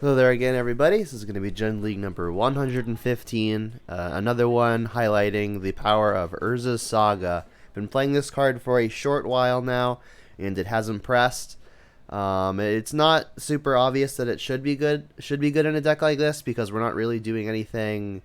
Hello there again, everybody. This is going to be Gen League number 115. Another one highlighting the power of Urza's Saga. Been playing this card for a short while now, and it has impressed. It's not super obvious that it should be good. Should be good in a deck like this because we're not really doing anything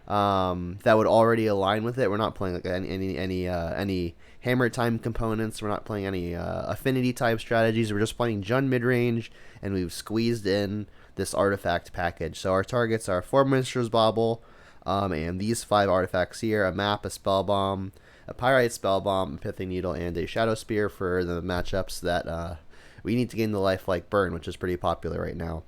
that would already align with it. We're not playing like any hammer time components. We're not playing any affinity type strategies. We're just playing Jund mid range, and we've squeezed in this artifact package. So our targets are 4 Minstrel's Bauble, and these 5 artifacts here: a map, a spell bomb, a pyrite spell bomb, a pithing needle, and a shadow spear for the matchups that we need to gain the lifelike burn, which is pretty popular right now.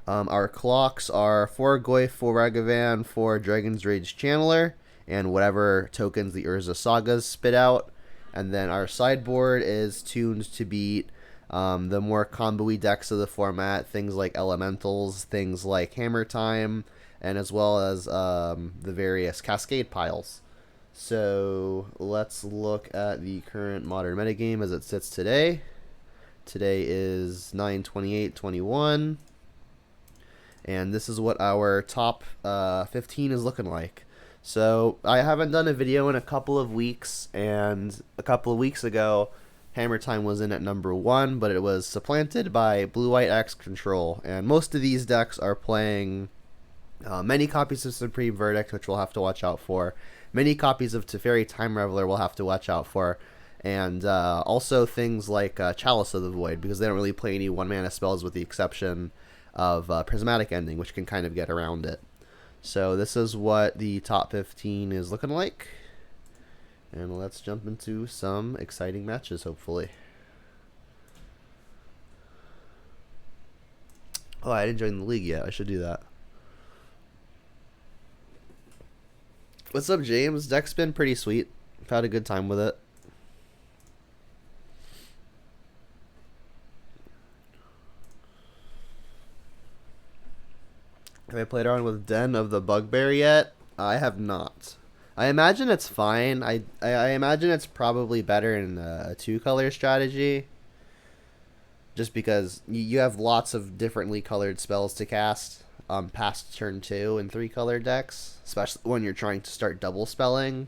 Our clocks are 4 Goyf, 4 Ragavan, 4 Dragon's Rage Channeler, and whatever tokens the Urza Sagas spit out. And then our sideboard is tuned to beat the more combo-y decks of the format, things like Elementals, things like Hammer Time, and as well as the various Cascade piles. So let's look at the current modern metagame as it sits today. Today is 9/28/21, and this is what our top 15 is looking like. So I haven't done a video in a couple of weeks, and a couple of weeks ago Hammer Time was in at number 1, but it was supplanted by Blue-White X Control, and most of these decks are playing many copies of Supreme Verdict, which we'll have to watch out for. Many copies of Teferi Time Reveler we'll have to watch out for, and also things like Chalice of the Void, because they don't really play any 1-mana spells with the exception of Prismatic Ending, which can kind of get around it. So this is what the top 15 is looking like. And let's jump into some exciting matches, hopefully. Oh, I didn't join the league yet. I should do that. What's up, James? Deck's been pretty sweet. I've had a good time with it. Have I played around with Den of the Bugbear yet? I have not. I imagine it's fine. I imagine it's probably better in a 2-color strategy. Just because you have lots of differently colored spells to cast past turn 2 in 3-color decks. Especially when you're trying to start double spelling.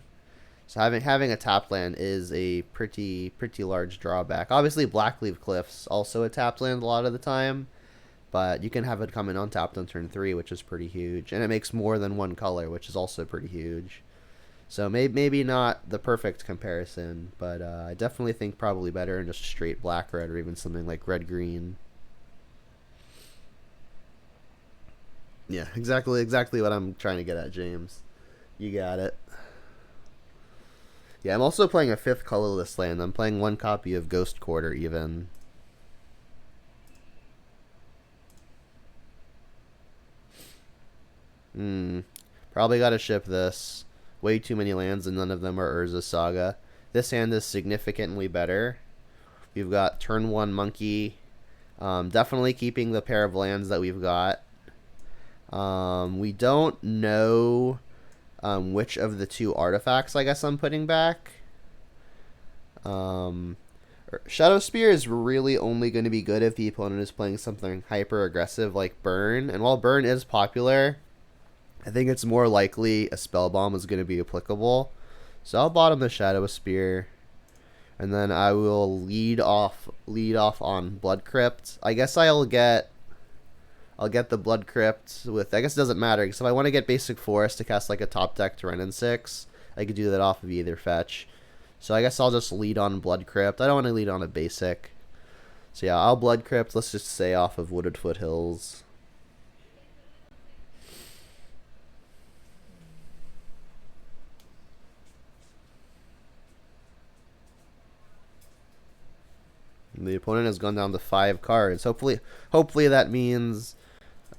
So having a tapped land is a pretty large drawback. Obviously Blackleaf Cliff's also a tapped land a lot of the time. But you can have it come in untapped on turn 3, which is pretty huge. And it makes more than 1 color, which is also pretty huge. So maybe not the perfect comparison, but I definitely think probably better in just straight black-red or even something like red-green. Yeah, exactly what I'm trying to get at, James. You got it. Yeah, I'm also playing a 5th colorless land. I'm playing 1 copy of Ghost Quarter even. Probably gotta ship this. Way too many lands and none of them are Urza Saga. This hand is significantly better. We've got turn 1 Monkey. Definitely keeping the pair of lands that we've got. We don't know which of the 2 artifacts I guess I'm putting back. Shadow Spear is really only going to be good if the opponent is playing something hyper aggressive like Burn. And while Burn is popular, I think it's more likely a Spell Bomb is going to be applicable. So I'll bottom the Shadow Spear. And then I will lead off on Blood Crypt. I guess I'll get the Blood Crypt with, I guess it doesn't matter, because if I want to get basic Forest to cast like a top deck Renin 6, I could do that off of either fetch. So I guess I'll just lead on Blood Crypt. I don't want to lead on a basic. So yeah, I'll Blood Crypt, let's just say off of Wooded Foothills. The opponent has gone down to 5 cards. Hopefully that means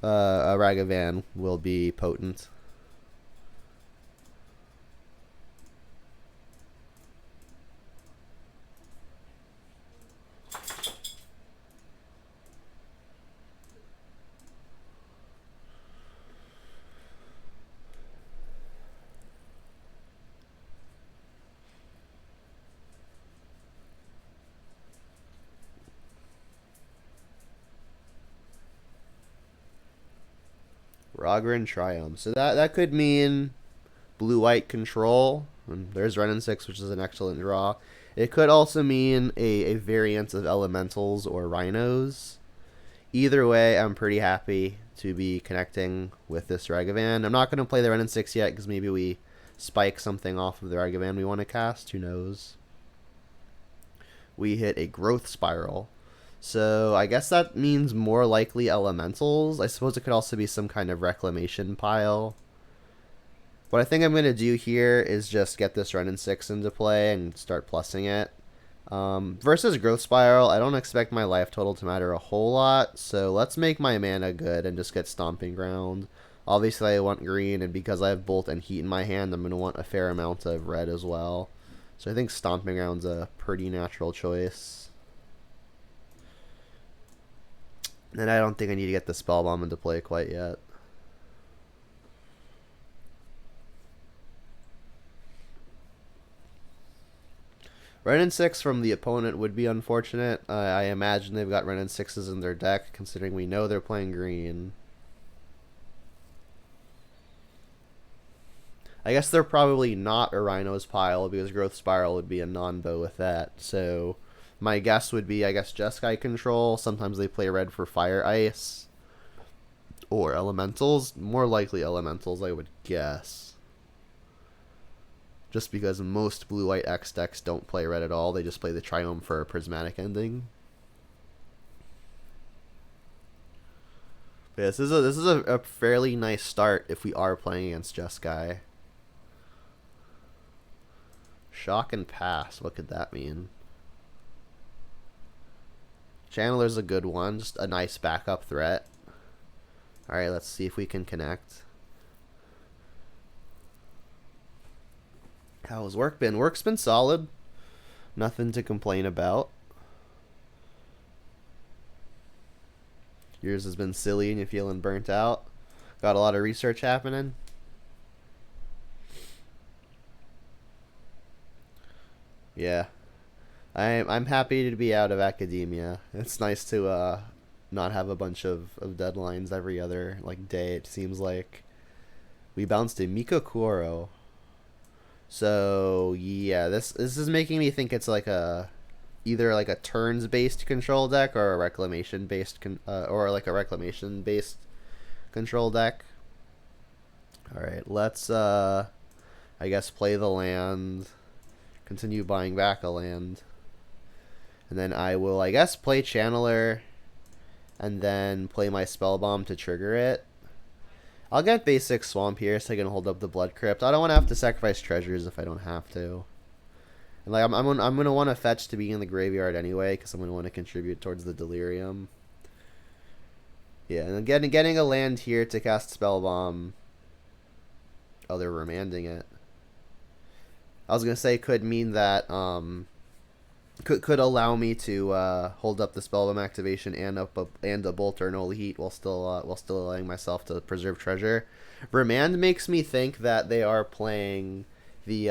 a Ragavan will be potent. Rogren Triumph. So that could mean blue-white control. And there's Renin 6, which is an excellent draw. It could also mean a variant of elementals or rhinos. Either way, I'm pretty happy to be connecting with this Ragavan. I'm not going to play the Renin 6 yet because maybe we spike something off of the Ragavan we want to cast. Who knows? We hit a growth spiral. So I guess that means more likely elementals. I suppose it could also be some kind of reclamation pile. What I think I'm going to do here is just get this Renin 6 into play and start plussing it. Versus Growth Spiral, I don't expect my life total to matter a whole lot, so let's make my mana good and just get Stomping Ground. Obviously I want green, and because I have Bolt and Heat in my hand, I'm going to want a fair amount of red as well. So I think Stomping Ground's a pretty natural choice. And I don't think I need to get the Spell Bomb into play quite yet. Renin 6 from the opponent would be unfortunate. I imagine they've got Renin 6s in their deck, considering we know they're playing green. I guess they're probably not a Rhino's pile, because Growth Spiral would be a non-bow with that. So my guess would be, I guess, Jeskai control. Sometimes they play red for Fire Ice. Or Elementals. More likely Elementals, I would guess. Just because most blue-white X decks don't play red at all. They just play the Triumph for a prismatic ending. But yeah, this is a fairly nice start if we are playing against Jeskai. Shock and Pass. What could that mean? Channeler's a good one. Just a nice backup threat. Alright, let's see if we can connect. How's work been? Work's been solid. Nothing to complain about. Yours has been silly and you're feeling burnt out. Got a lot of research happening. Yeah. I'm happy to be out of academia. It's nice to not have a bunch of deadlines every other day, it seems like. We bounced a Mikokuro. So yeah, this is making me think it's either a turns based control deck or a reclamation based control deck. All right, let's I guess play the land, continue buying back a land, and then I will play Channeler, and then play my Spell Bomb to trigger it. I'll get basic Swamp here so I can hold up the Blood Crypt. I don't want to have to sacrifice treasures if I don't have to. And I'm gonna want to fetch to be in the graveyard anyway, because I'm gonna want to contribute towards the Delirium. Yeah, and then getting a land here to cast Spell Bomb. Oh, they're remanding it. I was gonna say could mean that could allow me to hold up the Spell Bomb activation and a Bolt or an Holy Heat while still allowing myself to preserve treasure. Remand makes me think that they are playing the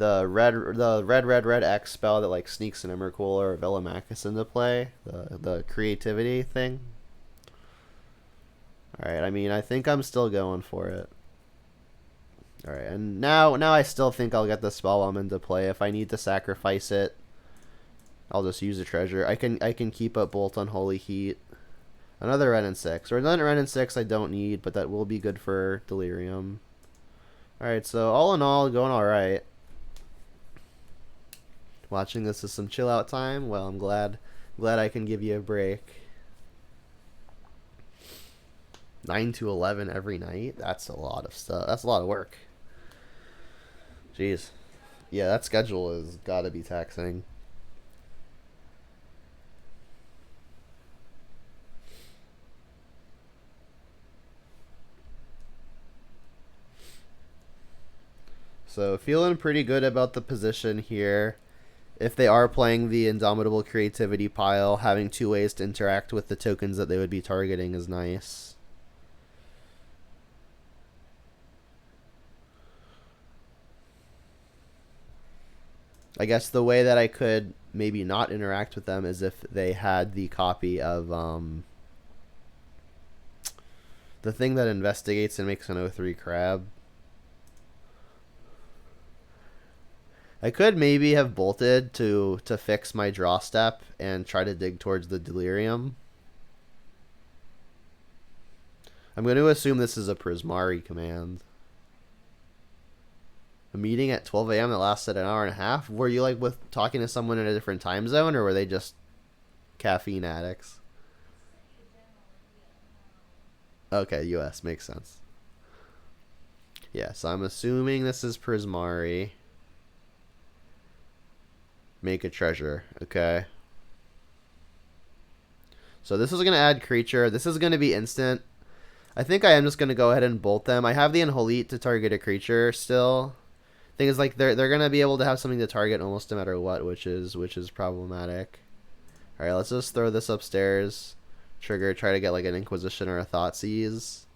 red X spell that sneaks an Emrakul or Velomachus into play, the creativity thing. All right, I mean, I think I'm still going for it. All right, and now I still think I'll get the Spell Bomb into play. If I need to sacrifice it, I'll just use a treasure. I can keep up Bolt on Holy Heat. Another Renin 6. Or another Renin 6 I don't need, but that will be good for Delirium. Alright, so all in all, going alright. Watching this is some chill out time. Well, I'm glad I can give you a break. 9 to 11 every night? That's a lot of stuff. That's a lot of work. Jeez. Yeah, that schedule has got to be taxing. So feeling pretty good about the position here. If they are playing the Indomitable Creativity pile, having two ways to interact with the tokens that they would be targeting is nice. I guess the way that I could maybe not interact with them is if they had the copy of The thing that investigates and makes an 0-3 crab. I could maybe have bolted to fix my draw step and try to dig towards the delirium. I'm going to assume this is a Prismari command. A meeting at 12 a.m. that lasted an hour and a half? Were you like with talking to someone in a different time zone, or were they just caffeine addicts? Okay, US makes sense. Yeah, so I'm assuming this is Prismari. Make a treasure. Okay. So this is going to add creature. This is going to be instant. I think I am just going to go ahead and bolt them. I have the Inholite to target a creature still. Thing is, like, they're going to be able to have something to target almost no matter what, which is problematic. All right, let's just throw this upstairs. Trigger, try to get like an Inquisition or a Thoughtseize.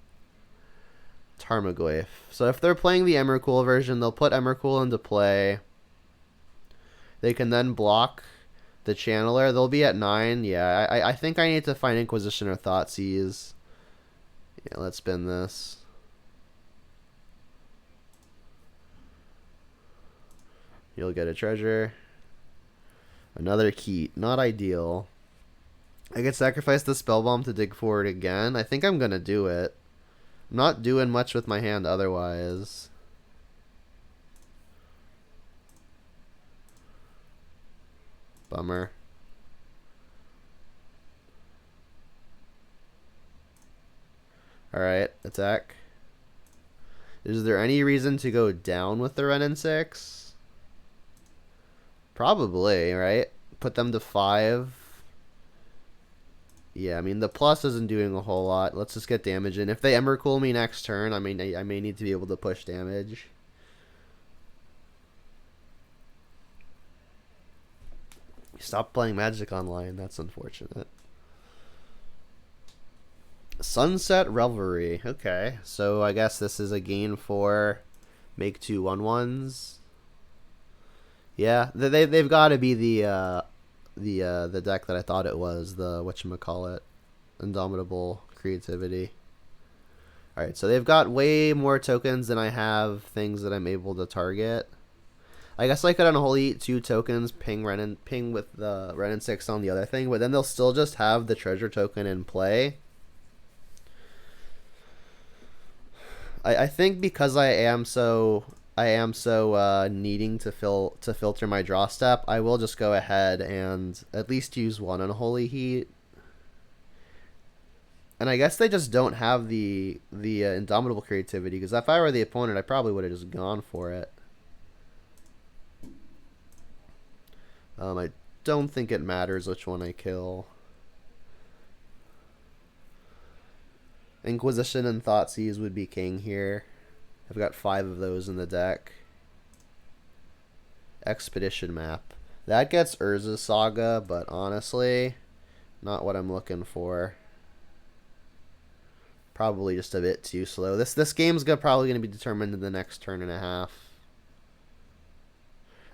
Tarmogoyf. So if they're playing the Emrakul version, they'll put Emrakul into play. They can then block the Channeler. They'll be at 9. Yeah, I think I need to find Inquisition or Thoughtseize. Yeah, let's spin this. You'll get a treasure. Another Keat. Not ideal. I could sacrifice the Spellbomb to dig forward again. I think I'm going to do it. I'm not doing much with my hand otherwise. Bummer. Alright, attack. Is there any reason to go down with the Renin 6? Probably, right? Put them to 5. Yeah, I mean, the plus isn't doing a whole lot. Let's just get damage in. If they Emrakul me next turn, I may need to be able to push damage. Stop playing Magic Online. That's unfortunate. Sunset Revelry. Okay, so I guess this is a gain for make 2 1/1s. Yeah, they've got to be the deck that I thought it was, the whatchamacallit, Indomitable Creativity. Alright, so they've got way more tokens than I have things that I'm able to target. I guess I could unholy 2 tokens, ping with the Renin 6 on the other thing, but then they'll still just have the treasure token in play. I think because I am so needing to filter my draw step, I will just go ahead and at least use 1 Unholy Heat. And I guess they just don't have the Indomitable Creativity, because if I were the opponent, I probably would have just gone for it. I don't think it matters which one I kill. Inquisition and Thoughtseize would be king here. I've got 5 of those in the deck. Expedition map. That gets Urza's Saga, but honestly, not what I'm looking for. Probably just a bit too slow. This game's probably going to be determined in the next turn and a half.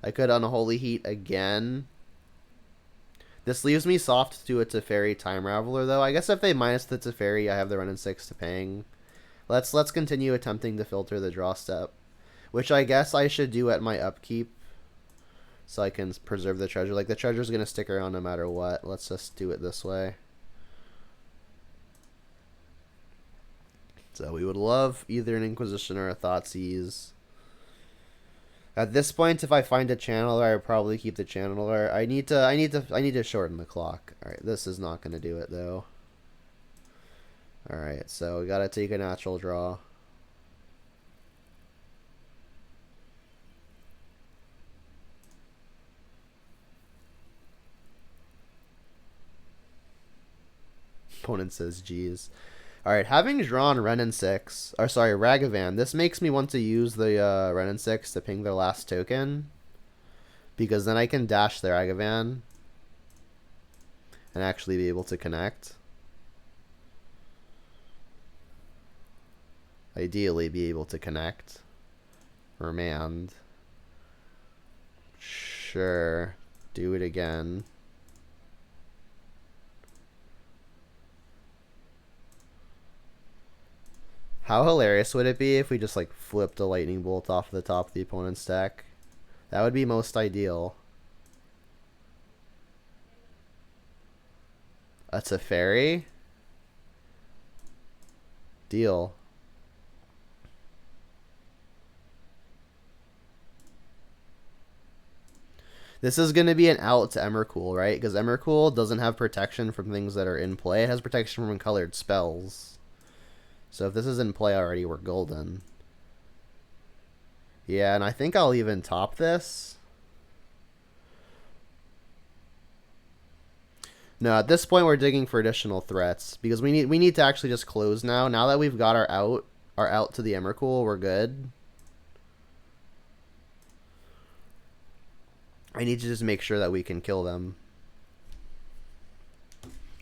I could Unholy Heat again. This leaves me soft to a Teferi Time Raveler, though. I guess if they minus the Teferi, I have the Renin 6 to ping. Let's continue attempting to filter the draw step, which I guess I should do at my upkeep, so I can preserve the treasure. Like, the treasure's gonna stick around no matter what. Let's just do it this way. So we would love either an Inquisition or a Thoughtseize. At this point, if I find a Channeler, I would probably keep the Channeler. I need to shorten the clock. All right, this is not gonna do it though. All right, so we gotta take a natural draw. Opponent says, "Geez." All right, having drawn Renin 6, or sorry, Ragavan, this makes me want to use the Renin 6 to ping their last token, because then I can dash their Ragavan and actually be able to connect. Ideally, be able to connect. Remand. Sure. Do it again. How hilarious would it be if we just like flipped a lightning bolt off the top of the opponent's deck? That would be most ideal. That's a fairy? Deal. This is going to be an out to Emrakul, right? Because Emrakul doesn't have protection from things that are in play. It has protection from colored spells. So if this is in play already, we're golden. Yeah, and I think I'll even top this. No, at this point we're digging for additional threats because we need to actually just close now. Now that we've got our out to the Emrakul, we're good. I need to just make sure that we can kill them.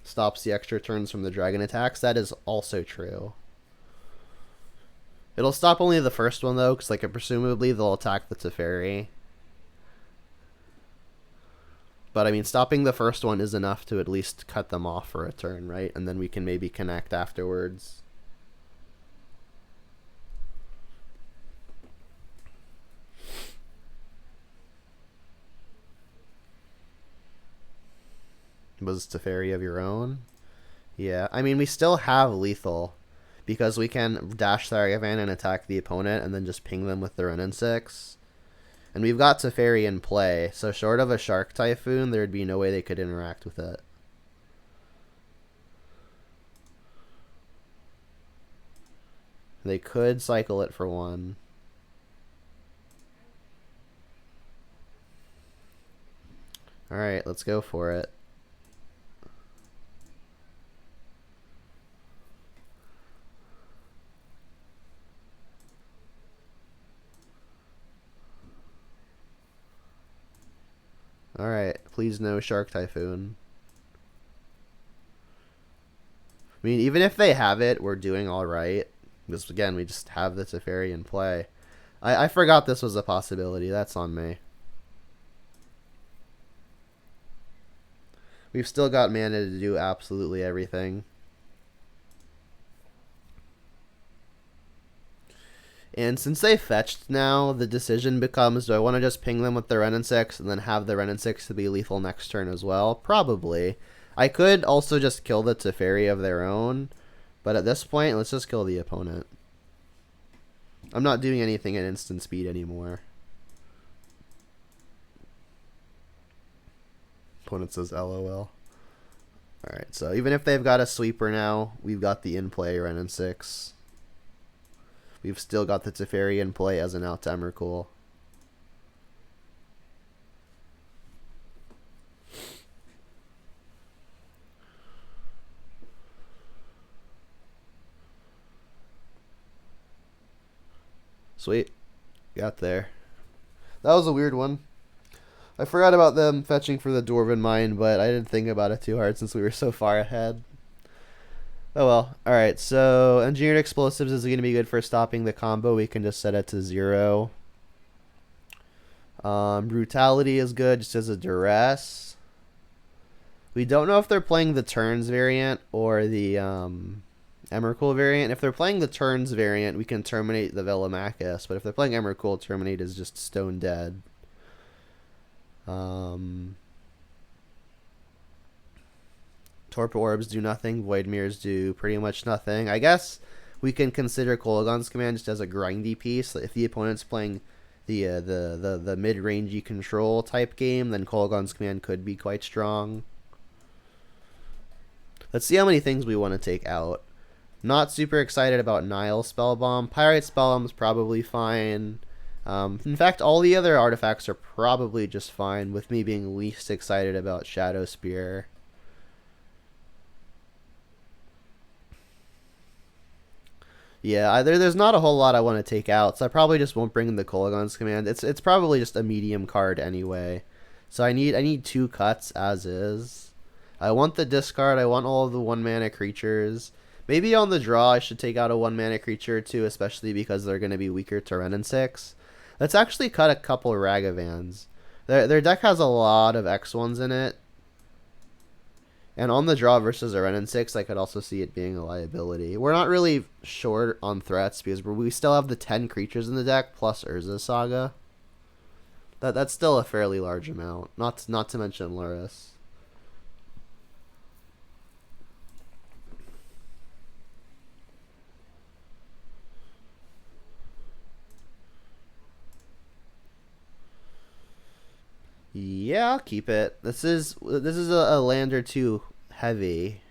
Stops the extra turns from the dragon attacks. That is also true. It'll stop only the first one though, because like presumably they'll attack the Teferi. But I mean, stopping the first one is enough to at least cut them off for a turn, right? And then we can maybe connect afterwards. Was Teferi of your own? Yeah, I mean, we still have lethal because we can dash Saravan and attack the opponent and then just ping them with the Renin 6. And we've got Teferi in play, so short of a Shark Typhoon, there'd be no way they could interact with it. They could cycle it for 1. Alright, let's go for it. Alright, please no Shark Typhoon. I mean, even if they have it, we're doing alright. Because, again, we just have the Teferi in play. I forgot this was a possibility. That's on me. We've still got mana to do absolutely everything. And since they fetched now, the decision becomes, do I want to just ping them with the Renin 6 and then have the Renin 6 to be lethal next turn as well? Probably. I could also just kill the Teferi of their own, but at this point, let's just kill the opponent. I'm not doing anything at instant speed anymore. Opponent says LOL. Alright, so even if they've got a sweeper now, we've got the in-play Renin 6. We've still got the Teferi in play as an out to Emrakul. Sweet. Got there. That was a weird one. I forgot about them fetching for the Dwarven Mine, but I didn't think about it too hard since we were so far ahead. Oh well. Alright, so Engineered Explosives is going to be good for stopping the combo. We can just set it to 0. Brutality is good just as a duress. We don't know if they're playing the turns variant or the Emrakul variant. If they're playing the turns variant, we can terminate the Velomachus, but if they're playing Emrakul, terminate is just stone dead. Torpor Orbs do nothing. Void Mirrors do pretty much nothing. I guess we can consider Kolaghan's Command just as a grindy piece. If the opponent's playing the mid-rangey control type game, then Kolaghan's Command could be quite strong. Let's see how many things we want to take out. Not super excited about Nile Spellbomb. Pyrite Spellbomb's probably fine. In fact, all the other artifacts are probably just fine, with me being least excited about Shadow Spear. Yeah, there's not a whole lot I want to take out, so I probably just won't bring in the Kolaghan's Command. It's probably just a medium card anyway. So I need 2 cuts as is. I want the discard, I want all of the 1-mana creatures. Maybe on the draw I should take out a 1-mana creature or 2, especially because they're going to be weaker to Renin 6. Let's actually cut a couple Ragavans. Their deck has a lot of X1s in it. And on the draw versus a Renin 6, I could also see it being a liability. We're not really short on threats because we still have the 10 creatures in the deck plus Urza Saga. That's still a fairly large amount. Not to mention Luris. Yeah, I'll keep it. This is a land or two heavy,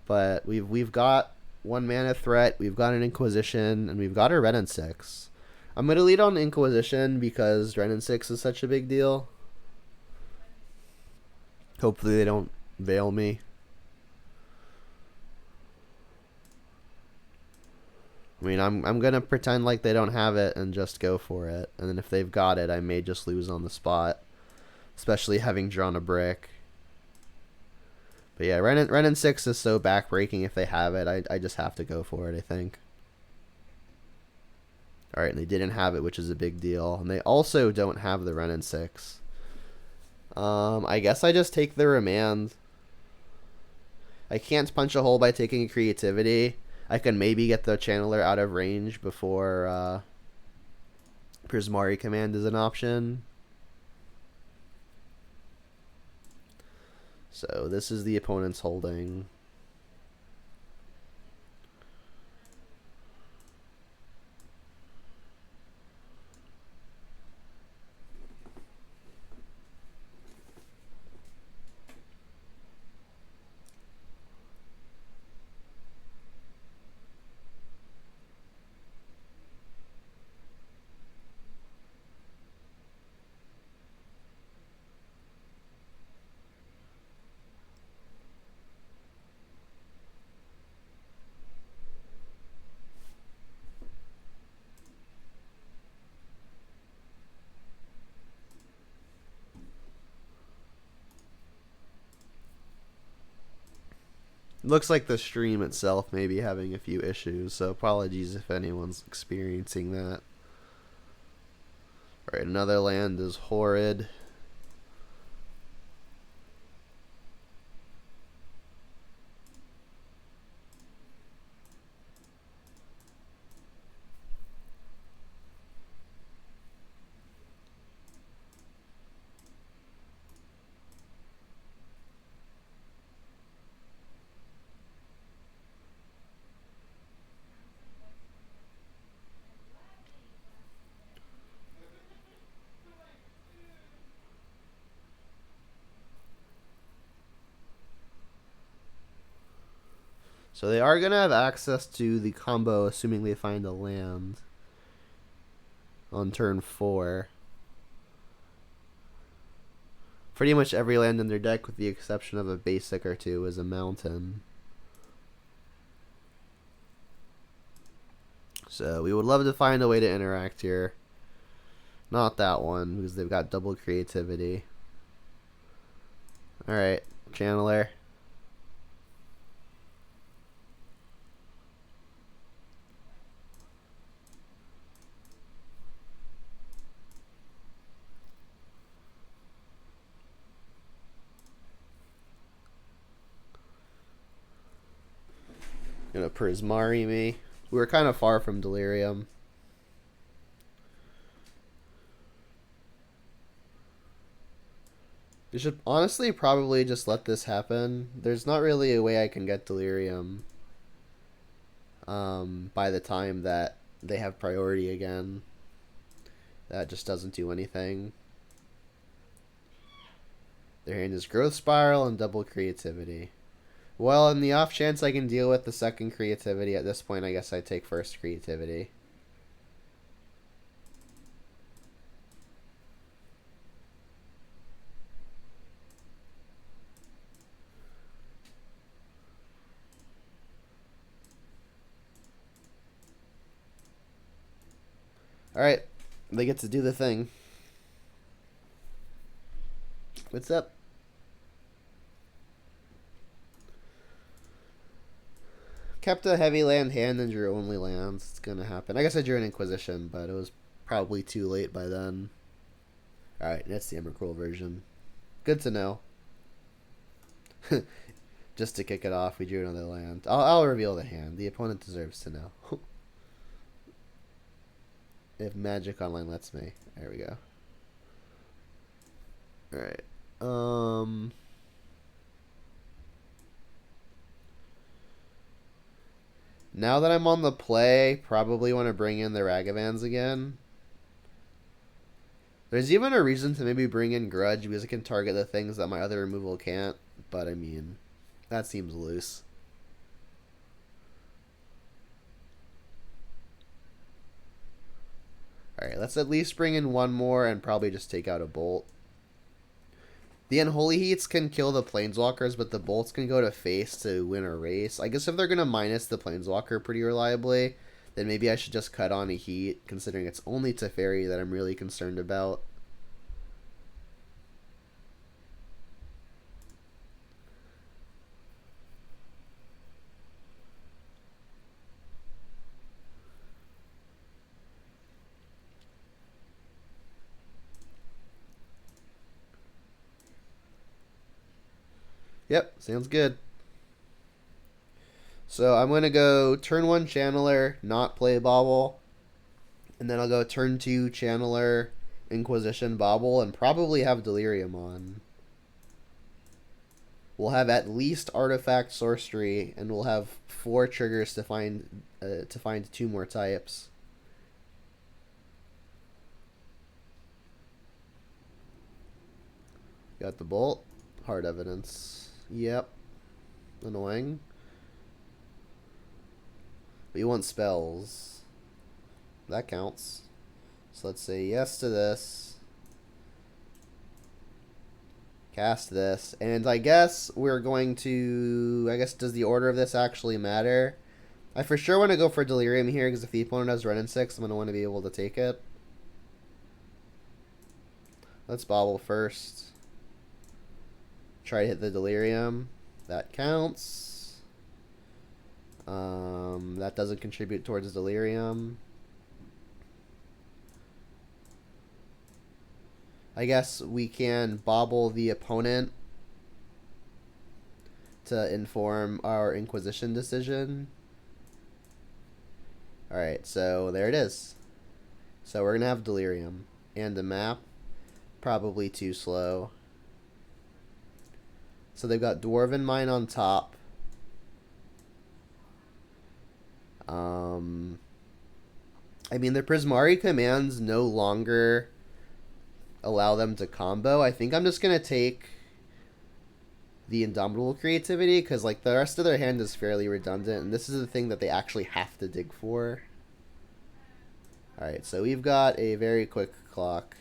but we've got 1 mana threat, we've got an Inquisition, and we've got a Ren and 6. I'm gonna lead on Inquisition because Ren and 6 is such a big deal. Hopefully they don't veil me. I mean, I'm gonna pretend like they don't have it and just go for it, and then if they've got it, I may just lose on the spot. Especially having drawn a brick. But yeah, Ren and 6 is so backbreaking if they have it. I just have to go for it, I think. Alright, and they didn't have it, which is a big deal. And they also don't have the Ren and 6. I guess I just take the remand. I can't punch a hole by taking a creativity. I can maybe get the Channeler out of range before Prismari Command is an option. So this is the opponent's holding. Looks like the stream itself may be having a few issues, so apologies if anyone's experiencing that. Alright, another land is Horrid. So they are going to have access to the combo, assuming they find a land on turn 4. Pretty much every land in their deck, with the exception of a basic or two, is a mountain. So we would love to find a way to interact here. Not that one, because they've got double creativity. Alright, Channeler. Gonna Prismari me. We were kind of far from Delirium. You should honestly probably just let this happen. There's not really a way I can get Delirium by the time that they have priority again. That just doesn't do anything. Their hand is Growth Spiral and double creativity. Well, in the off chance I can deal with the second creativity, at this point I guess I take first creativity. Alright, they get to do the thing. What's up? Kept a heavy land hand and drew only lands. It's gonna happen. I guess I drew an Inquisition, but it was probably too late by then. Alright, that's the Emrakul version. Good to know. Just to kick it off, we drew another land. I'll reveal the hand. The opponent deserves to know. If Magic Online lets me. There we go. Alright. Now that I'm on the play, probably want to bring in the Ragavans again. There's even a reason to maybe bring in Grudge because it can target the things that my other removal can't. But I mean, that seems loose. Alright, let's at least bring in one more and probably just take out a Bolt. The Unholy Heats can kill the Planeswalkers, but the Bolts can go to face to win a race. I guess if they're going to minus the Planeswalker pretty reliably, then maybe I should just cut on a Heat, considering it's only Teferi that I'm really concerned about. Yep, sounds good. So I'm going to go turn 1 Channeler, not play Bobble. And then I'll go turn 2 Channeler, Inquisition, Bobble, and probably have Delirium on. We'll have at least Artifact, Sorcery, and we'll have 4 triggers to find 2 more types. Got the Bolt. Hard Evidence. Yep. Annoying. But you want spells. That counts. So let's say yes to this. Cast this. And I guess we're going to... I guess, does the order of this actually matter? I for sure want to go for Delirium here, because if the opponent has Run in 6, I'm going to want to be able to take it. Let's Bobble first. Try to hit the Delirium. That counts. That doesn't contribute towards Delirium. I guess we can Bobble the opponent to inform our Inquisition decision. Alright, so there it is. So we're going to have Delirium. And a map. Probably too slow. So they've got Dwarven Mine on top. I mean, their Prismari commands no longer allow them to combo. I think I'm just going to take the Indomitable Creativity, because like the rest of their hand is fairly redundant, and this is the thing that they actually have to dig for. Alright, so we've got a very quick clock.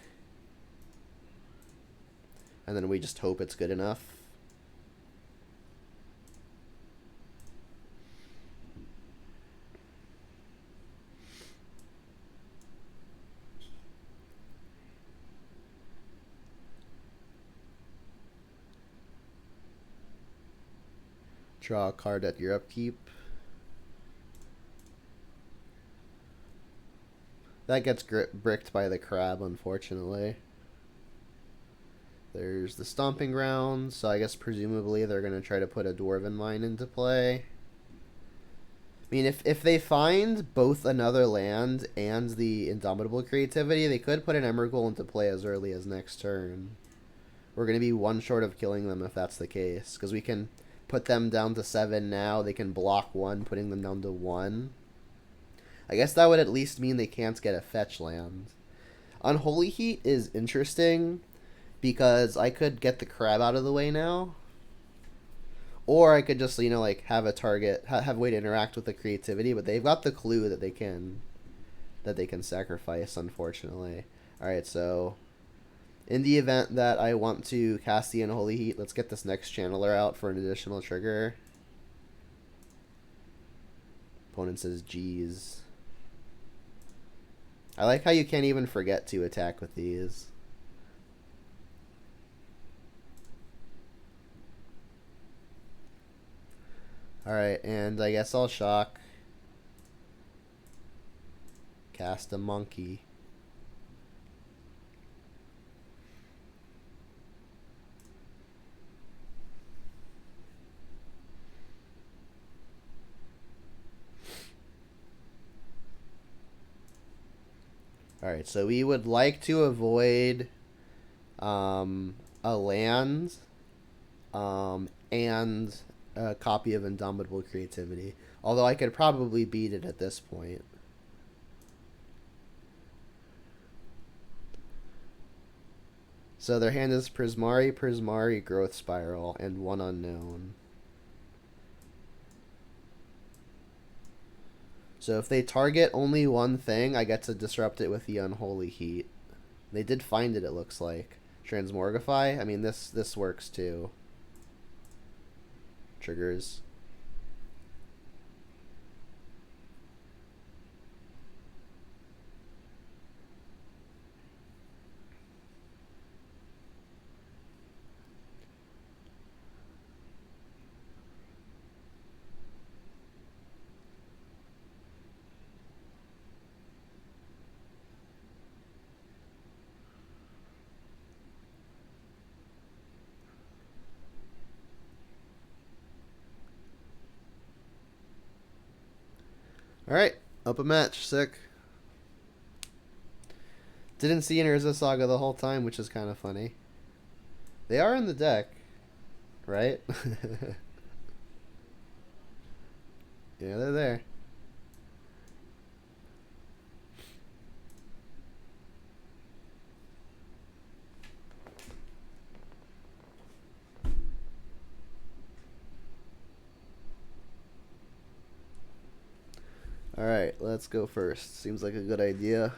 And then we just hope it's good enough. Draw a card at your upkeep. That gets bricked by the crab, unfortunately. There's the Stomping Ground, so I guess presumably they're going to try to put a Dwarven Mine into play. I mean, if they find both another land and the Indomitable Creativity, they could put an Emrakul into play as early as next turn. We're going to be one short of killing them if that's the case, because we can put them down to 7 now. They can block 1, putting them down to 1. I guess that would at least mean they can't get a fetch land. Unholy Heat is interesting because I could get the crab out of the way now. Or I could just, you know, like have a target, have a way to interact with the creativity, but they've got the clue that they can sacrifice, unfortunately. Alright, so in the event that I want to cast the Unholy Heat, let's get this next Channeler out for an additional trigger. Opponent says, geez. I like how you can't even forget to attack with these. Alright, and I guess I'll shock. Cast a monkey. Alright, so we would like to avoid a land and a copy of Indomitable Creativity. Although I could probably beat it at this point. So their hand is Prismari, Prismari, Growth Spiral, and one unknown. So if they target only one thing, I get to disrupt it with the Unholy Heat. They did find it, it looks like. Transmorgify? I mean, this works too. Triggers. Alright, open match, sick. Didn't see an Urza Saga the whole time, which is kind of funny. They are in the deck, right? Yeah, they're there. Alright, let's go first. Seems like a good idea.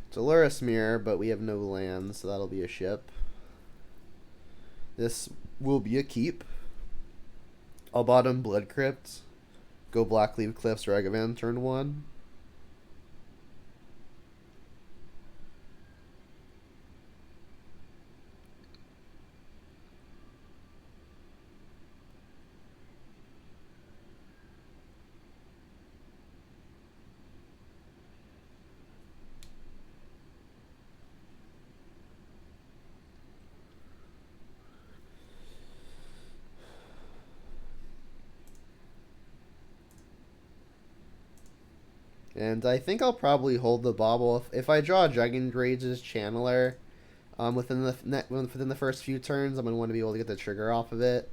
It's a Luris Mirror, but we have no land, so that'll be a ship. This will be a keep. I'll bottom Blood Crypt. Go Blackleaf Cliffs Ragavan turn 1. And I think I'll probably hold the bauble. If I draw Dragon Rage's Channeler within the first few turns, I'm going to want to be able to get the trigger off of it.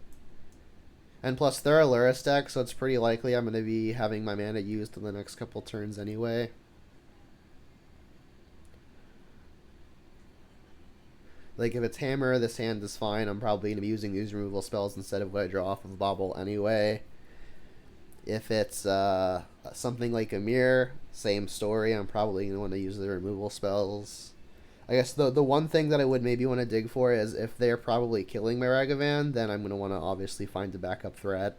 And plus, they're a Luris deck, so it's pretty likely I'm going to be having my mana used in the next couple turns anyway. Like, if it's Hammer, this hand is fine. I'm probably going to be using these removal spells instead of what I draw off of Bauble anyway. If it's something like a Mirror, same story. I'm probably going to want to use the removal spells. I guess the one thing that I would maybe want to dig for is if they're probably killing my Ragavan, then I'm going to want to obviously find a backup threat.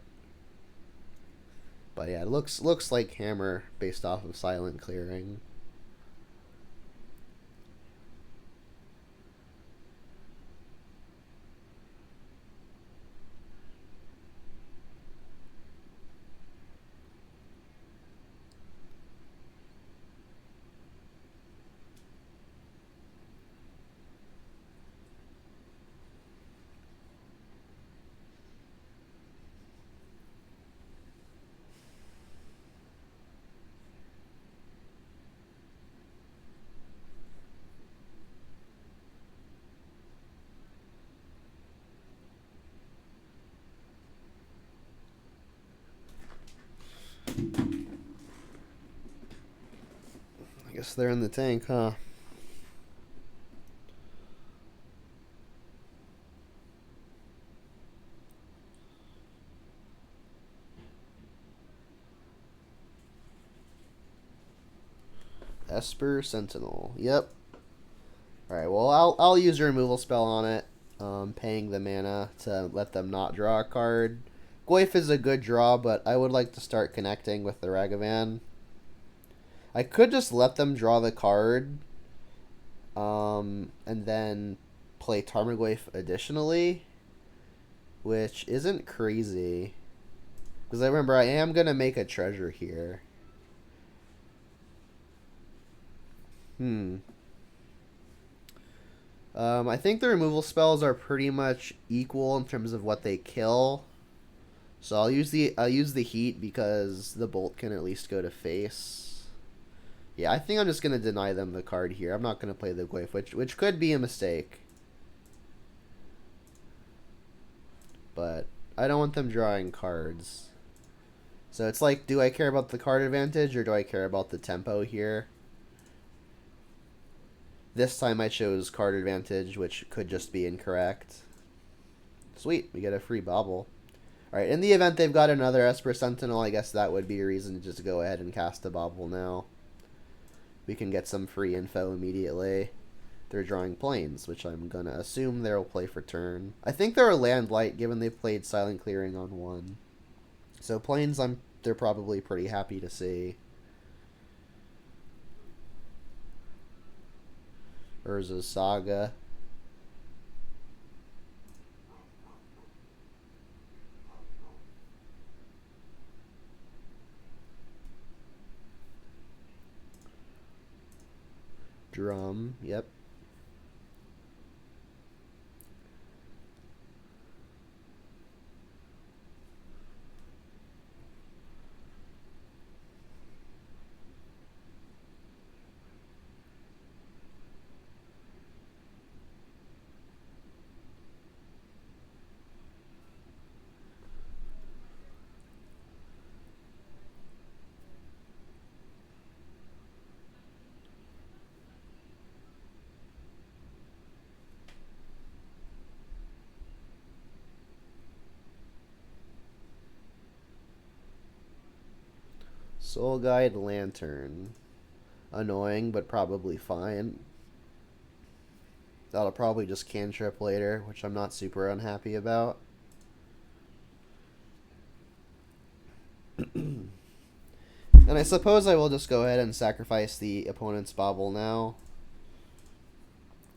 But yeah, it looks like Hammer based off of Silent Clearing. I guess they're in the tank, huh? Esper Sentinel. Yep. Alright, well, I'll use a removal spell on it. Paying the mana to let them not draw a card. Goyf is a good draw, but I would like to start connecting with the Ragavan. I could just let them draw the card. And then play Tarmogoyf additionally. Which isn't crazy. Because I remember I am going to make a treasure here. I think the removal spells are pretty much equal in terms of what they kill. So I'll use the heat because the bolt can at least go to face. Yeah, I think I'm just gonna deny them the card here. I'm not gonna play the Gwaif, which could be a mistake. But I don't want them drawing cards. So it's like, do I care about the card advantage or do I care about the tempo here? This time I chose card advantage, which could just be incorrect. Sweet, we get a free bobble. Alright, in the event they've got another Esper Sentinel, I guess that would be a reason to just go ahead and cast a bobble now. We can get some free info immediately. They're drawing planes, which I'm going to assume they'll play for turn. I think they're a land light, given they played Silent Clearing on 1. So planes, they're probably pretty happy to see. Urza's Saga. Drum, yep. Soul Guide Lantern. Annoying, but probably fine. That'll probably just cantrip later, which I'm not super unhappy about. And I suppose I will just go ahead and sacrifice the opponent's bobble now.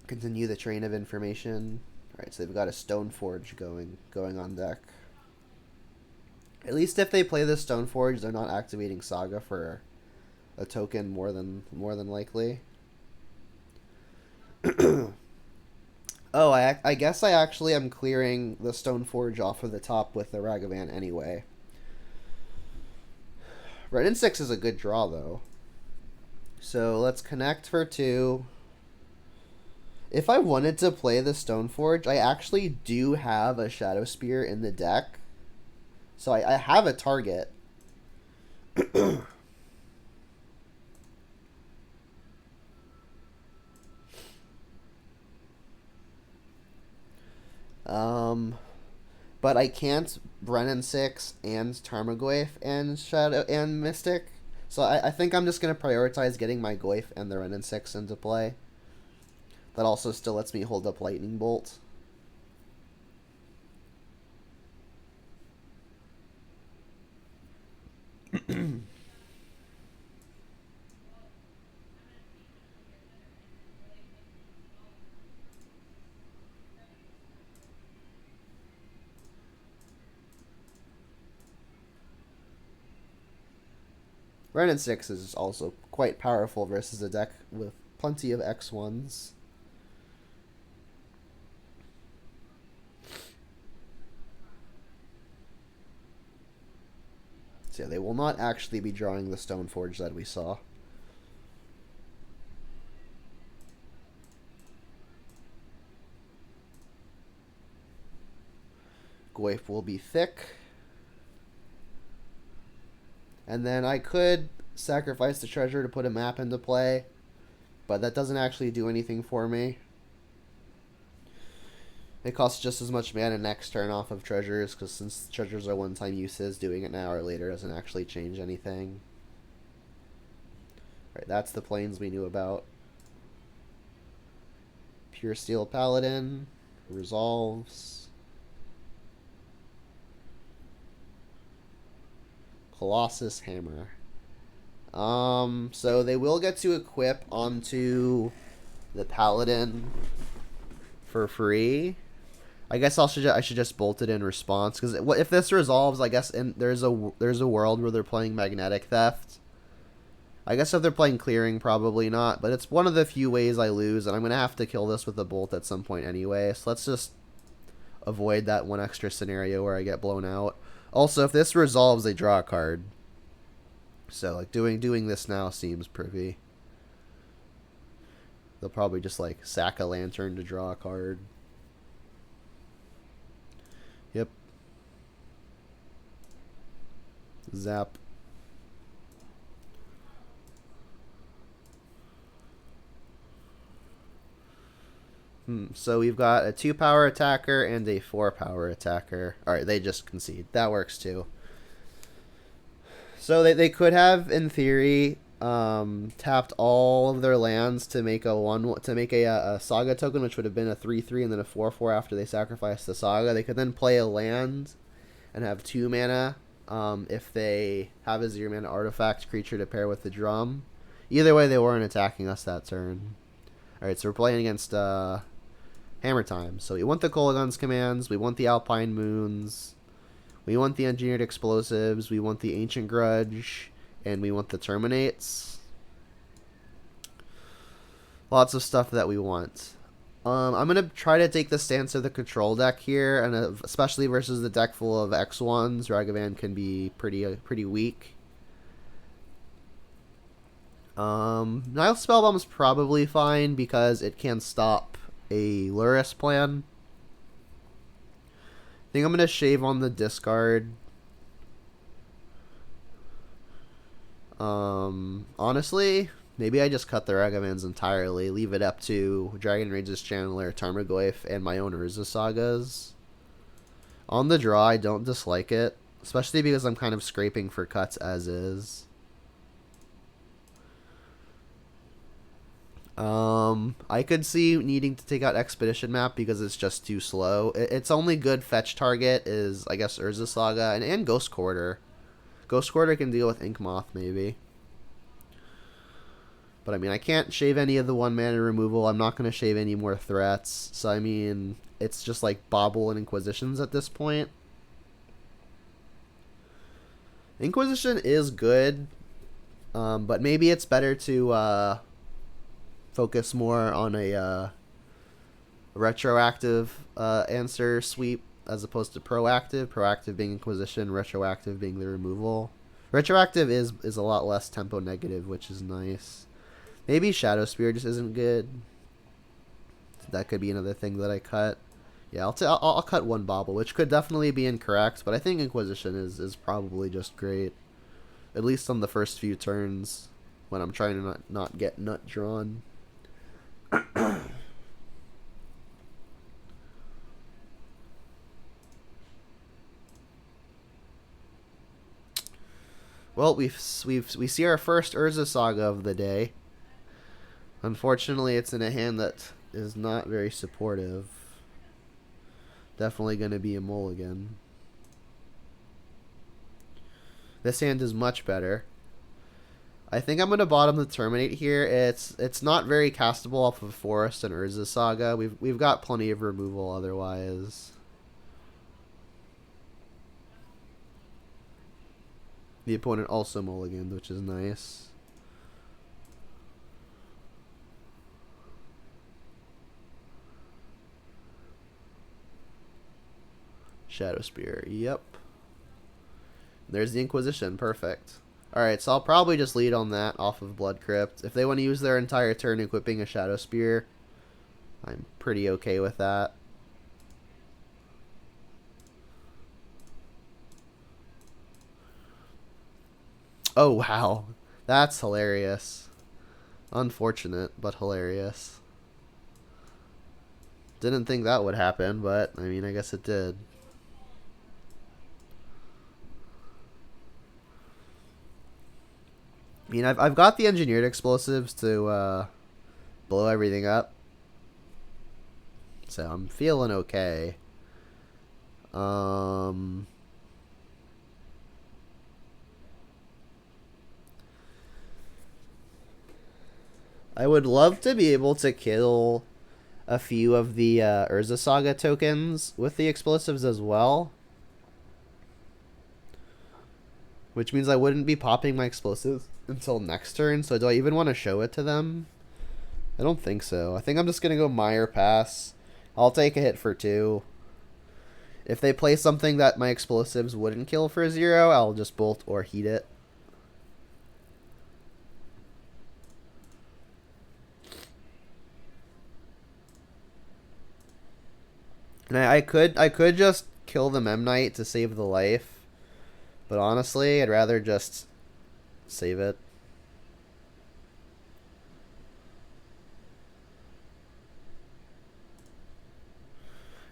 Continue the train of information. Alright, so they've got a Stoneforge going on deck. At least if they play the Stoneforge, they're not activating Saga for a token more than likely. Oh, I guess I actually am clearing the Stoneforge off of the top with the Ragavan anyway. Red and 6 is a good draw, though. So let's connect for 2. If I wanted to play the Stoneforge, I actually do have a Shadow Spear in the deck. So I have a target. But I can't Brennan 6 and Tarmogoyf and Shadow and Mystic. So I think I'm just gonna prioritize getting my Goyf and the Renin 6 into play. That also still lets me hold up Lightning Bolt. Renin 6 is also quite powerful versus a deck with plenty of X1s. So yeah, they will not actually be drawing the Stoneforge that we saw. Goyf will be thick. And then I could sacrifice the treasure to put a map into play, but that doesn't actually do anything for me. It costs just as much mana next turn off of treasures, because since treasures are one-time uses, doing it now or later doesn't actually change anything. Alright, that's the planes we knew about. Pure Steel Paladin resolves. Colossus Hammer. So they will get to equip onto the Paladin for free. I guess I should just bolt it in response, because if this resolves, I guess there's a world where they're playing Magnetic Theft. I guess if they're playing Clearing, probably not, but it's one of the few ways I lose, and I'm gonna have to kill this with a bolt at some point anyway. So let's just avoid that one extra scenario where I get blown out. Also, if this resolves, they draw a card. So, like, doing this now seems privy. They'll probably just, like, sack a Lantern to draw a card. Yep. Zap. So we've got a 2-power attacker and a 4-power attacker. Alright, they just concede. That works too. So they could have, in theory, tapped all of their lands to make a Saga token, which would have been a 3/3 and then a 4/4 after they sacrificed the Saga. They could then play a land and have 2 mana if they have a 0 mana artifact creature to pair with the drum. Either way, they weren't attacking us that turn. Alright, so we're playing against Hammer Time. So we want the Kolaghan's commands, we want the Alpine Moons, we want the Engineered Explosives, we want the Ancient Grudge, and we want the Terminates. Lots of stuff that we want. I'm going to try to take the stance of the control deck here, and especially versus the deck full of X1s, Ragavan can be pretty weak. Nile Spellbomb is probably fine because it can stop a Luris plan. I think I'm going to shave on the discard. Honestly, maybe I just cut the Ragavans entirely, leave it up to Dragon Rage's Channeler, Tarmogoyf, and my own Urza Sagas. On the draw, I don't dislike it, especially because I'm kind of scraping for cuts as is. I could see needing to take out Expedition Map because it's just too slow. Its only good fetch target is, I guess, Urza Saga and Ghost Quarter. Ghost Quarter can deal with Ink Moth, maybe. But, I mean, I can't shave any of the 1-mana removal. I'm not going to shave any more threats. So, I mean, it's just like Bobble and Inquisitions at this point. Inquisition is good, but maybe it's better to focus more on a retroactive answer sweep as opposed to proactive. Proactive being Inquisition, retroactive being the removal. Retroactive is a lot less tempo negative, which is nice. Maybe Shadow Spear just isn't good. That could be another thing that I cut. Yeah, I'll cut 1 Bobble, which could definitely be incorrect, but I think Inquisition is probably just great. At least on the first few turns when I'm trying to not get nut drawn. Well, we see our first Urza Saga of the day. Unfortunately, it's in a hand that is not very supportive. Definitely going to be a mulligan. This hand is much better. I think I'm going to bottom the Terminate here. It's not very castable off of Forest and Urza Saga. We've got plenty of removal otherwise. The opponent also mulliganed, which is nice. Shadow Spear, yep. There's the Inquisition, perfect. Alright, so I'll probably just lead on that off of Blood Crypt. If they want to use their entire turn equipping a Shadow Spear, I'm pretty okay with that. Oh, wow. That's hilarious. Unfortunate, but hilarious. Didn't think that would happen, but, I mean, I guess it did. I mean, I've got the Engineered Explosives to blow everything up. So, I'm feeling okay. I would love to be able to kill a few of the Urza Saga tokens with the explosives as well. Which means I wouldn't be popping my explosives until next turn. So do I even want to show it to them? I don't think so. I think I'm just going to go Mire Pass. I'll take a hit for 2. If they play something that my explosives wouldn't kill for 0, I'll just bolt or heat it. And I could just kill the Mem Knight to save the life, but honestly, I'd rather just save it.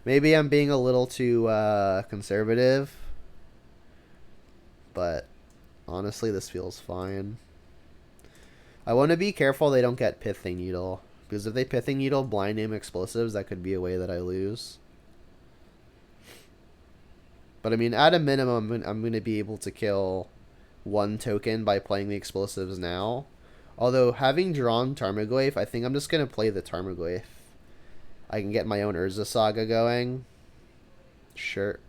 Maybe I'm being a little too conservative, but honestly, this feels fine. I want to be careful they don't get Pithing Needle, because if they Pithing Needle blind name explosives, that could be a way that I lose. But I mean, at a minimum, I'm going to be able to kill 1 token by playing the explosives now. Although, having drawn Tarmogoyf, I think I'm just going to play the Tarmogoyf. I can get my own Urza Saga going. Sure.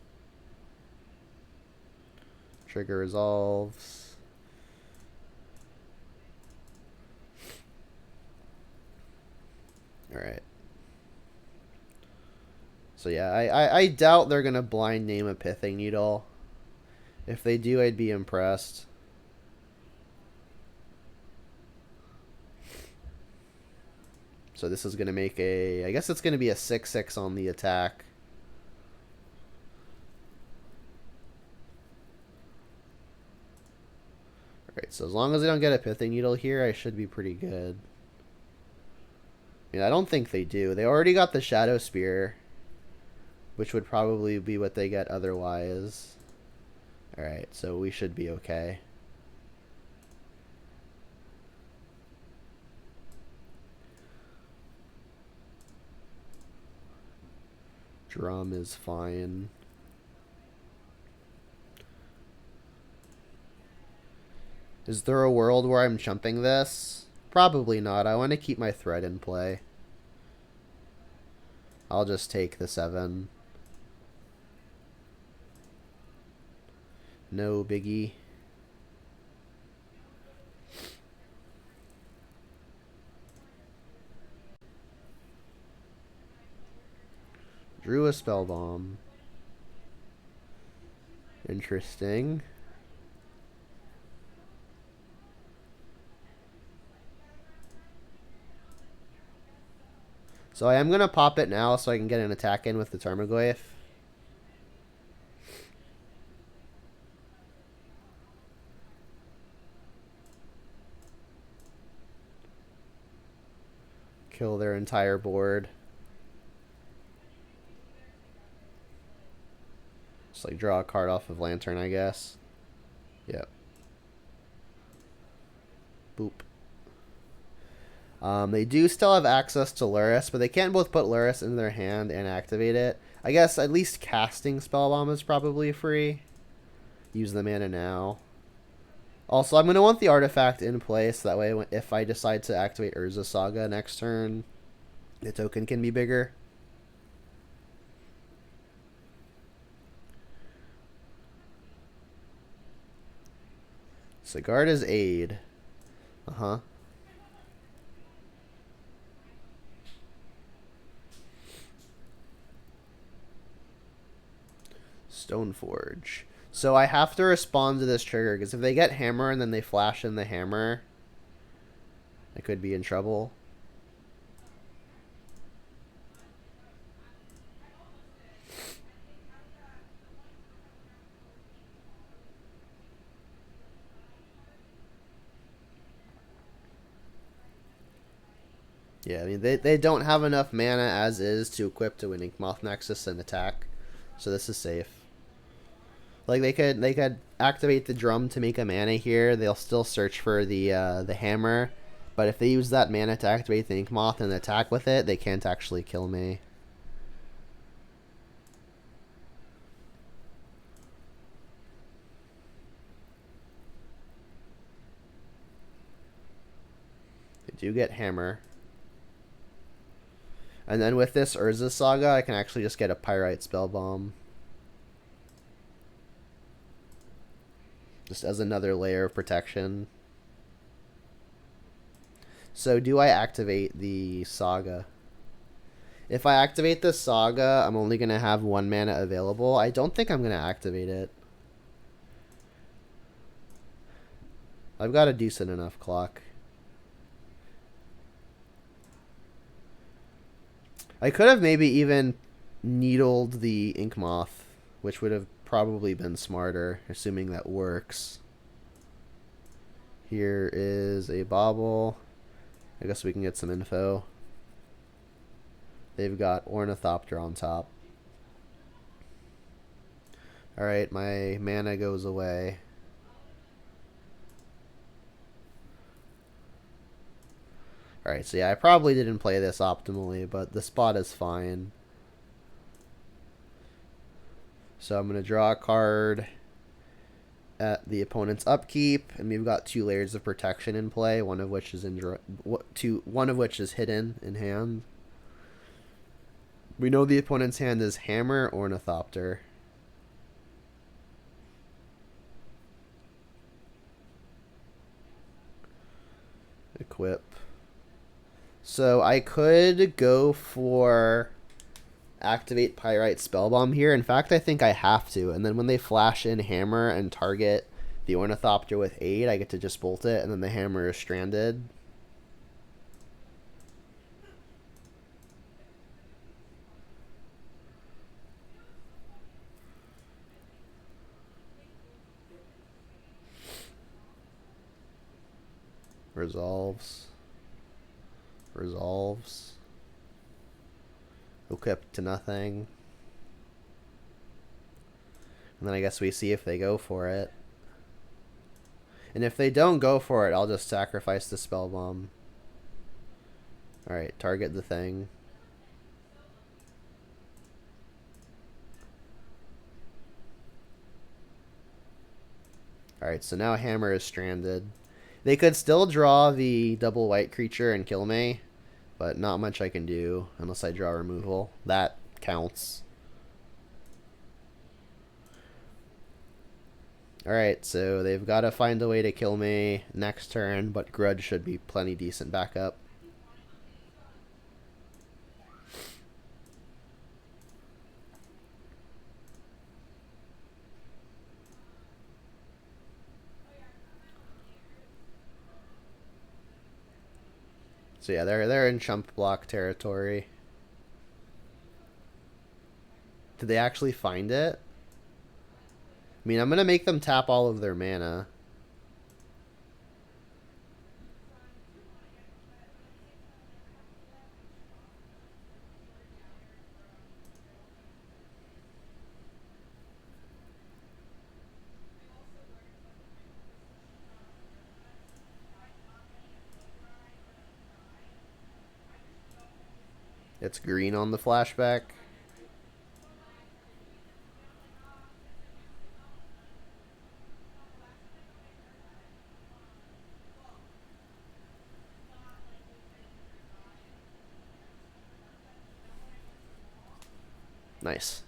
Trigger resolves. Alright. So yeah, I doubt they're going to blind name a Pithing Needle. If they do, I'd be impressed. So this is going to make a... I guess it's going to be a 6/6 on the attack. Alright, so as long as I don't get a Pithing Needle here, I should be pretty good. I mean, I don't think they do. They already got the Shadow Spear, which would probably be what they get otherwise. Alright, so we should be okay. Drum is fine. Is there a world where I'm chumping this? Probably not. I want to keep my threat in play. I'll just take the 7. No biggie. Drew a spell bomb. Interesting. So I am going to pop it now so I can get an attack in with the Tarmogoyf. Kill their entire board. Just like draw a card off of Lantern, I guess. Yep. Boop. They do still have access to Luris, but they can't both put Luris in their hand and activate it. I guess at least casting Spell Bomb is probably free. Use the mana now. Also, I'm going to want the artifact in place. That way, if I decide to activate Urza Saga next turn, the token can be bigger. Sigarda's Aid. Uh-huh. Stoneforge. So I have to respond to this trigger, because if they get Hammer and then they flash in the Hammer, I could be in trouble. Yeah, I mean, they don't have enough mana as is to equip to an Inkmoth Nexus and attack, so this is safe. Like, they could activate the drum to make a mana here. They'll still search for the hammer, but if they use that mana to activate the Inkmoth and attack with it, they can't actually kill me. They do get hammer. And then with this Urza Saga, I can actually just get a Pyrite Spell Bomb. Just as another layer of protection. So do I activate the Saga? If I activate the Saga, I'm only going to have 1 mana available. I don't think I'm going to activate it. I've got a decent enough clock. I could have maybe even needled the Ink Moth, which would have probably been smarter, assuming that works. Here is a bauble. I guess we can get some info. They've got Ornithopter on top. Alright, my mana goes away. Alright, so yeah, I probably didn't play this optimally, but the spot is fine. So I'm going to draw a card at the opponent's upkeep, and we've got 2 layers of protection in play, one of which is hidden in hand. We know the opponent's hand is Hammer, Ornithopter. Equip. So I could go for activate Pyrite Spellbomb here. In fact, I think I have to. And then when they flash in Hammer and target the Ornithopter with 8, I get to just bolt it, and then the Hammer is stranded. Resolves. Equip to nothing. And then I guess we see if they go for it. And if they don't go for it, I'll just sacrifice the Spellbomb. Alright, target the thing. Alright, so now Hammer is stranded. They could still draw the double white creature and kill me, but not much I can do unless I draw removal. That counts. Alright, so they've got to find a way to kill me next turn, but Grudge should be plenty decent backup. So yeah, they're in chump block territory. Did they actually find it? I mean, I'm going to make them tap all of their mana. It's green on the flashback. Nice.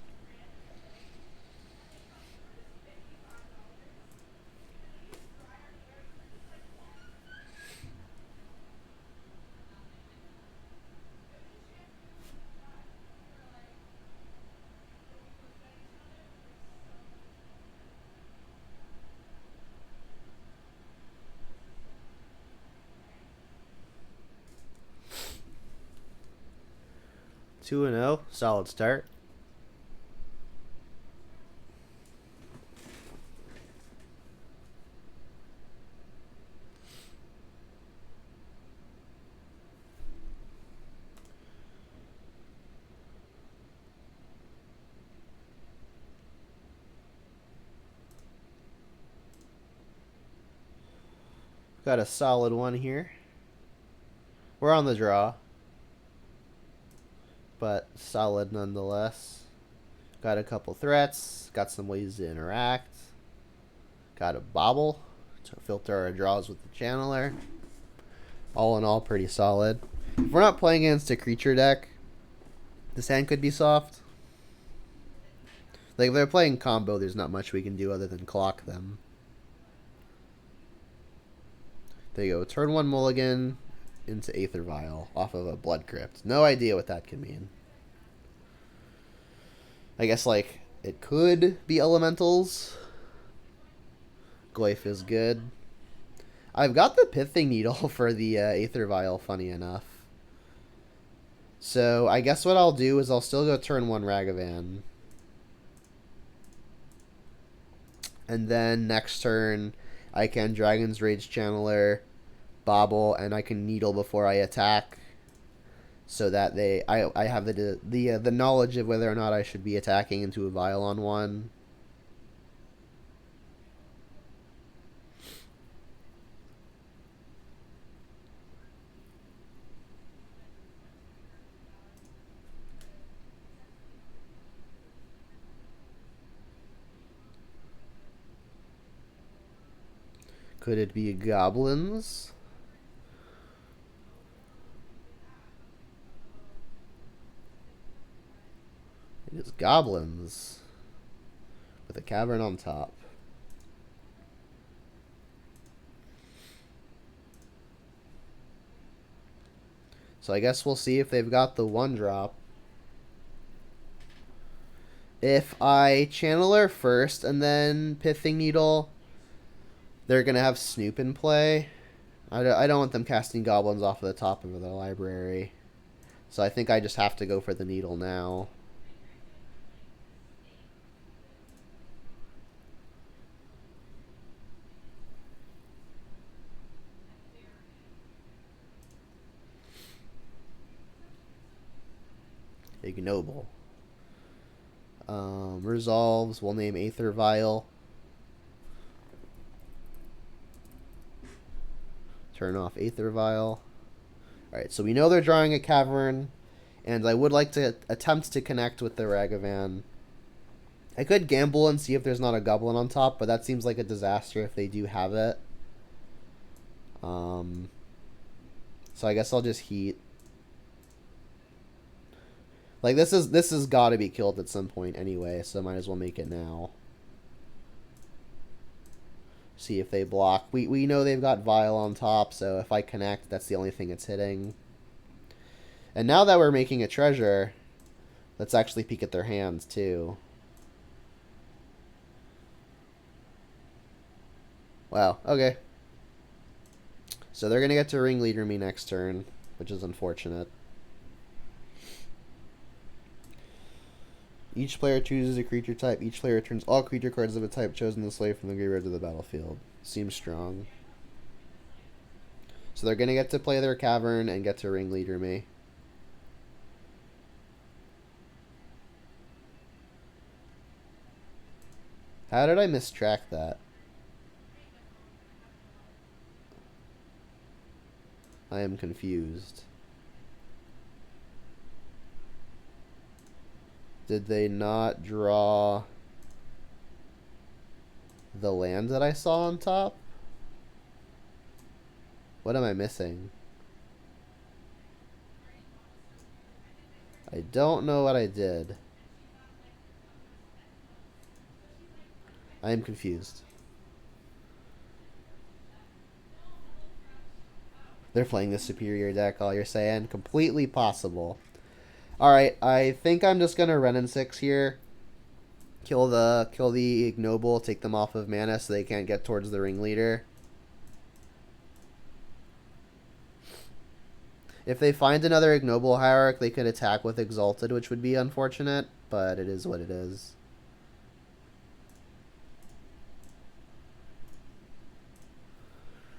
Two and 0, solid start. Got a solid one here. We're on the draw, but solid nonetheless. Got a couple threats. Got some ways to interact. Got a bobble to filter our draws with the channeler. All in all, pretty solid. If we're not playing against a creature deck, this hand could be soft. Like, if they're playing combo, there's not much we can do other than clock them. There you go. Turn 1 mulligan into Aether Vial off of a Blood Crypt. No idea what that can mean. I guess, like, it could be elementals. Glyph is good. I've got the Pithing Needle for the Aether Vial, funny enough. So I guess what I'll do is I'll still go turn 1 Ragavan. And then next turn, I can Dragon's Rage Channeler, Bobble, and I can Needle before I attack. So that I have the knowledge of whether or not I should be attacking into a Vial on 1. Could it be goblins? It is goblins. With a cavern on top. So I guess we'll see if they've got the 1-drop. If I Channeler first and then Pithing Needle, they're going to have Snoop in play. I don't want them casting goblins off of the top of the library. So I think I just have to go for the Needle now. Ignoble. Resolves. We'll name Aether Vial. Turn off Aether Vial. Alright, so we know they're drawing a cavern, and I would like to attempt to connect with the Ragavan. I could gamble and see if there's not a goblin on top, but that seems like a disaster if they do have it. So I guess I'll just heat. Like, this has got to be killed at some point anyway, so might as well make it now. See if they block. We know they've got Vial on top, so if I connect, that's the only thing it's hitting. And now that we're making a treasure, let's actually peek at their hands, too. Wow, okay. So they're going to get to Ringleader me next turn, which is unfortunate. Each player chooses a creature type. Each player returns all creature cards of a type chosen this way from the graveyard to the battlefield. Seems strong. So they're going to get to play their cavern and get to Ringleader me. How did I mistrack that? I am confused. Did they not draw the land that I saw on top? What am I missing? I don't know what I did. I am confused. They're playing the superior deck, all you're saying? Completely possible. Alright, I think I'm just gonna run in 6 here. Kill the Ignoble, take them off of mana so they can't get towards the Ringleader. If they find another Ignoble Hierarch, they could attack with Exalted, which would be unfortunate, but it is what it is.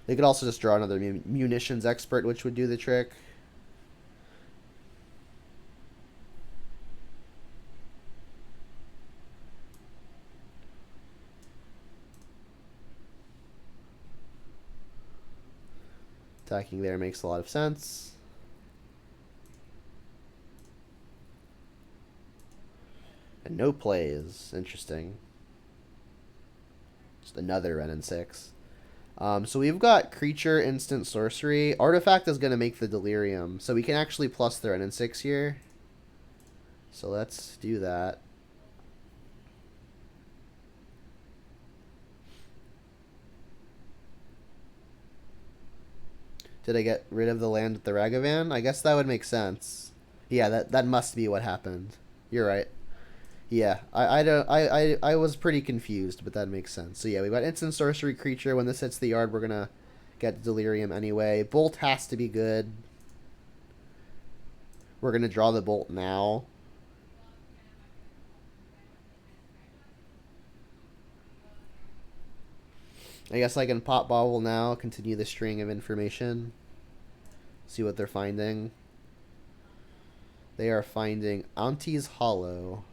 They could also just draw another Munitions Expert, which would do the trick. Attacking there makes a lot of sense. And no plays. Interesting. Just another Ren and 6. So we've got creature, instant, sorcery. Artifact is going to make the Delirium. So we can actually plus the Ren and 6 here. So let's do that. Did I get rid of the land with the Ragavan? I guess that would make sense. Yeah, that must be what happened. You're right. Yeah, I was pretty confused, but that makes sense. So yeah, we've got instant sorcery creature. When this hits the yard, we're gonna get delirium anyway. Bolt has to be good. We're gonna draw the bolt now. I guess I can pop bobble now, continue the string of information. See what they're finding. They are finding Auntie's Hollow,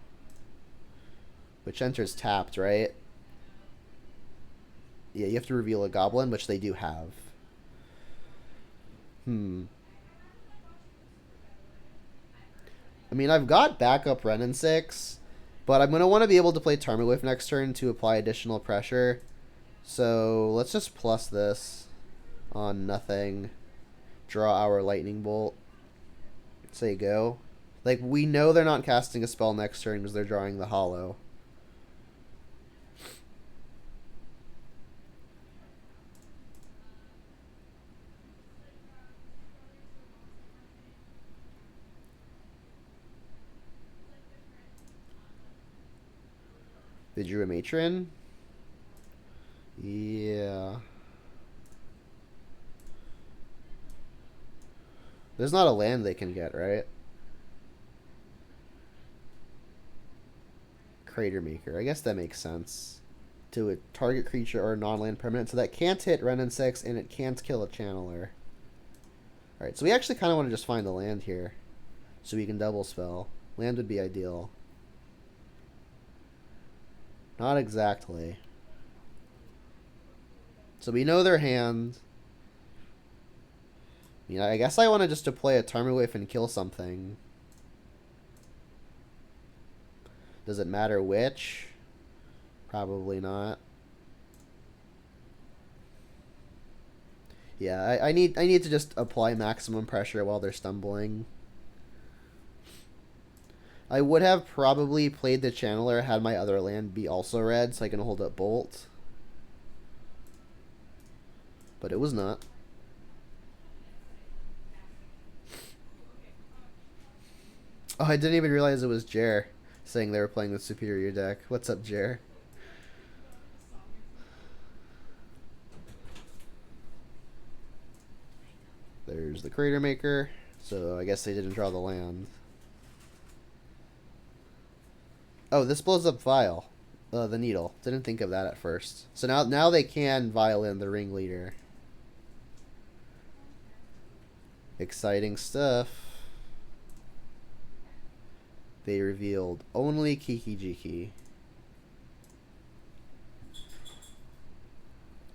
which enters tapped, right? Yeah, you have to reveal a goblin, which they do have. I mean, I've got backup Ren and 6, but I'm going to want to be able to play Tarmogoyf next turn to apply additional pressure. So let's just plus this on nothing. Draw our Lightning Bolt. Say go. Like, we know they're not casting a spell next turn because they're drawing the Hollow. They drew a Matron? Yeah. There's not a land they can get, right? Crater Maker. I guess that makes sense. To a target creature or non-land permanent. So that can't hit Ren and 6, and it can't kill a Channeler. Alright, so we actually kind of want to just find the land here. So we can double spell. Land would be ideal. Not exactly. So we know their hand. You know, I guess I want to just deploy a Tarmogoyf and kill something. Does it matter which? Probably not. Yeah, I need to just apply maximum pressure while they're stumbling. I would have probably played the Channeler had my other land be also red, so I can hold up Bolt. But it was not. Oh, I didn't even realize it was Jer saying they were playing the superior deck. What's up, Jer? There's the Crater Maker. So I guess they didn't draw the land. Oh, this blows up Vial. The Needle. Didn't think of that at first. So now they can violin the Ringleader. Exciting stuff. They revealed only Kiki Jiki.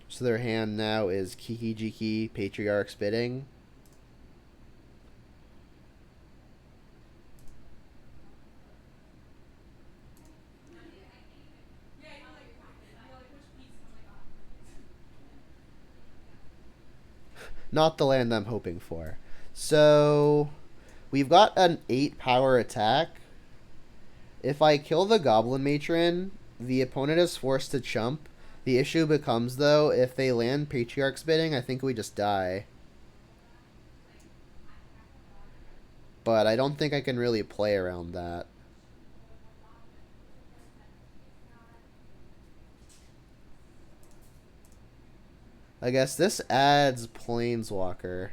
So their hand now is Kiki Jiki, Patriarch's Bidding. Not the land I'm hoping for. So we've got an 8 power attack. If I kill the Goblin Matron, the opponent is forced to chump. The issue becomes, though, if they land Patriarch's Bidding, I think we just die. But I don't think I can really play around that. I guess this adds Planeswalker.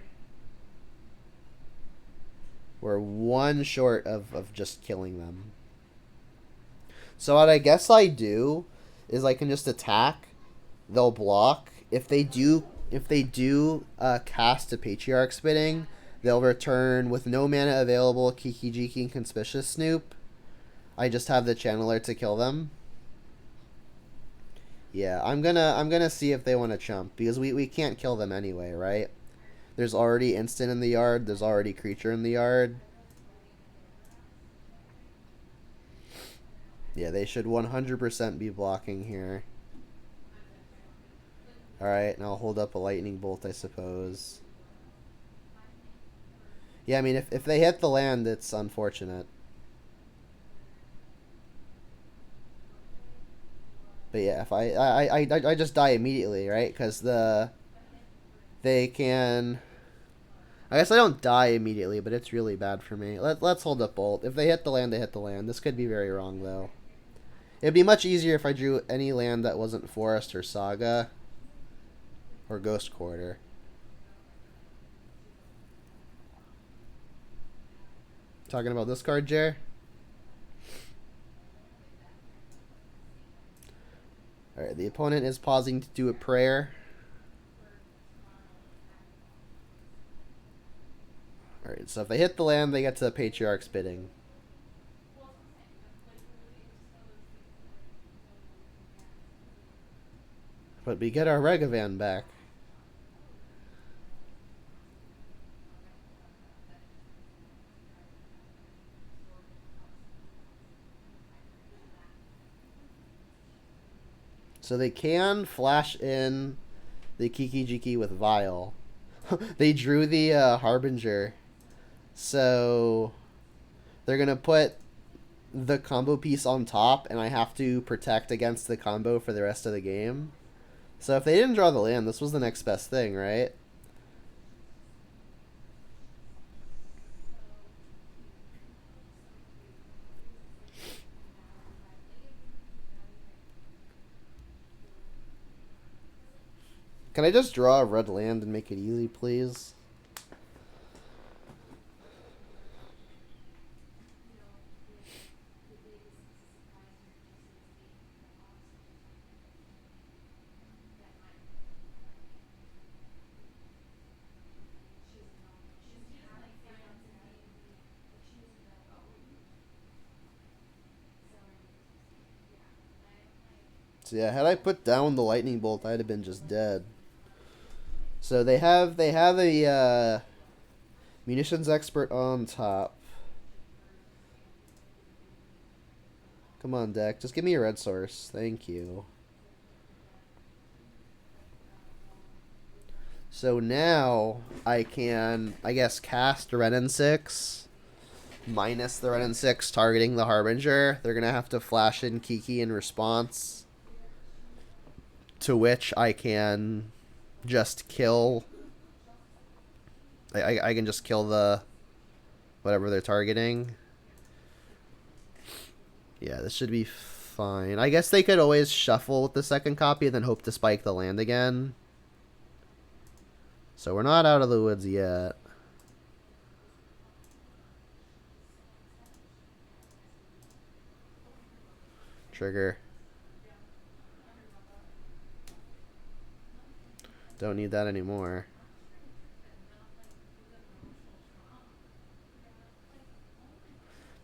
We're one short of just killing them. So what I guess I do is I can just attack. They'll block. If they do cast a Patriarch's Bidding, they'll return with no mana available Kiki Jiki and Conspicuous Snoop. I just have the Channeler to kill them. Yeah, I'm gonna see if they want to chump, because we can't kill them anyway, right? There's already instant in the yard, there's already creature in the yard. Yeah, they should 100% be blocking here. Alright, now I'll hold up a lightning bolt, I suppose. Yeah, I mean, if they hit the land, it's unfortunate. But yeah, if I just die immediately, right? Because they can... I guess I don't die immediately, but it's really bad for me. Let's hold up Bolt. If they hit the land, they hit the land. This could be very wrong, though. It'd be much easier if I drew any land that wasn't Forest or Saga or Ghost Quarter. Talking about this card, Jer? Alright, the opponent is pausing to do a prayer. Alright, so if they hit the land, they get to the Patriarch's bidding. But we get our Regavan back. So they can flash in the Kiki Jiki with Vile. They drew the Harbinger. So they're going to put the combo piece on top, and I have to protect against the combo for the rest of the game. So if they didn't draw the land, this was the next best thing, right? Can I just draw a red land and make it easy, please? So yeah, had I put down the lightning bolt, I'd have been just dead. So they have a munitions expert on top. Come on, deck. Just give me a red source. Thank you. So now I can, I guess, cast Ren and 6. Minus the Ren and 6 targeting the Harbinger. They're going to have to flash in Kiki in response. To which I can just kill. I can just kill the whatever they're targeting. Yeah, this should be fine. I guess they could always shuffle with the second copy and then hope to spike the land again. So we're not out of the woods yet. Trigger. Don't need that anymore.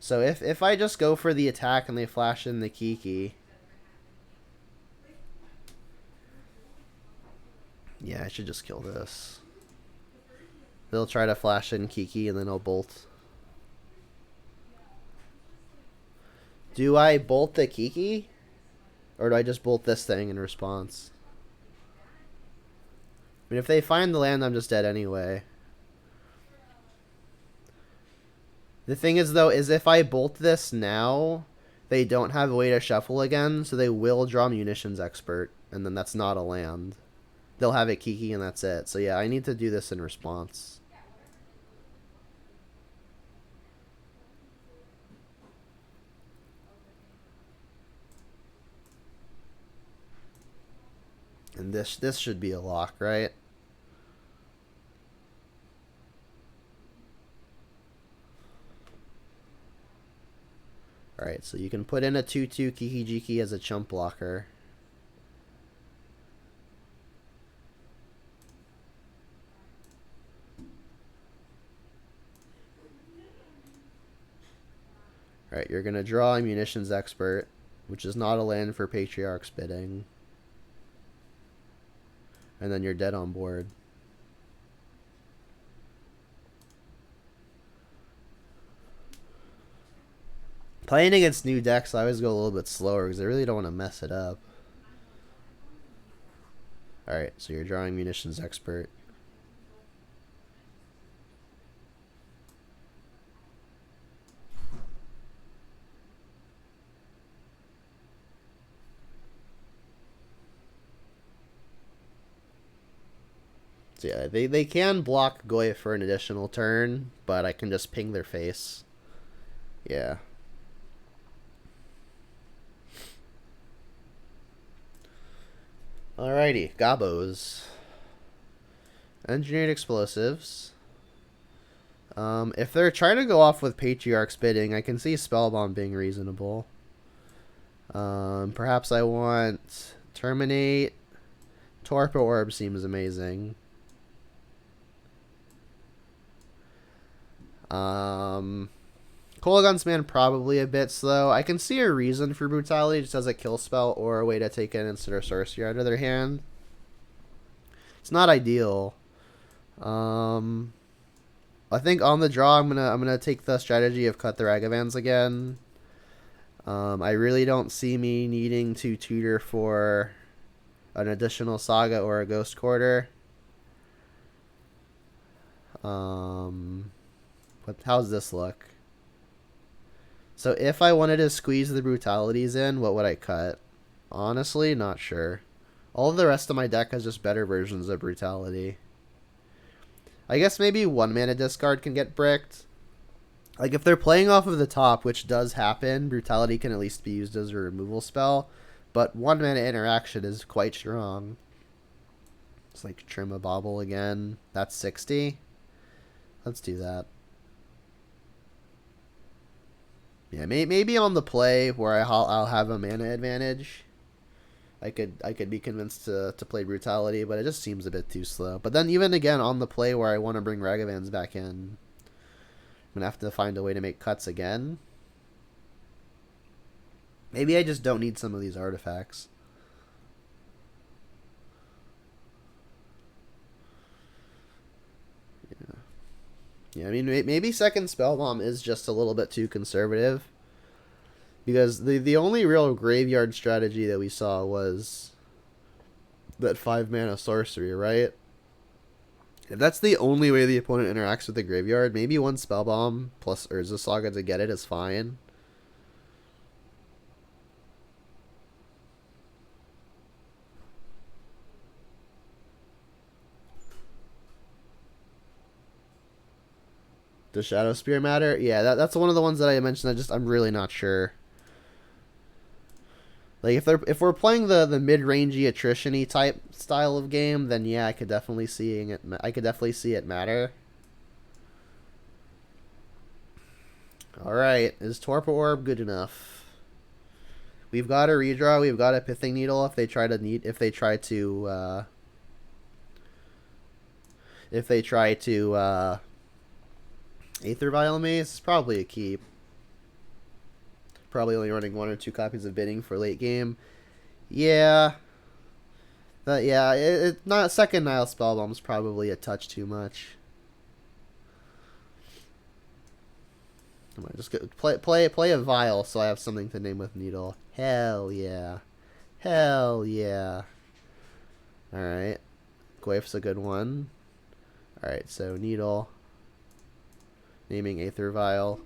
So if I just go for the attack and they flash in the Kiki. Yeah, I should just kill this. They'll try to flash in Kiki and then I'll bolt. Do I bolt the Kiki? Or do I just bolt this thing in response? I mean, if they find the land, I'm just dead anyway. The thing is, though, is if I bolt this now, they don't have a way to shuffle again, so they will draw Munitions Expert, and then that's not a land. They'll have it Kiki, and that's it. So yeah, I need to do this in response. And this should be a lock, right? Alright, so you can put in a 2/2 Kiki Jiki as a chump blocker. Alright, you're going to draw a Munitions Expert, which is not a land for Patriarch's bidding. And then you're dead on board. Playing against new decks, I always go a little bit slower because I really don't want to mess it up. Alright, so you're drawing Munitions Expert. So yeah, they can block Goy for an additional turn, but I can just ping their face. Yeah. Alrighty, Gabos. Engineered explosives. If they're trying to go off with Patriarch's bidding, I can see Spellbomb being reasonable. Perhaps I want Terminate. Torpor Orb seems amazing. Kolaghan's Man probably a bit slow. I can see a reason for Brutality just as a kill spell or a way to take an instant or sorcery out of their hand. It's not ideal. I think on the draw I'm gonna take the strategy of cut the Ragavans again. I really don't see me needing to tutor for an additional Saga or a Ghost Quarter. But how's this look? So if I wanted to squeeze the Brutalities in, what would I cut? Honestly, not sure. All of the rest of my deck has just better versions of Brutality. I guess maybe 1 mana discard can get bricked. Like if they're playing off of the top, which does happen, Brutality can at least be used as a removal spell. But 1 mana interaction is quite strong. It's like trim a bauble again. That's 60. Let's do that. Yeah, maybe on the play where I'll have a mana advantage. I could be convinced to play Brutality, but it just seems a bit too slow. But then even again on the play where I want to bring Ragavans back in, I'm gonna have to find a way to make cuts again. Maybe I just don't need some of these artifacts. Yeah, I mean, maybe second Spellbomb is just a little bit too conservative. Because the only real graveyard strategy that we saw was that 5 mana sorcery, right? If that's the only way the opponent interacts with the graveyard, maybe 1 Spellbomb plus Urza Saga to get it is fine. Does Shadow Spear matter? Yeah, that's one of the ones that I mentioned. I'm really not sure. Like if we're playing the mid-rangey attrition-y type style of game, then yeah, I could definitely see it matter. All right, is Torpor Orb good enough? We've got a redraw. We've got a Pithing Needle if they try to Aether Vial me. It's probably a keep. Probably only running 1 or 2 copies of bidding for late game. Yeah. Not second Nile Spellbomb's probably a touch too much. I might just play a Vial so I have something to name with Needle. Hell yeah. Hell yeah. Alright. Gwaif's a good one. Alright, so Needle. Naming Aether Vial.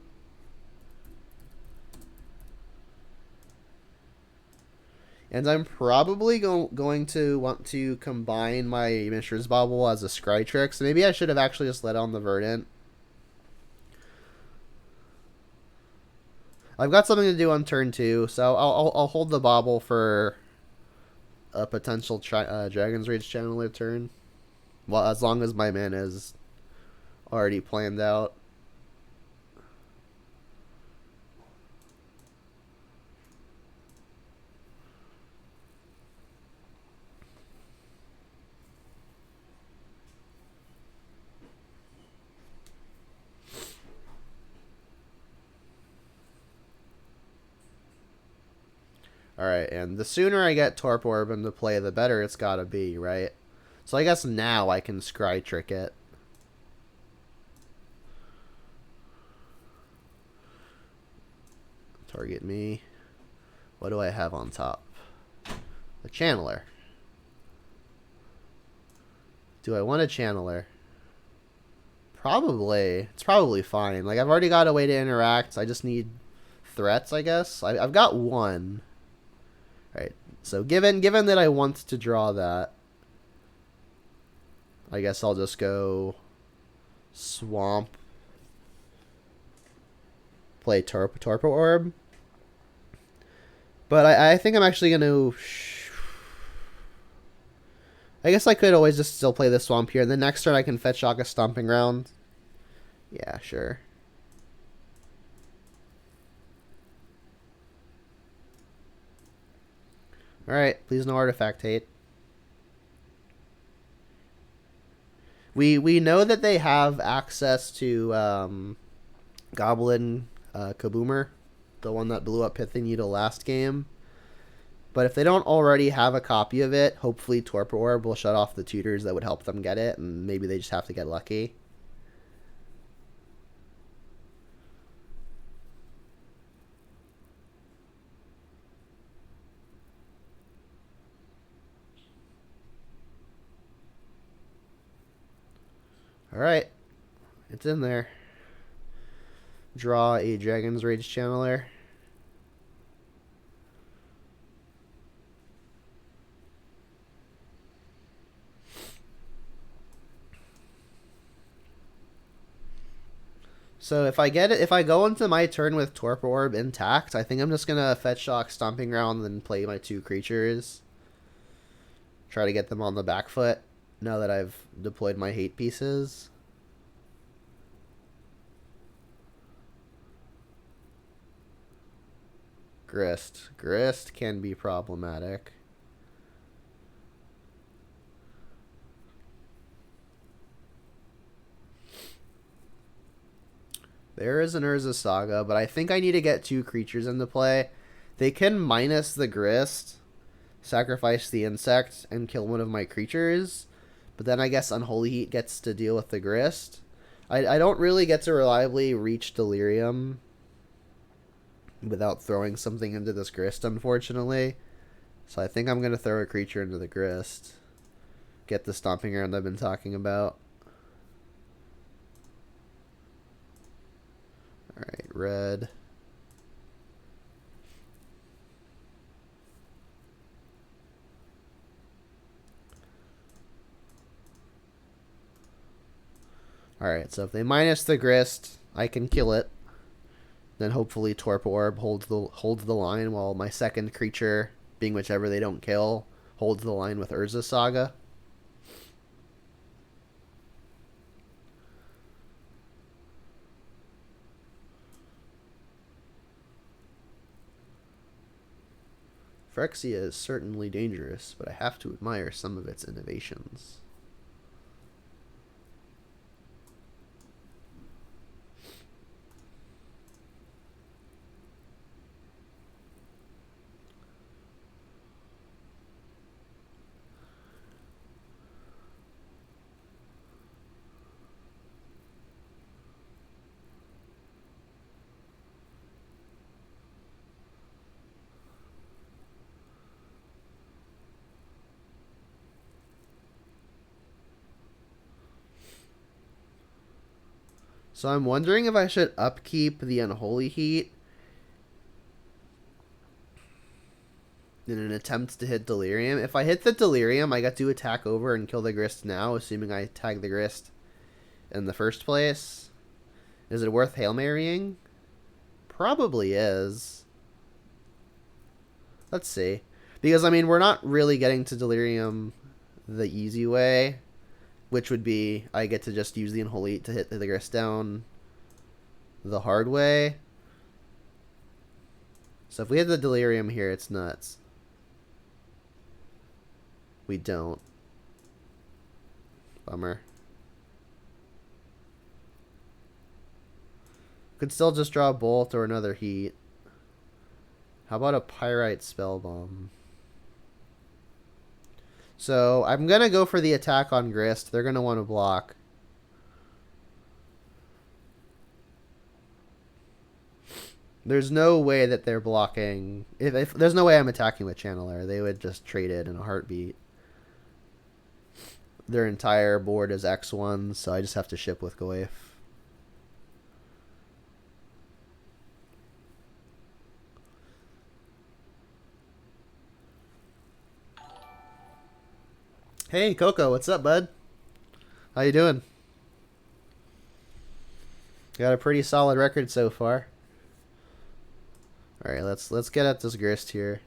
And I'm probably going to want to combine my Mishra's Bauble as a Scry Trick. So maybe I should have actually just let on the Verdant. I've got something to do on turn 2, so I'll hold the Bauble for a potential Dragon's Rage Channeler turn. Well, as long as my mana is already planned out. Alright, and the sooner I get Torpor Orb into play, the better it's gotta be, right? So I guess now I can Scry Trick it. Target me. What do I have on top? The Channeler. Do I want a Channeler? Probably. It's probably fine. Like, I've already got a way to interact. I just need threats, I guess. I've got 1. Right. So given that I want to draw that, I guess I'll just go Swamp, play Torpor Orb. But I think I'm actually going to... I guess I could always just still play the Swamp here. The next turn I can fetch Saga Stomping Ground. Yeah, sure. Alright, please no Artifact Hate. We know that they have access to Goblin Kaboomer, the one that blew up Pithing Needle last game. But if they don't already have a copy of it, hopefully Torpor Orb will shut off the tutors that would help them get it, and maybe they just have to get lucky. Alright, it's in there. Draw a Dragon's Rage Channeler. So if I get it, if I go into my turn with Torpor Orb intact, I think I'm just gonna fetch Shock Stomping Ground and then play my 2 creatures. Try to get them on the back foot now that I've deployed my hate pieces. Grist. Grist can be problematic. There is an Urza Saga, but I think I need to get 2 creatures into play. They can minus the Grist, sacrifice the insect, and kill one of my creatures. But then I guess Unholy Heat gets to deal with the Grist. I don't really get to reliably reach Delirium without throwing something into this Grist, unfortunately. So I think I'm going to throw a creature into the Grist. Get the Stomping Ground I've been talking about. Alright, red. Alright, so if they minus the Grist, I can kill it. Then hopefully Torpor Orb holds the line while my second creature, being whichever they don't kill, holds the line with Urza Saga. Phyrexia is certainly dangerous, but I have to admire some of its innovations. So I'm wondering if I should upkeep the Unholy Heat in an attempt to hit Delirium. If I hit the Delirium, I get to attack over and kill the Grist now, assuming I tag the Grist in the first place. Is it worth Hail Marying? Probably is. Let's see. Because, I mean, we're not really getting to Delirium the easy way, which would be I get to just use the Unholy Heat to hit the Grist down the hard way. So if we hit the Delirium here, it's nuts. We don't. Bummer. Could still just draw a Bolt or another Heat. How about a Pyrite Spellbomb? So I'm going to go for the attack on Grist. They're going to want to block. There's no way that they're blocking. If there's no way I'm attacking with Channeler. They would just trade it in a heartbeat. Their entire board is X1, so I just have to ship with Goif. Hey, Coco, what's up, bud? How you doing? Got a pretty solid record so far. All right, let's get at this grist here.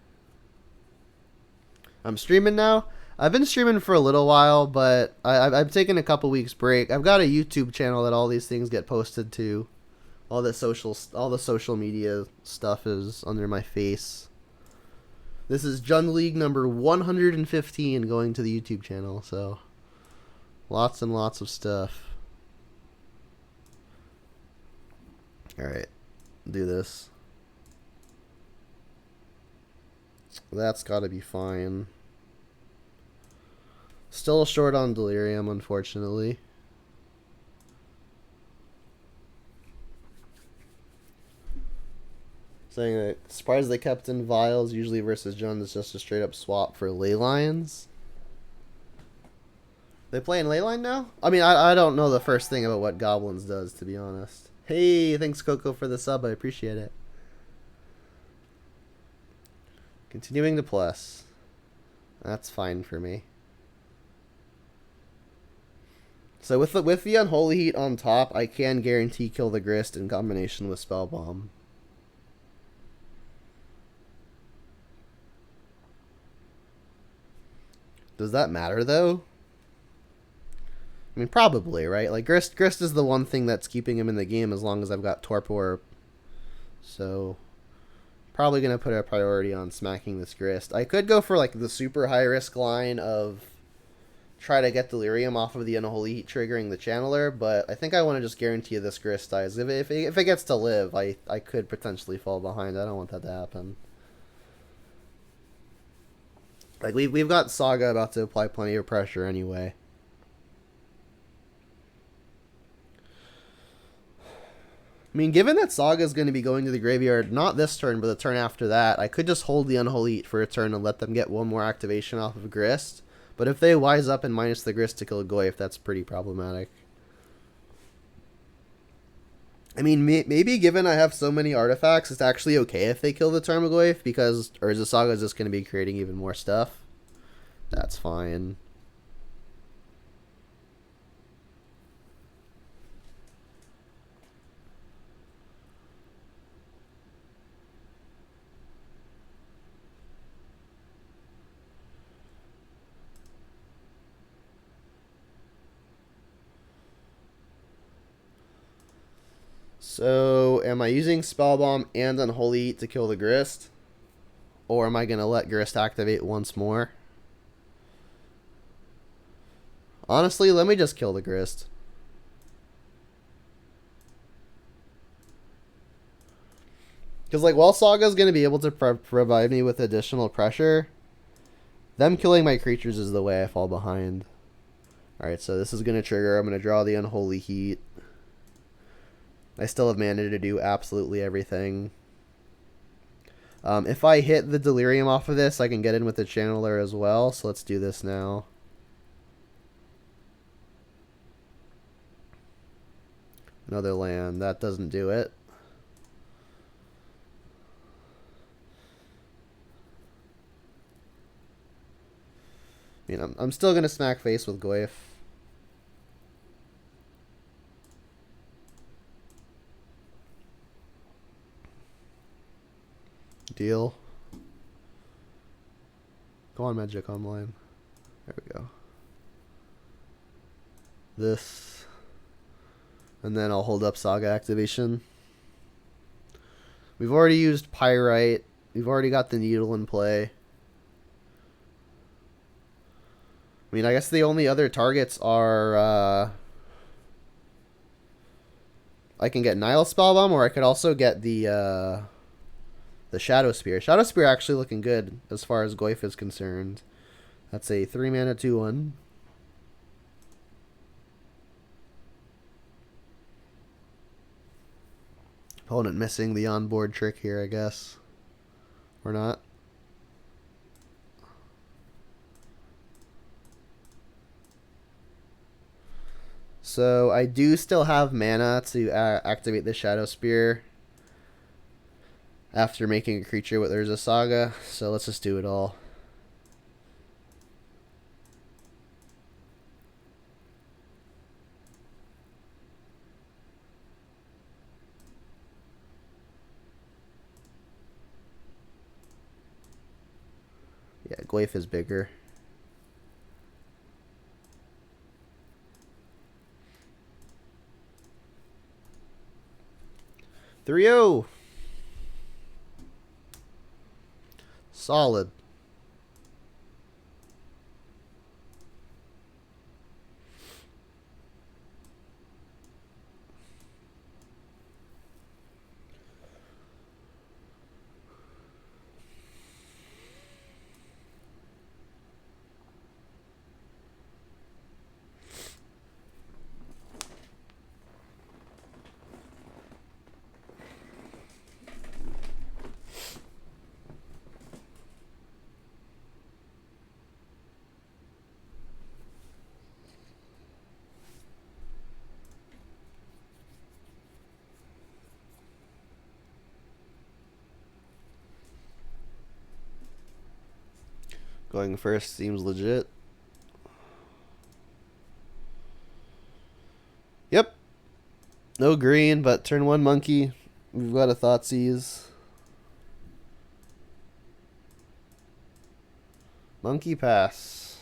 I'm streaming now. I've been streaming for a little while, but I've taken a couple weeks break. I've got a YouTube channel that all these things get posted to. All the social media stuff is under my face. This is Jun League number 115 going to the YouTube channel, so lots and lots of stuff. Alright, do this. That's gotta be fine. Still short on Delirium, unfortunately. Saying that surprised they kept in Vials. Usually versus Jun is just a straight up swap for Ley Lines. They playing Leyline now? I mean, I don't know the first thing about what Goblins does, to be honest. Hey, thanks Coco for the sub. I appreciate it. Continuing to plus. That's fine for me. So with the Unholy Heat on top, I can guarantee kill the Grist in combination with Spell Bomb. Does that matter though? I mean, probably, right? Like Grist is the one thing that's keeping him in the game as long as I've got Torpor. So probably gonna put a priority on smacking this Grist. I could go for like the super high risk line of try to get Delirium off of the Unholy Heat triggering the Channeler, but I think I want to just guarantee this Grist dies. If it gets to live, I could potentially fall behind. I don't want that to happen. Like we've got Saga about to apply plenty of pressure anyway. I mean, given that Saga is going to be going to the graveyard, not this turn, but the turn after that, I could just hold the Unholy Heat for a turn and let them get one more activation off of Grist. But if they wise up and minus the Grist to kill Goyf, that's pretty problematic. I mean, maybe given I have so many artifacts, it's actually okay if they kill the Tarmogoyf, because Urza Saga is just going to be creating even more stuff. That's fine. So, am I using Spell Bomb and Unholy Heat to kill the Grist? Or am I going to let Grist activate once more? Honestly, let me just kill the Grist. Because, like, while Saga's going to be able to provide me with additional pressure, them killing my creatures is the way I fall behind. Alright, so this is going to trigger. I'm going to draw the Unholy Heat. I still have mana to do absolutely everything. If I hit the Delirium off of this, I can get in with the Channeler as well. So let's do this now. Another land. That doesn't do it. I mean, I'm still going to smack face with Goyf. Deal. Go on, Magic Online. There we go. This. And then I'll hold up Saga activation. We've already used Pyrite. We've already got the Needle in play. I mean, I guess the only other targets are... I can get Nile Spellbomb, or I could also get the Shadow Spear. Shadow Spear actually looking good as far as Goyf is concerned. That's a 3-mana 2/1. Opponent missing the onboard trick here, I guess. Or not. So I do still have mana to activate the Shadow Spear after making a creature with Urza Saga, so let's just do it all. Yeah, Gwaif is bigger. Three-o. Solid. Going first seems legit. Yep. No green, but turn 1 monkey. We've got a Thoughtseize. Monkey pass.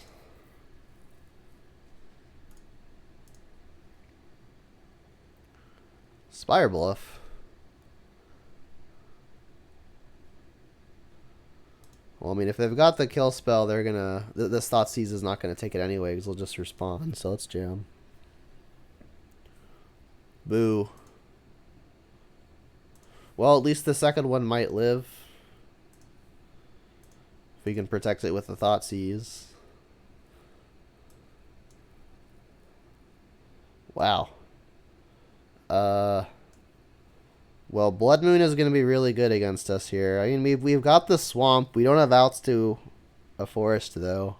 Spire Bluff. Well, I mean, if they've got the kill spell, they're gonna... This Thoughtseize is not gonna take it anyway, because they'll just respawn, so let's jam. Boo. Well, at least the second one might live. If we can protect it with the Thoughtseize. Wow. Well, Blood Moon is going to be really good against us here. I mean, we've got the Swamp. We don't have outs to a Forest, though.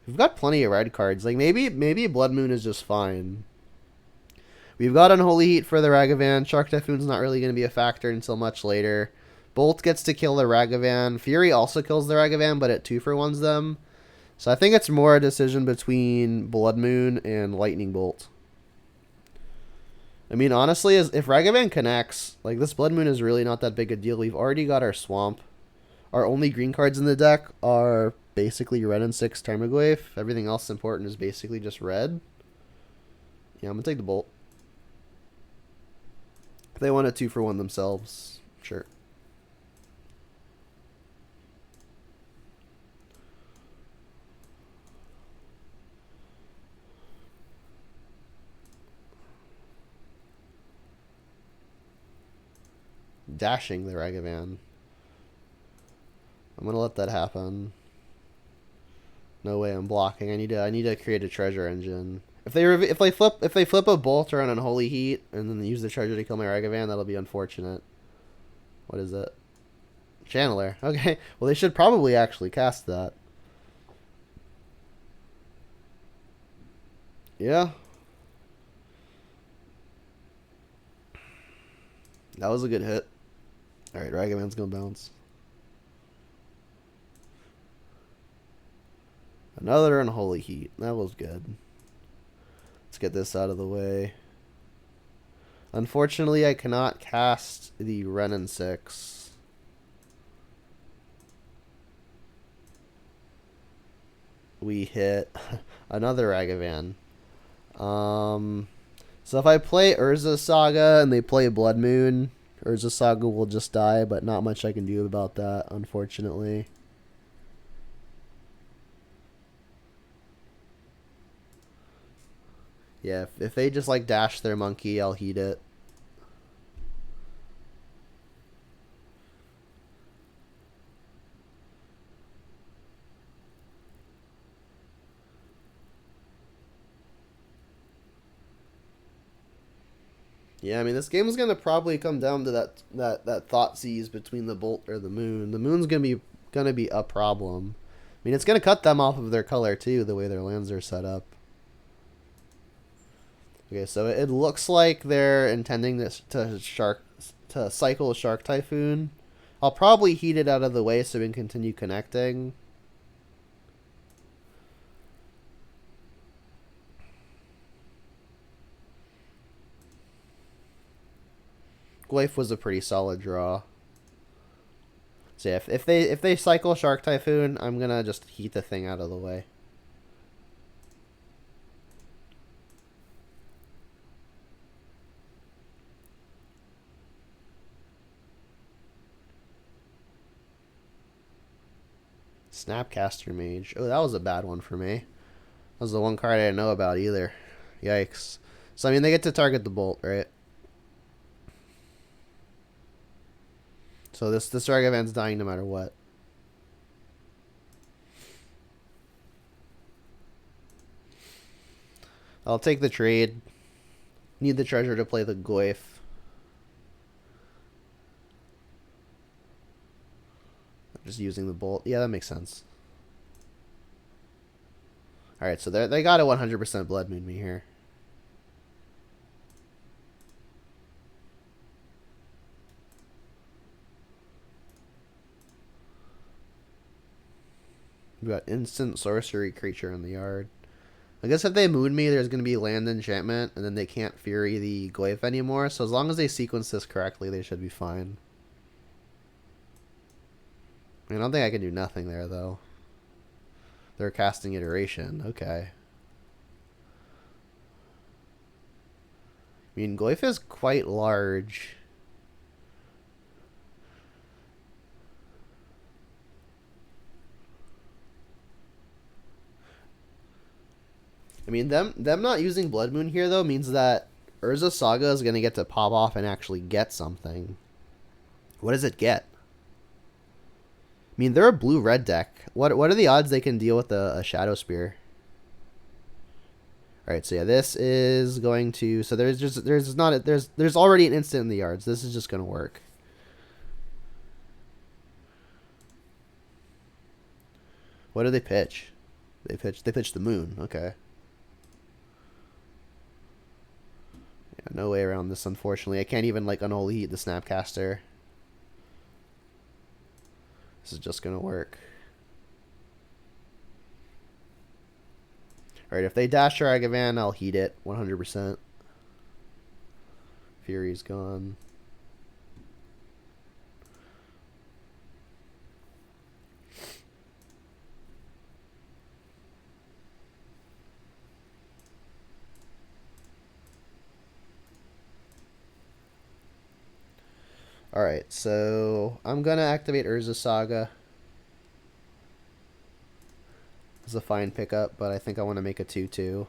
We've got plenty of red cards. Like, maybe Blood Moon is just fine. We've got Unholy Heat for the Ragavan. Shark Typhoon's not really going to be a factor until much later. Bolt gets to kill the Ragavan. Fury also kills the Ragavan, but it 2-for-1s them. So I think it's more a decision between Blood Moon and Lightning Bolt. I mean, honestly, if Ragavan connects, like, this Blood Moon is really not that big a deal. We've already got our Swamp. Our only green cards in the deck are basically red and 6 Tarmogoyf. Everything else important is basically just red. Yeah, I'm going to take the Bolt. If they want a 2-for-1 themselves, sure. Dashing the Ragavan. I'm gonna let that happen. No way I'm blocking. I need to create a treasure engine. If they flip a bolt or an Unholy Heat and then use the treasure to kill my Ragavan, that'll be unfortunate. What is it? Channeler. Okay. Well, they should probably actually cast that. Yeah. That was a good hit. Alright, Ragavan's gonna bounce. Another Unholy Heat. That was good. Let's get this out of the way. Unfortunately, I cannot cast the Renin 6. We hit another Ragavan. So if I play Urza Saga and they play Blood Moon, Urza Saga will just die, but not much I can do about that, unfortunately. Yeah, if they just like dash their monkey, I'll heat it. Yeah, I mean, this game is gonna probably come down to that Thoughtseize between the Bolt or the Moon. The Moon's gonna be a problem. I mean, it's gonna cut them off of their color too, the way their lands are set up. Okay, so it looks like they're intending to cycle Shark Typhoon. I'll probably heat it out of the way so we can continue connecting. Glyph was a pretty solid draw. So yeah, if they cycle Shark Typhoon, I'm gonna just heat the thing out of the way. Snapcaster Mage. Oh, that was a bad one for me. That was the one card I didn't know about either. Yikes. So, I mean, they get to target the bolt, right? So this Ragavan's dying no matter what. I'll take the trade. Need the treasure to play the Goyf. Just using the bolt. Yeah, that makes sense. Alright, so they got a 100% Blood Moon me here. We got instant sorcery creature in the yard. I guess if they moon me, there's going to be land enchantment, and then they can't Fury the Goyf anymore. So as long as they sequence this correctly, they should be fine. I don't think I can do nothing there, though. They're casting Iteration. Okay. I mean, Goyf is quite large. I mean, them not using Blood Moon here, though, means that Urza Saga is going to get to pop off and actually get something. What does it get? I mean, they're a blue-red deck. What are the odds they can deal with a Shadow Spear? Alright, so yeah, this is going to... So there's already an instant in the yards. This is just going to work. What do they pitch? They pitch the moon. Okay. Yeah, no way around this, unfortunately. I can't even, like, unholy heat the Snapcaster. This is just going to work. Alright, if they dash Ragavan, I'll heat it 100%. Fury's gone. Alright, so I'm going to activate Urza Saga. It's a fine pickup, but I think I want to make a 2/2.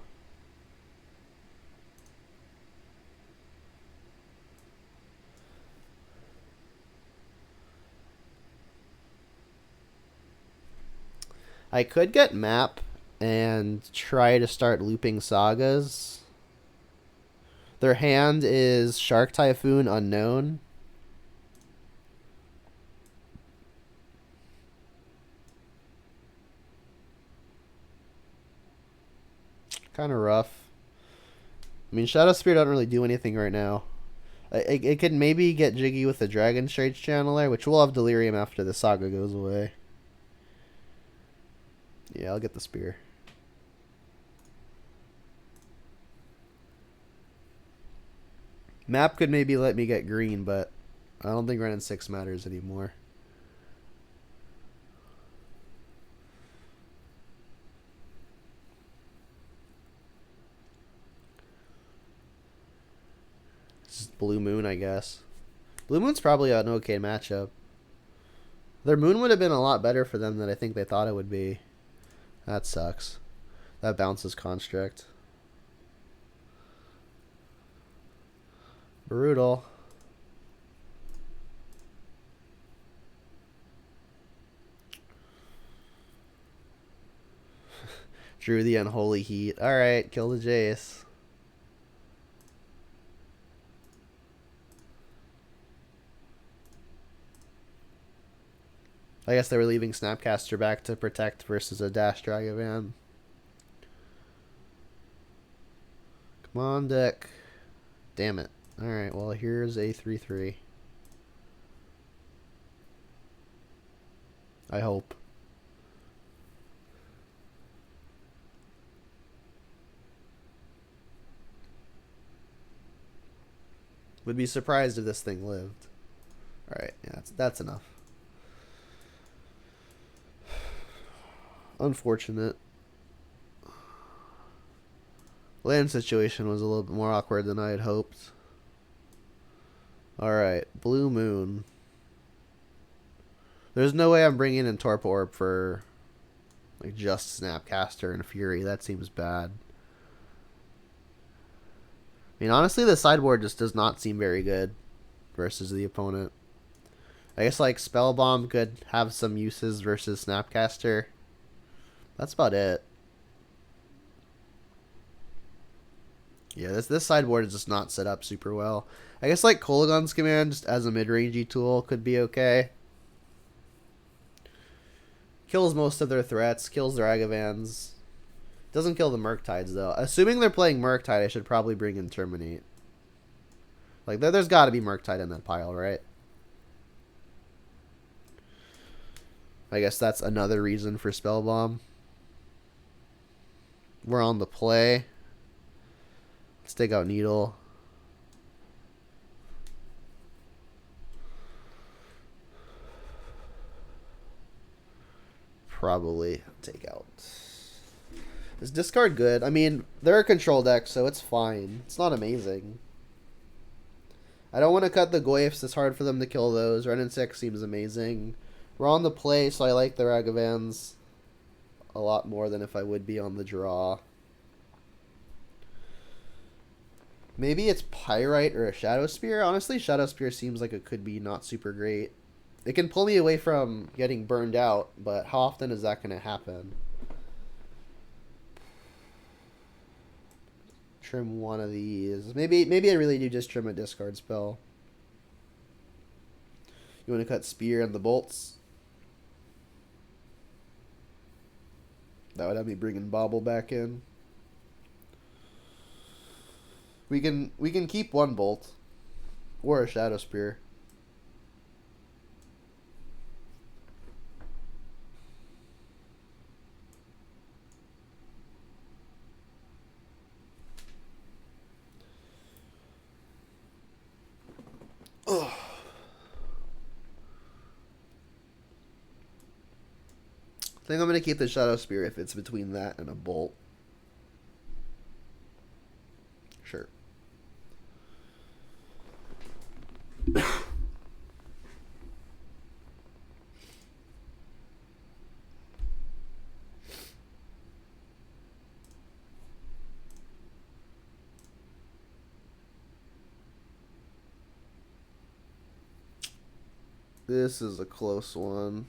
I could get Map and try to start looping Sagas. Their hand is Shark Typhoon Unknown. Kind of rough. I mean, Shadow Spear doesn't really do anything right now. It could maybe get jiggy with the Dragon Straits Channeler, which will have Delirium after the Saga goes away. Yeah, I'll get the Spear. Map could maybe let me get green, but I don't think running 6 matters anymore. Blue Moon, I guess. Blue Moon's probably an okay matchup. Their Moon would have been a lot better for them than I think they thought it would be. That sucks. That bounces Construct. Brutal. Drew the Unholy Heat. Alright, kill the Jace. I guess they were leaving Snapcaster back to protect versus a Dash Dragavan. Come on, deck. Damn it. Alright, well, here's a 3/3. I hope. Would be surprised if this thing lived. Alright, yeah, that's enough. Unfortunate. Land situation was a little bit more awkward than I had hoped. Alright, Blue Moon. There's no way I'm bringing in Torp Orb for like just Snapcaster and Fury. That seems bad. I mean, honestly, the sideboard just does not seem very good versus the opponent. I guess like Spell Bomb could have some uses versus Snapcaster. That's about it. Yeah, this sideboard is just not set up super well. I guess like Kolaghan's Command just as a mid-rangey tool could be okay. Kills most of their threats, kills their Agavans. Doesn't kill the Murktides though. Assuming they're playing Murktide, I should probably bring in Terminate. Like there's got to be Murktide in that pile, right? I guess that's another reason for Spell Bomb. We're on the play. Let's take out Needle. Probably take out. Is discard good? I mean, they're a control deck, so it's fine. It's not amazing. I don't want to cut the Goyfs. It's hard for them to kill those. Ren and 6 seems amazing. We're on the play, so I like the Ragavans a lot more than if I would be on the draw. Maybe it's Pyrite or a Shadow Spear. Honestly, Shadow Spear seems like it could be not super great. It can pull me away from getting burned out, but how often is that going to happen? Trim one of these. Maybe I really do just trim a discard spell. You want to cut Spear and the bolts? That would have me bringing Bobble back in. We can keep one bolt or a Shadow Spear. Ugh. I think I'm going to keep the Shadow Spear if it's between that and a bolt. Sure. This is a close one.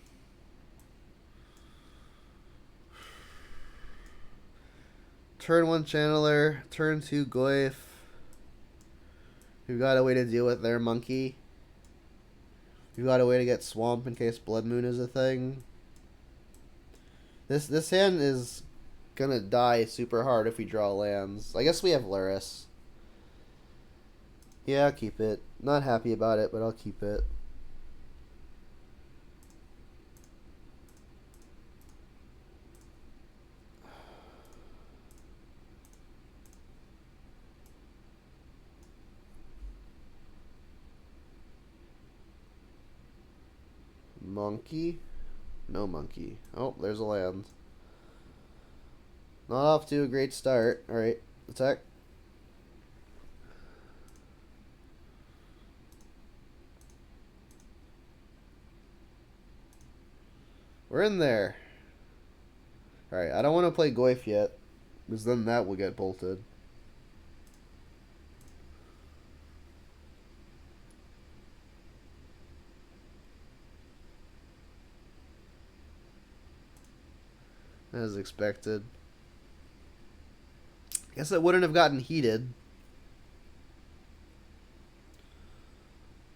Turn 1 Channeler, turn 2 Goyf. We've got a way to deal with their monkey. We've got a way to get Swamp in case Blood Moon is a thing. This hand is gonna die super hard if we draw lands. I guess we have Luris. Yeah, I'll keep it. Not happy about it, but I'll keep it. Monkey? No monkey. Oh, there's a land. Not off to a great start. Alright, attack. We're in there. Alright, I don't want to play Goyf yet, because then that will get bolted. As expected. Guess it wouldn't have gotten heated.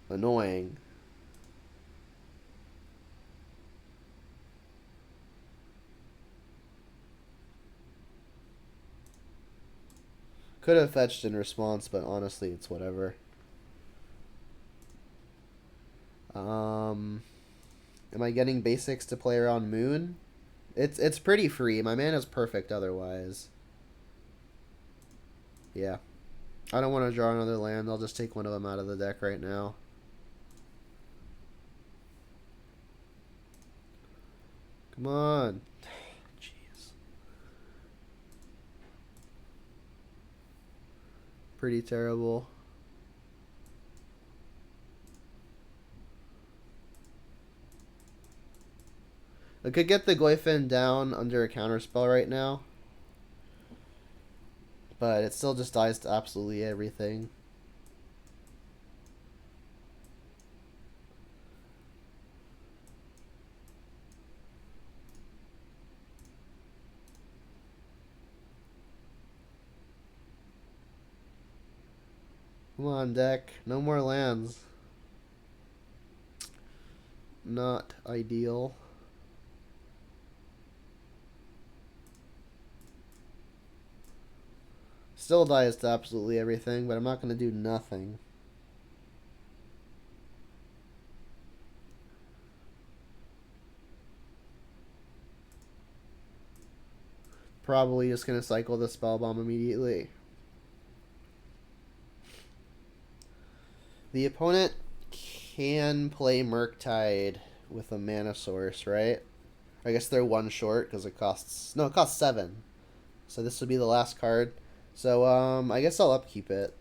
Annoying. Could have fetched in response, but honestly, it's whatever. Am I getting basics to play around Moon? It's pretty free. My mana's perfect otherwise. Yeah. I don't want to draw another land. I'll just take one of them out of the deck right now. Come on. pretty terrible. I could get the Goyfin down under a counterspell right now, but it still just dies to absolutely everything. Come on, deck. No more lands. Not ideal. Still dies to absolutely everything, but I'm not going to do nothing. Probably just going to cycle the Spell Bomb immediately. The opponent can play Murktide with a mana source, right? I guess they're one short because it costs... No, it costs 7. So this would be the last card. So, I guess I'll upkeep it.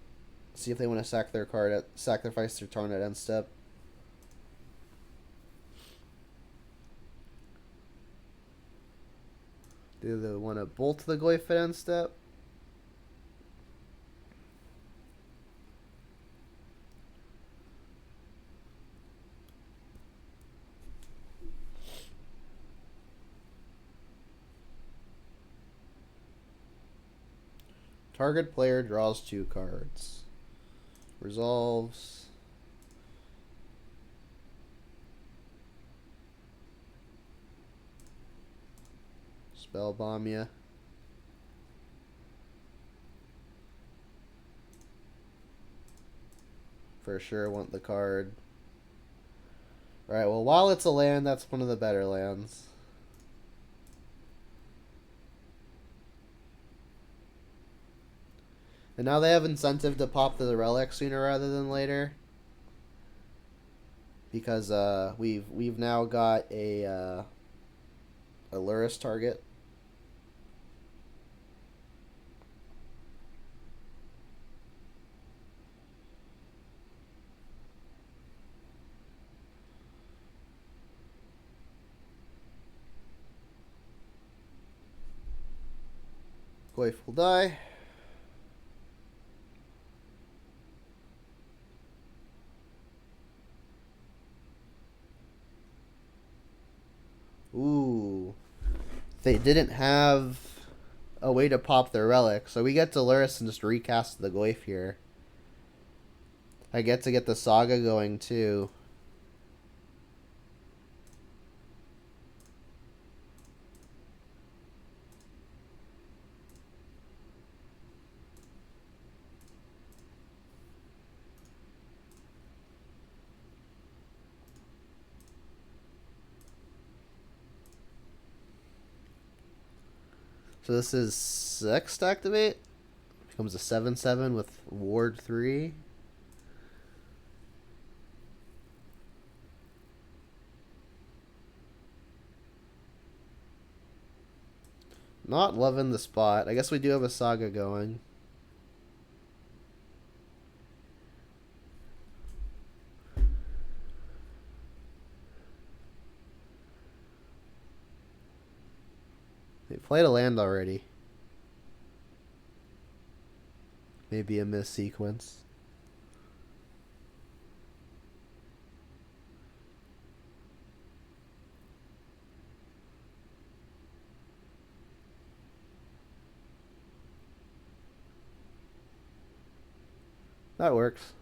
See if they want to sack their card at... Sacrifice their turn at end step. Do they want to bolt the Glyph at end step? Target player draws 2 cards. Resolves. Spell Bomb ya. For sure want the card. Alright, well, while it's a land, that's one of the better lands. And now they have incentive to pop the relic sooner rather than later. Because we've now got a Luris target. Goyf will die. Ooh. They didn't have a way to pop their relic, so we get to Luris and just recast the Goyf here. I get to get the Saga going too. So this is 6 to activate. Becomes a 7/7 with Ward 3. Not loving the spot. I guess we do have a Saga going. They played a land already. Maybe a miss sequence. That works.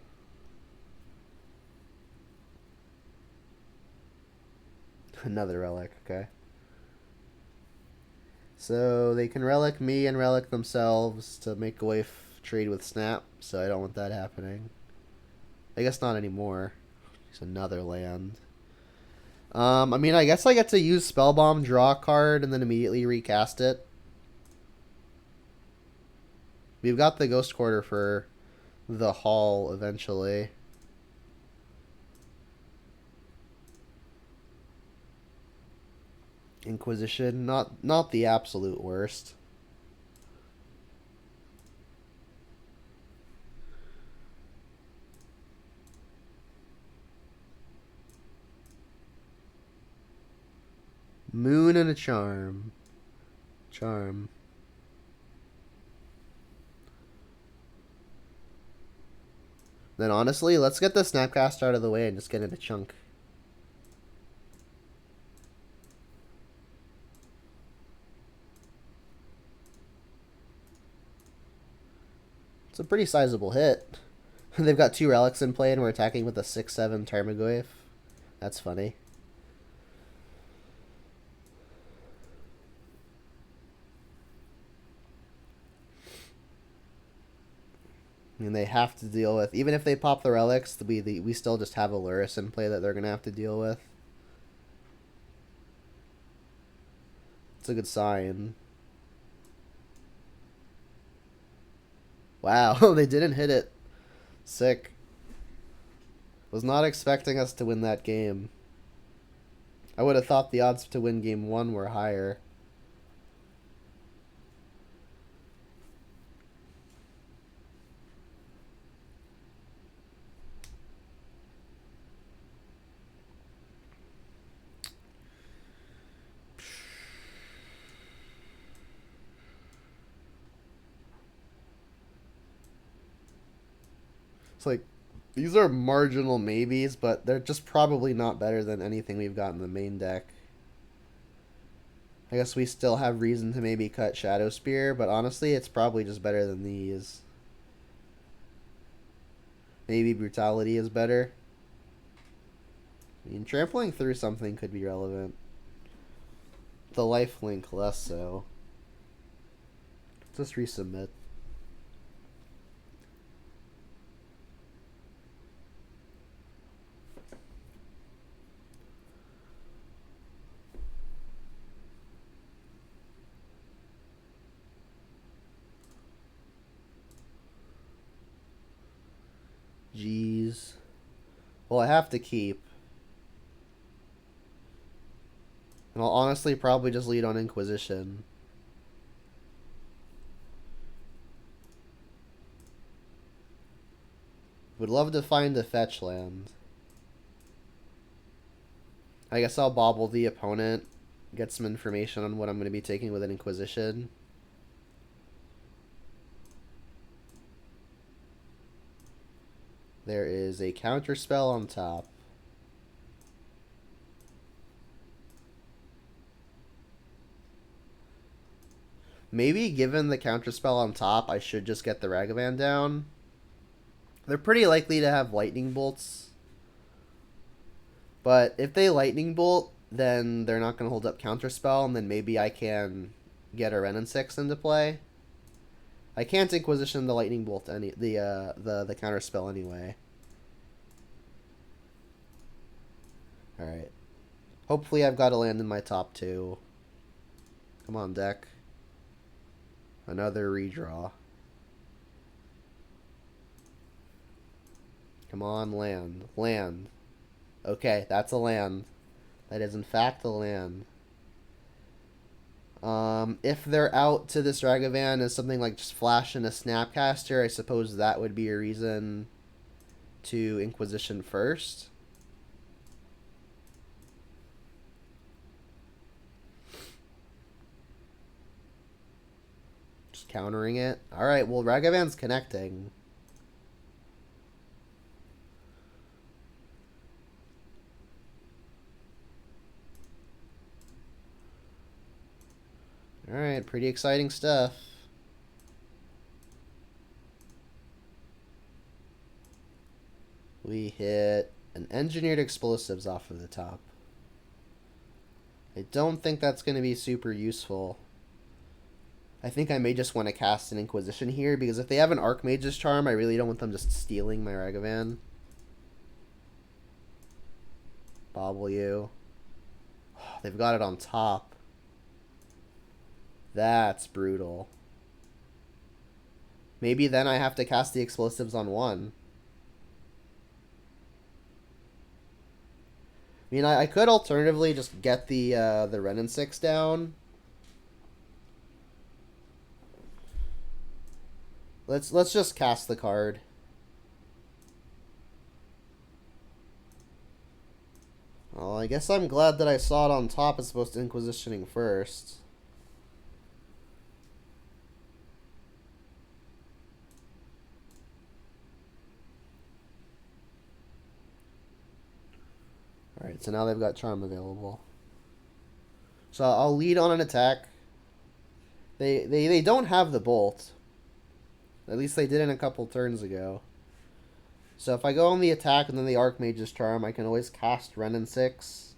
Another relic, okay. So they can relic me and relic themselves to make away trade with Snap, so I don't want that happening. I guess not anymore. It's another land. I mean, I guess I get to use Spellbomb, draw a card, and then immediately recast it. We've got the Ghost Quarter for the Hall eventually. Inquisition, not the absolute worst. Moon and a charm. Charm. Then honestly, let's get the Snapcast out of the way and just get in a chunk. It's a pretty sizable hit. They've got 2 relics in play and we're attacking with a 6/7 Tarmogoyf. That's funny. I mean, they have to deal with, even if they pop the relics, we still just have a Lurrus in play that they're going to have to deal with. It's a good sign. Wow, they didn't hit it. Sick. Was not expecting us to win that game. I would have thought the odds to win game 1 were higher. It's like, these are marginal maybes, but they're just probably not better than anything we've got in the main deck. I guess we still have reason to maybe cut Shadow Spear, but honestly, it's probably just better than these. Maybe Brutality is better. I mean, trampling through something could be relevant. The lifelink less so. Just resubmit. Jeez. Well, I have to keep. And I'll honestly probably just lead on Inquisition. Would love to find a fetch land. I guess I'll bobble the opponent, get some information on what I'm going to be taking with an Inquisition. There is a counter spell on top. Maybe given the counter spell on top, I should just get the Ragavan down. They're pretty likely to have lightning bolts. But if they lightning bolt, then they're not going to hold up counter spell, and then maybe I can get a Ren and 6 into play. I can't Inquisition the lightning bolt the counter spell anyway. Alright. Hopefully I've got a land in my top 2. Come on, deck. Another redraw. Come on, land. Land. Okay, that's a land. That is in fact a land. If they're out to this Ragavan as something like just Flash and a Snapcaster, I suppose that would be a reason to Inquisition first. Just countering it. Alright, well, Ragavan's connecting. Alright, pretty exciting stuff. We hit an Engineered Explosives off of the top. I don't think that's going to be super useful. I think I may just want to cast an Inquisition here, because if they have an Archmage's Charm, I really don't want them just stealing my Ragavan. Bobble you. They've got it on top. That's brutal. Maybe then I have to cast the explosives on 1. I mean, I could alternatively just get the Ren and 6 down. Let's just cast the card. Well, I guess I'm glad that I saw it on top as opposed to Inquisitioning first. Alright, so now they've got Charm available. So I'll lead on an attack. They don't have the Bolt. At least they didn't a couple turns ago. So if I go on the attack and then the Archmage's Charm, I can always cast Ren and 6.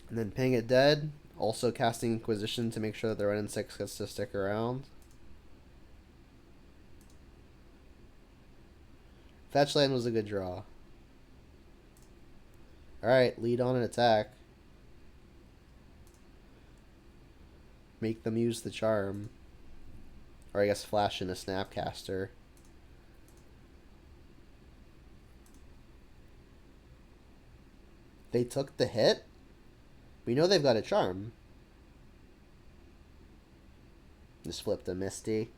And then ping it dead. Also casting Inquisition to make sure that the Ren and 6 gets to stick around. Fetch land was a good draw. Alright, lead on an attack. Make them use the charm. Or I guess flash in a Snapcaster. They took the hit? We know they've got a charm. Just flipped a Misty.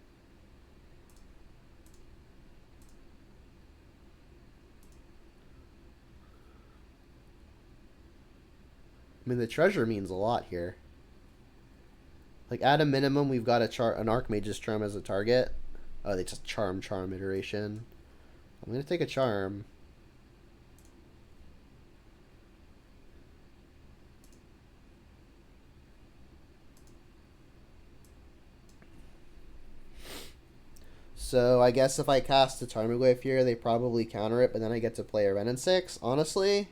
I mean, the treasure means a lot here. Like, at a minimum, we've got an Archmage's Charm as a target. Oh, they just charm iteration. I'm going to take a charm. So, I guess if I cast a Tarmogoyf here, they probably counter it, but then I get to play a Ren and 6. Honestly,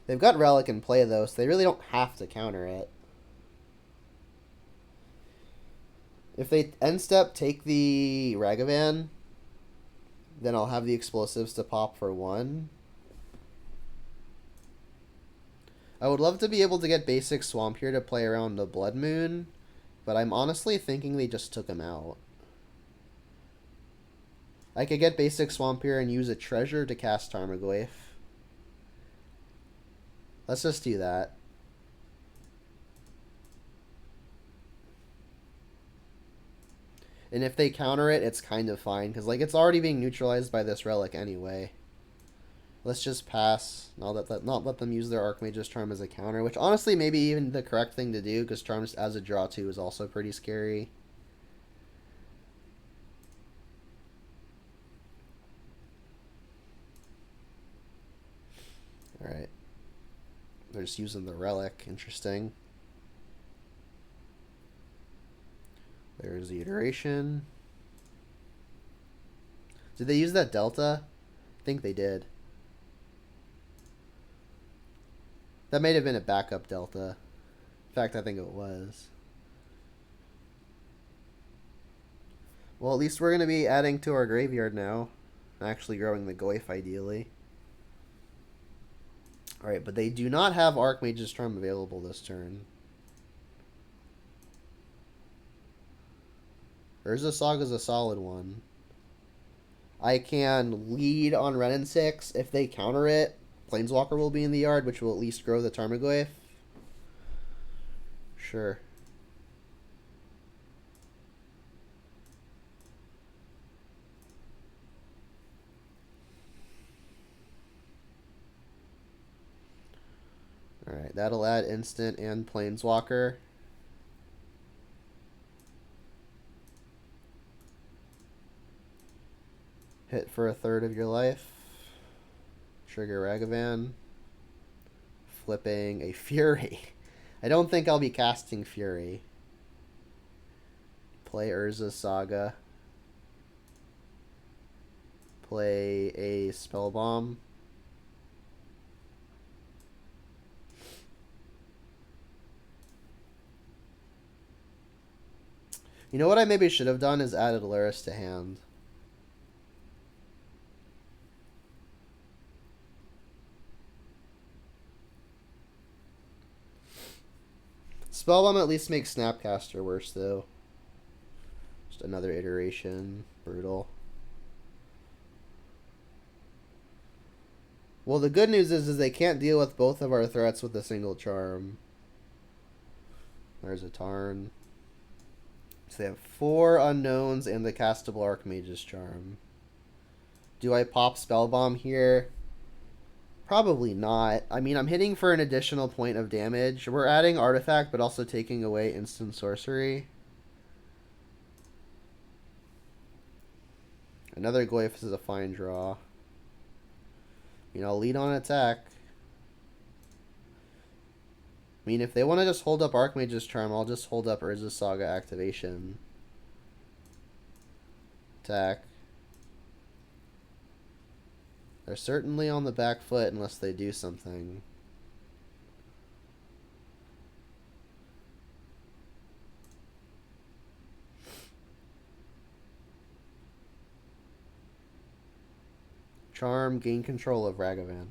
they've got Relic in play, though, so they really don't have to counter it. If they end step take the Ragavan, then I'll have the explosives to pop for 1. I would love to be able to get basic Swamp here to play around the Blood Moon, but I'm honestly thinking they just took him out. I could get basic Swamp here and use a treasure to cast Tarmogoyf. Let's just do that. And if they counter it, it's kind of fine, because like it's already being neutralized by this relic anyway. Let's just pass. Not let them use their Archmage's Charm as a counter, which honestly maybe even the correct thing to do, because Charms as a draw 2 is also pretty scary. Alright. They're just using the relic. Interesting. There's the iteration. Did they use that delta? I think they did. That may have been a backup delta. In fact, I think it was. Well, at least we're going to be adding to our graveyard now. Actually growing the Goyf, ideally. Alright, but they do not have Archmage's Charm available this turn. Urza Saga is a solid one. I can lead on Ren and 6. If they counter it, Planeswalker will be in the yard, which will at least grow the Tarmogoyf. Sure. Alright, that'll add instant and Planeswalker. Hit for a third of your life. Trigger Ragavan. Flipping a Fury. I don't think I'll be casting Fury. Play Urza Saga. Play a Spellbomb. You know what I maybe should have done is added Laris to hand. Spellbomb at least makes Snapcaster worse, though. Just another iteration. Brutal. Well, the good news is they can't deal with both of our threats with a single charm. There's a Tarn. So they have 4 unknowns and the castable Archmage's Charm. Do I pop Spellbomb here? Probably not. I mean, I'm hitting for an additional point of damage. We're adding artifact, but also taking away instant sorcery. Another Glyphs is a fine draw. You know, lead on attack. I mean, if they want to just hold up Archmage's Charm, I'll just hold up Urza's Saga activation. Attack. They're certainly on the back foot unless they do something. Charm, gain control of Ragavan.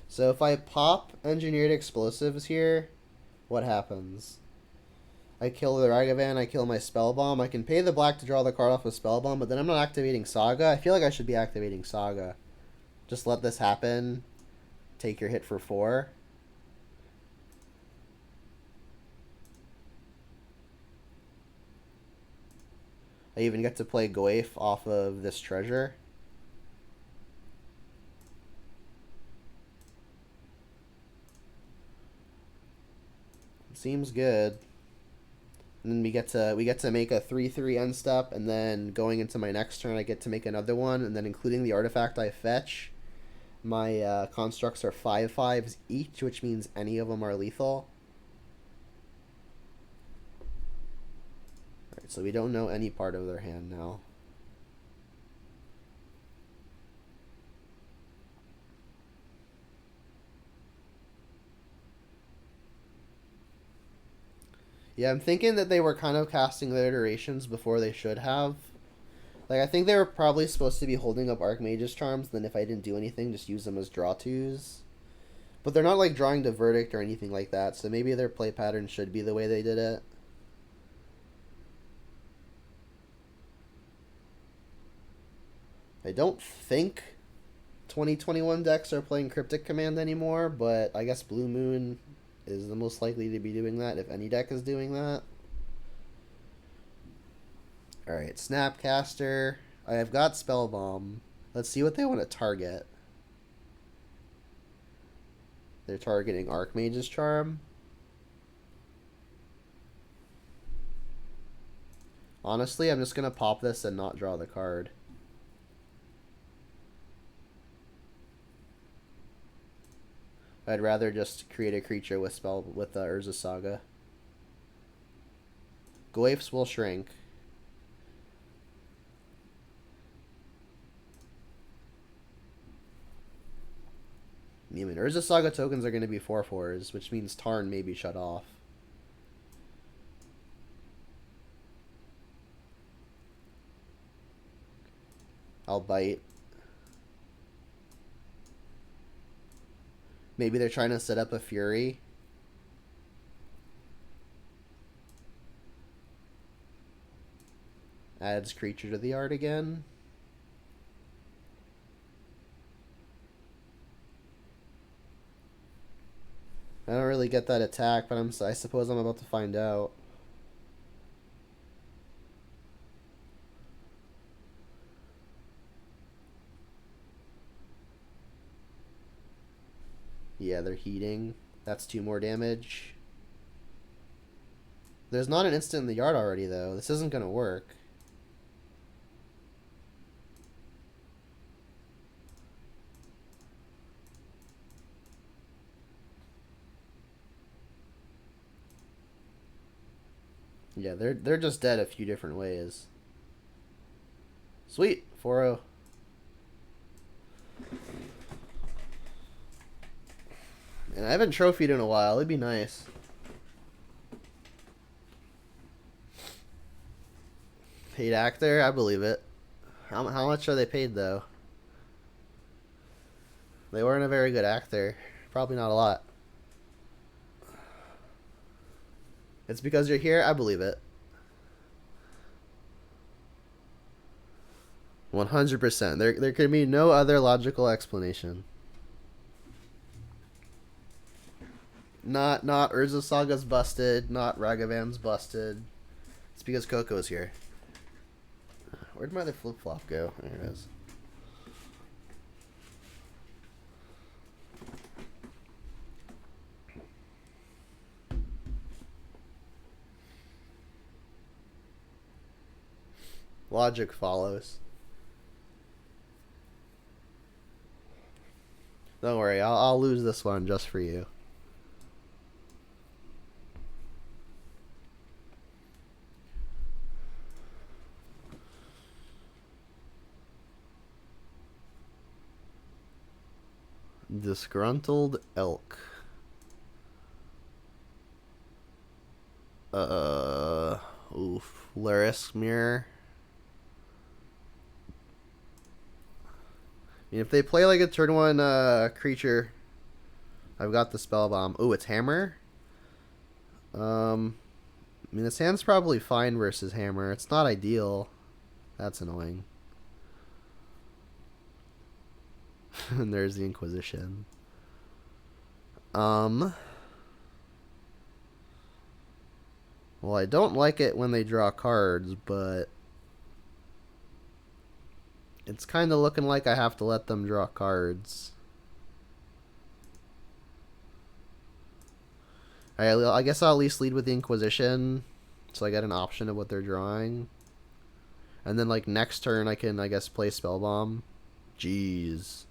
So if I pop Engineered Explosives here, what happens? I kill the Ragavan, I kill my Spell Bomb. I can pay the black to draw the card off with Spell Bomb, but then I'm not activating Saga. I feel like I should be activating Saga. Just let this happen. Take your hit for 4. I even get to play Goyf off of this treasure. Seems good. And then we get to make a 3/3 end step, and then going into my next turn I get to make another one, and then including the artifact I fetch, my constructs are 5/5s each, which means any of them are lethal. Alright, so we don't know any part of their hand now. Yeah, I'm thinking that they were kind of casting their iterations before they should have. Like, I think they were probably supposed to be holding up Archmage's Charms, then if I didn't do anything, just use them as draw twos. But they're not, like, drawing to Verdict or anything like that, so maybe their play pattern should be the way they did it. I don't think 2021 decks are playing Cryptic Command anymore, but I guess Blue Moon is the most likely to be doing that, if any deck is doing that. Alright, Snapcaster. I have got Spell Bomb. Let's see what they want to target. They're targeting Archmage's Charm. Honestly, I'm just going to pop this and not draw the card. I'd rather just create a creature with Urza Saga. Glyphs will shrink. I mean, Urza Saga tokens are going to be 4/4s, which means Tarn may be shut off. I'll bite. Maybe they're trying to set up a Fury. Adds creature to the art again. I don't really get that attack, but I suppose I'm about to find out. Yeah, they're heating. That's 2 more damage. There's not an instant in the yard already, though. This isn't going to work. Yeah, they're just dead a few different ways. Sweet. 4-0. And I haven't trophied in a while. It'd be nice. Paid actor? I believe it. How much are they paid, though? They weren't a very good actor. Probably not a lot. It's because you're here? I believe it. 100%. There could be no other logical explanation. Not Urza Saga's busted. Not Ragavan's busted. It's because Coco's here. Where'd my other flip-flop go? There it is. Logic follows. Don't worry, I'll lose this one just for you. Disgruntled elk. Oof. Larisk mirror. I mean, if they play like a turn 1 creature, I've got the spell bomb. Oh, it's hammer. I mean, this hand's probably fine versus hammer. It's not ideal. That's annoying. And there's the Inquisition. Well, I don't like it when they draw cards, but it's kind of looking like I have to let them draw cards. I guess I'll at least lead with the Inquisition, so I get an option of what they're drawing. And then, like, next turn I can, I guess, play Spellbomb. Jeez.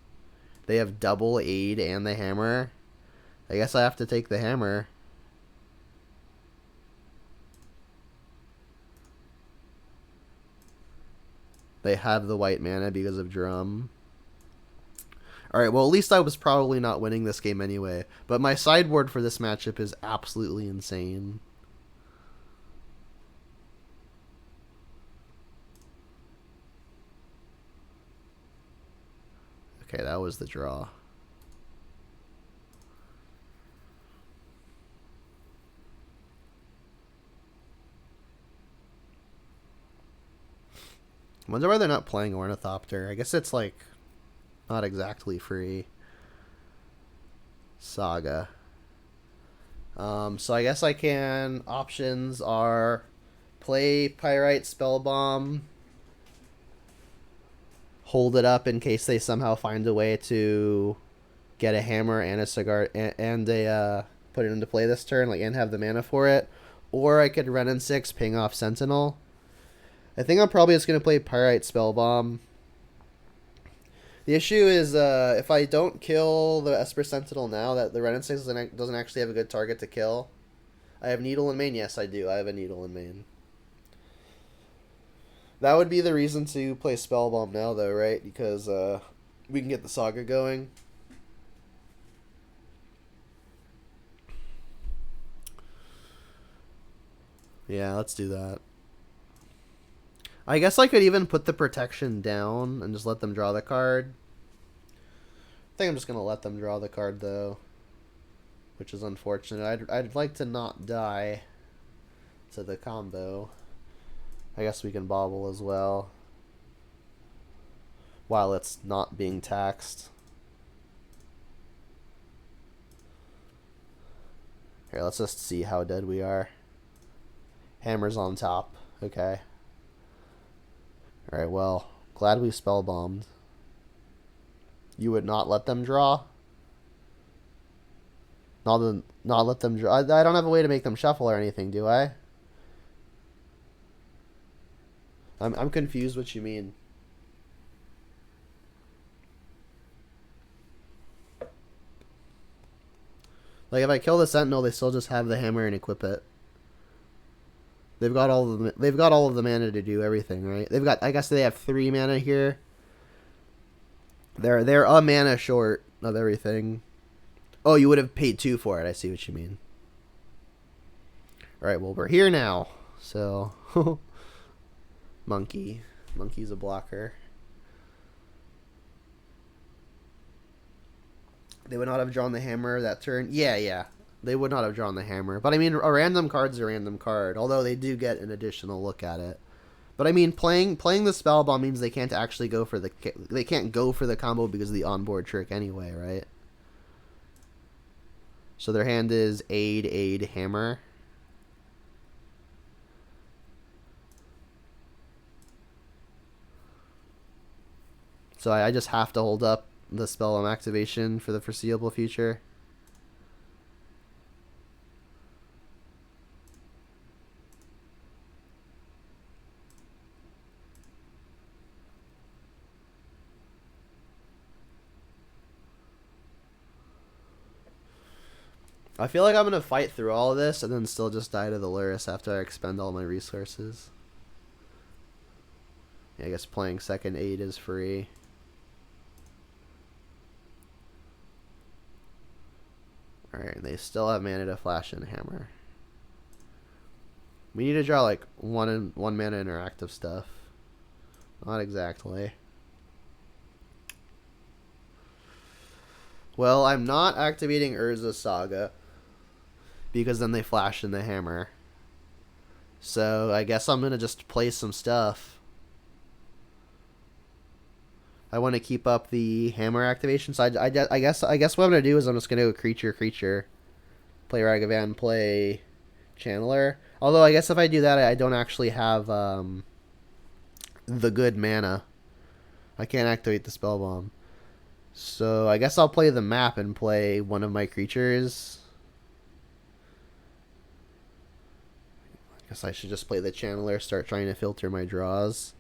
They have double aid and the hammer. I guess I have to take the hammer. They have the white mana because of Drum. Alright, well, at least I was probably not winning this game anyway. But my sideboard for this matchup is absolutely insane. Okay, that was the draw. I wonder why they're not playing Ornithopter. I guess it's, like, not exactly free. Saga. So I guess I can... Options are play Pyrite Spellbomb, hold it up in case they somehow find a way to get a hammer and a cigar and a put it into play this turn, like, and have the mana for it. Or I could run in 6, ping off Sentinel. I think I'm probably just going to play Pyrite Spellbomb. The issue is if I don't kill the Esper Sentinel now, that the Renin 6 doesn't actually have a good target to kill. I have Needle in main? Yes, I do. I have a Needle in main. That would be the reason to play Spellbomb now, though, right? Because we can get the Saga going. Yeah, let's do that. I guess I could even put the protection down and just let them draw the card. I think I'm just going to let them draw the card, though, which is unfortunate. I'd like to not die to the combo. I guess we can bobble as well while it's not being taxed. Here, let's just see how dead we are. Hammer's on top. Okay. Alright, well, glad we spellbombed. You would not let them draw? Not let them draw. I don't have a way to make them shuffle or anything, do I? I'm confused what you mean. Like, if I kill the Sentinel, they still just have the hammer and equip it. They've got all of the mana to do everything, right? They've got, I guess they have 3 mana here. They're a mana short of everything. Oh, you would have paid 2 for it. I see what you mean. All right, well, we're here now. So, Monkey. Monkey's a blocker. They would not have drawn the hammer that turn. Yeah. They would not have drawn the hammer. But I mean, a random card's a random card. Although they do get an additional look at it. But I mean, playing the Spellbomb means they can't actually go for the... They can't go for the combo because of the onboard trick anyway, right? So their hand is Aid, Hammer. So I just have to hold up the Spellbomb activation for the foreseeable future. I feel like I'm gonna fight through all of this and then still just die to the Lurrus after I expend all my resources. Yeah, I guess playing second 8 is free. Alright, they still have mana to flash and hammer. We need to draw like one mana interactive stuff. Not exactly. Well, I'm not activating Urza Saga because then they flash in the hammer. So I guess I'm gonna just play some stuff. I want to keep up the hammer activation, so I guess what I'm gonna do is I'm just gonna go creature, play Ragavan, play Channeler. Although I guess if I do that, I don't actually have the good mana. I can't activate the spell bomb. So I guess I'll play the map and play one of my creatures. I guess I should just play the Channeler, start trying to filter my draws.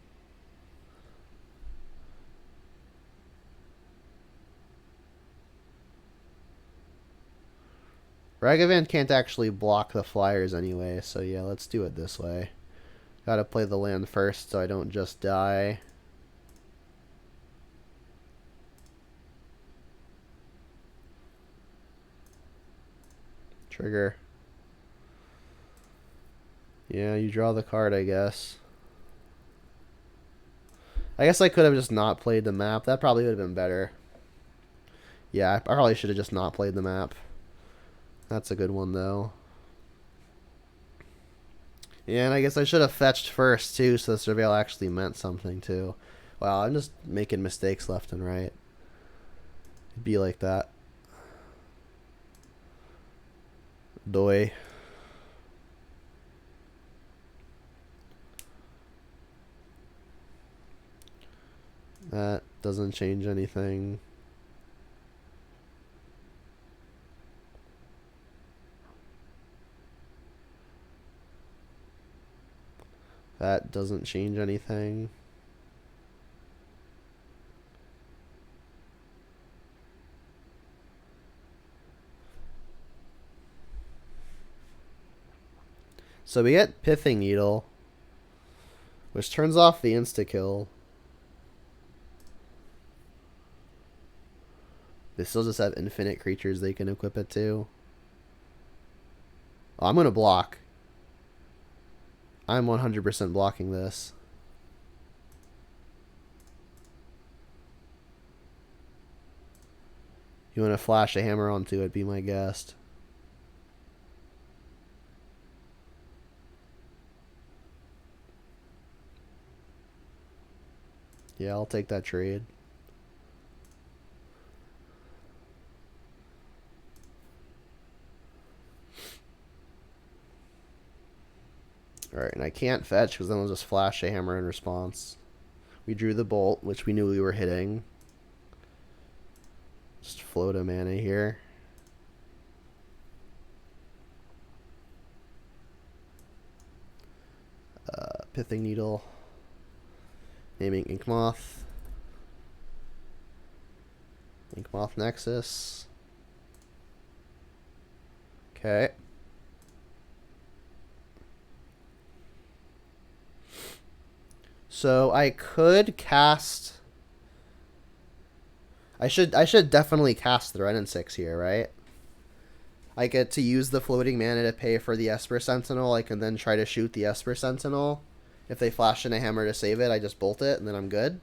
Ragavan can't actually block the flyers anyway, so yeah, let's do it this way. Gotta play the land first so I don't just die. Trigger. Yeah, you draw the card, I guess. I guess I could have just not played the map. That probably would have been better. Yeah, I probably should have just not played the map. That's a good one, though. Yeah, and I guess I should have fetched first, too, so the Surveil actually meant something, too. Wow, I'm just making mistakes left and right. It'd be like that. Doi. That doesn't change anything. That doesn't change anything. So we get Pithing Needle, which turns off the insta-kill. They still just have infinite creatures they can equip it to. Oh, I'm going to block. I'm 100% blocking this. You want to flash a hammer onto it, be my guest. Yeah, I'll take that trade. Alright, and I can't fetch because then I'll just flash a hammer in response. We drew the bolt, which we knew we were hitting. Just float a mana here. Pithing Needle. Naming Inkmoth. Inkmoth Nexus. Okay. So I could cast. I should definitely cast the Ren and 6 here, right? I get to use the floating mana to pay for the Esper Sentinel. I can then try to shoot the Esper Sentinel. If they flash in a hammer to save it, I just bolt it and then I'm good.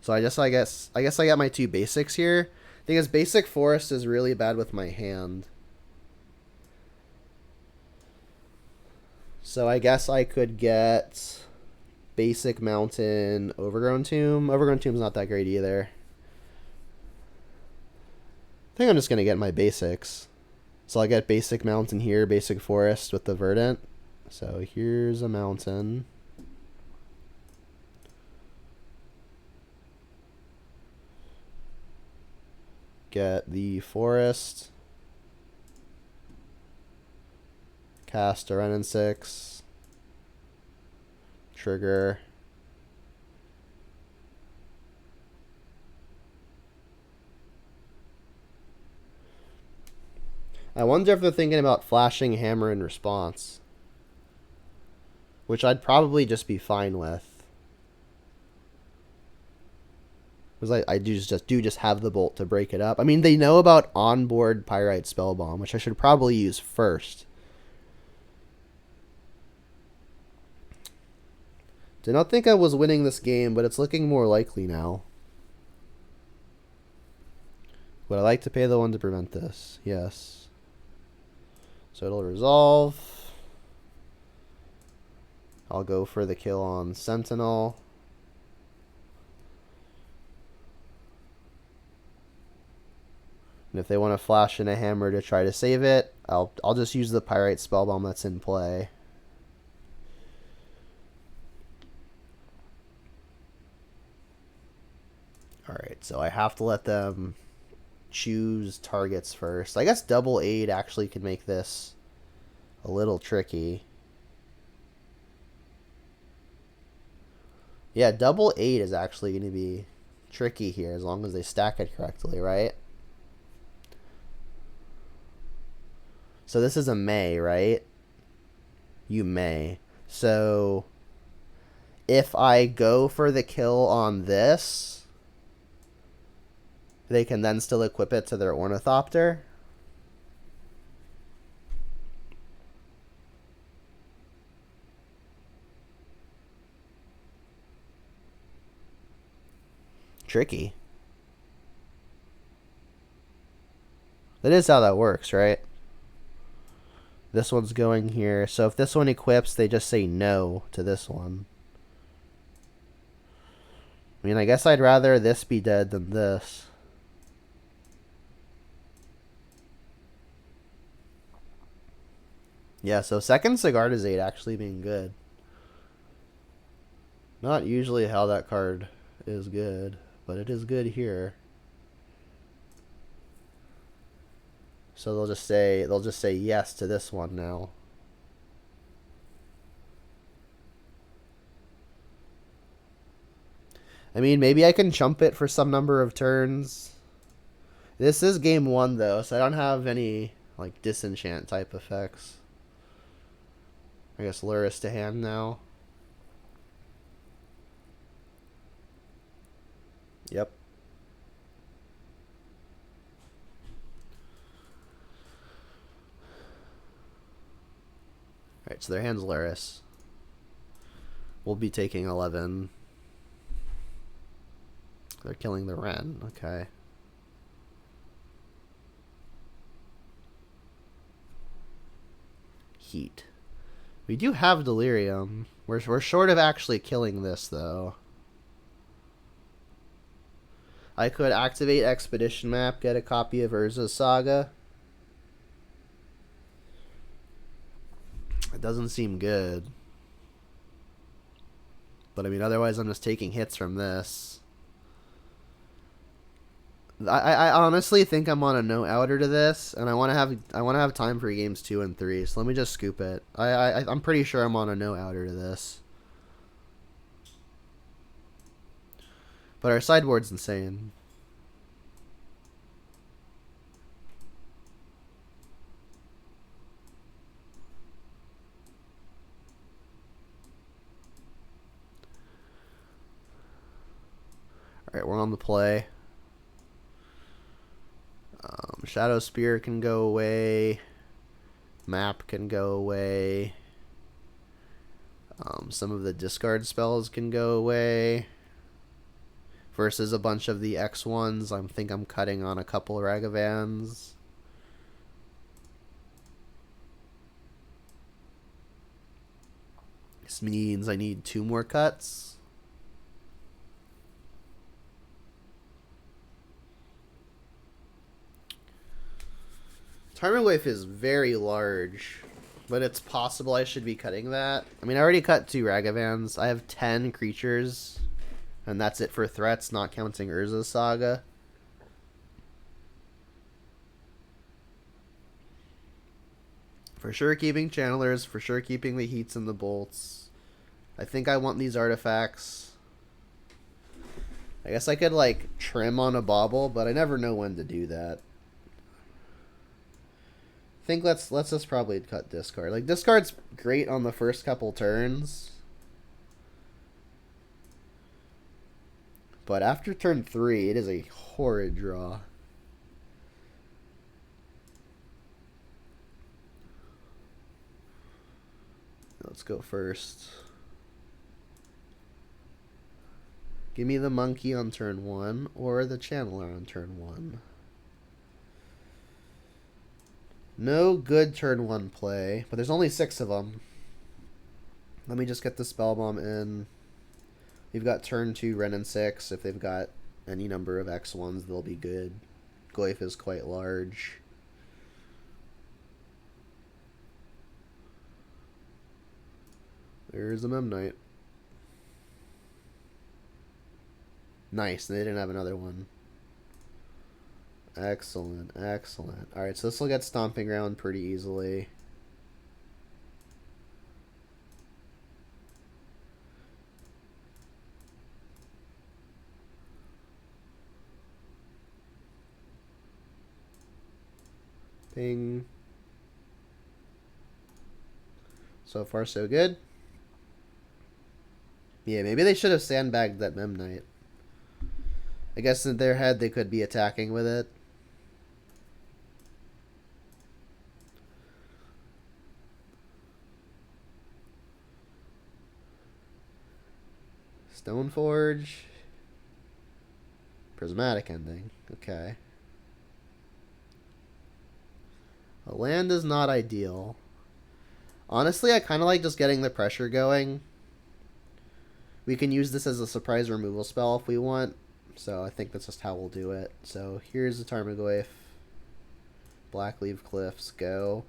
So I guess I got my two basics here. The thing is, basic forest is really bad with my hand. So I guess I could get basic mountain, overgrown tomb. Overgrown tomb's not that great either. I think I'm just gonna get my basics. So I'll get basic mountain here, basic forest with the verdant. So here's a mountain. Get the forest. Cast a Ren and 6. Trigger. I wonder if they're thinking about flashing hammer in response. Which I'd probably just be fine with. Because I do just have the bolt to break it up. I mean, they know about onboard Pyrite Spellbomb, which I should probably use first. Did not think I was winning this game, but it's looking more likely now. Would I like to pay the one to prevent this? Yes. So it'll resolve. I'll go for the kill on Sentinel. And if they want to flash in a hammer to try to save it, I'll just use the Pyrite Spellbomb that's in play. Alright, so I have to let them choose targets first. I guess double aid actually could make this a little tricky. Yeah, double aid is actually going to be tricky here as long as they stack it correctly, right? So this is a May, right? You may. So if I go for the kill on this, they can then still equip it to their Ornithopter. Tricky. That is how that works, right? This one's going here. So if this one equips, they just say no to this one. I mean, I guess I'd rather this be dead than this. Yeah, so second Sigardizade actually being good. Not usually how that card is good, but it is good here. So they'll just say yes to this one now. I mean, maybe I can chump it for some number of turns. This is game 1 though, so I don't have any like disenchant type effects. I guess Luris to hand now. Yep. Alright, so their hand's Luris. We'll be taking 11. They're killing the Wren. Okay. Heat. We do have Delirium. We're short of actually killing this, though. I could activate Expedition Map, get a copy of Urza's Saga. It doesn't seem good. But I mean, otherwise I'm just taking hits from this. I honestly think I'm on a no outer to this, and I want to have time for games 2 and 3. So let me just scoop it. I'm pretty sure I'm on a no outer to this. But our sideboard's insane. Alright, we're on the play. Shadow Spear can go away. Map can go away. Some of the discard spells can go away. Versus a bunch of the X1s. I think I'm cutting on a couple Ragavans. This means I need 2 more cuts. Tarmogoyf is very large, but it's possible I should be cutting that. I mean, I already cut 2 Ragavans. I have 10 creatures, and that's it for threats, not counting Urza's Saga. For sure keeping Channelers, for sure keeping the Heats and the Bolts. I think I want these artifacts. I guess I could, like, trim on a Bauble, but I never know when to do that. think let's just probably cut discard. Like, discard's great on the first couple turns. But after turn 3, it is a horrid draw. Let's go first. Give me the monkey on turn 1 or the channeler on turn 1. No good turn 1 play, but there's only 6 of them. Let me just get the spell bomb in. We've got turn 2 Ren and 6. If they've got any number of X1s, they'll be good. Goyf is quite large. There's a Memnite. Nice, they didn't have another one. Excellent, excellent. Alright, so this will get Stomping Ground pretty easily. Ping. So far, so good. Yeah, maybe they should have sandbagged that Memnite. I guess in their head they could be attacking with it. Stoneforge. Prismatic Ending. Okay. A land is not ideal. Honestly, I kind of like just getting the pressure going. We can use this as a surprise removal spell if we want. So I think that's just how we'll do it. So here's the Tarmogoyf. Blackleaf Cliffs, go.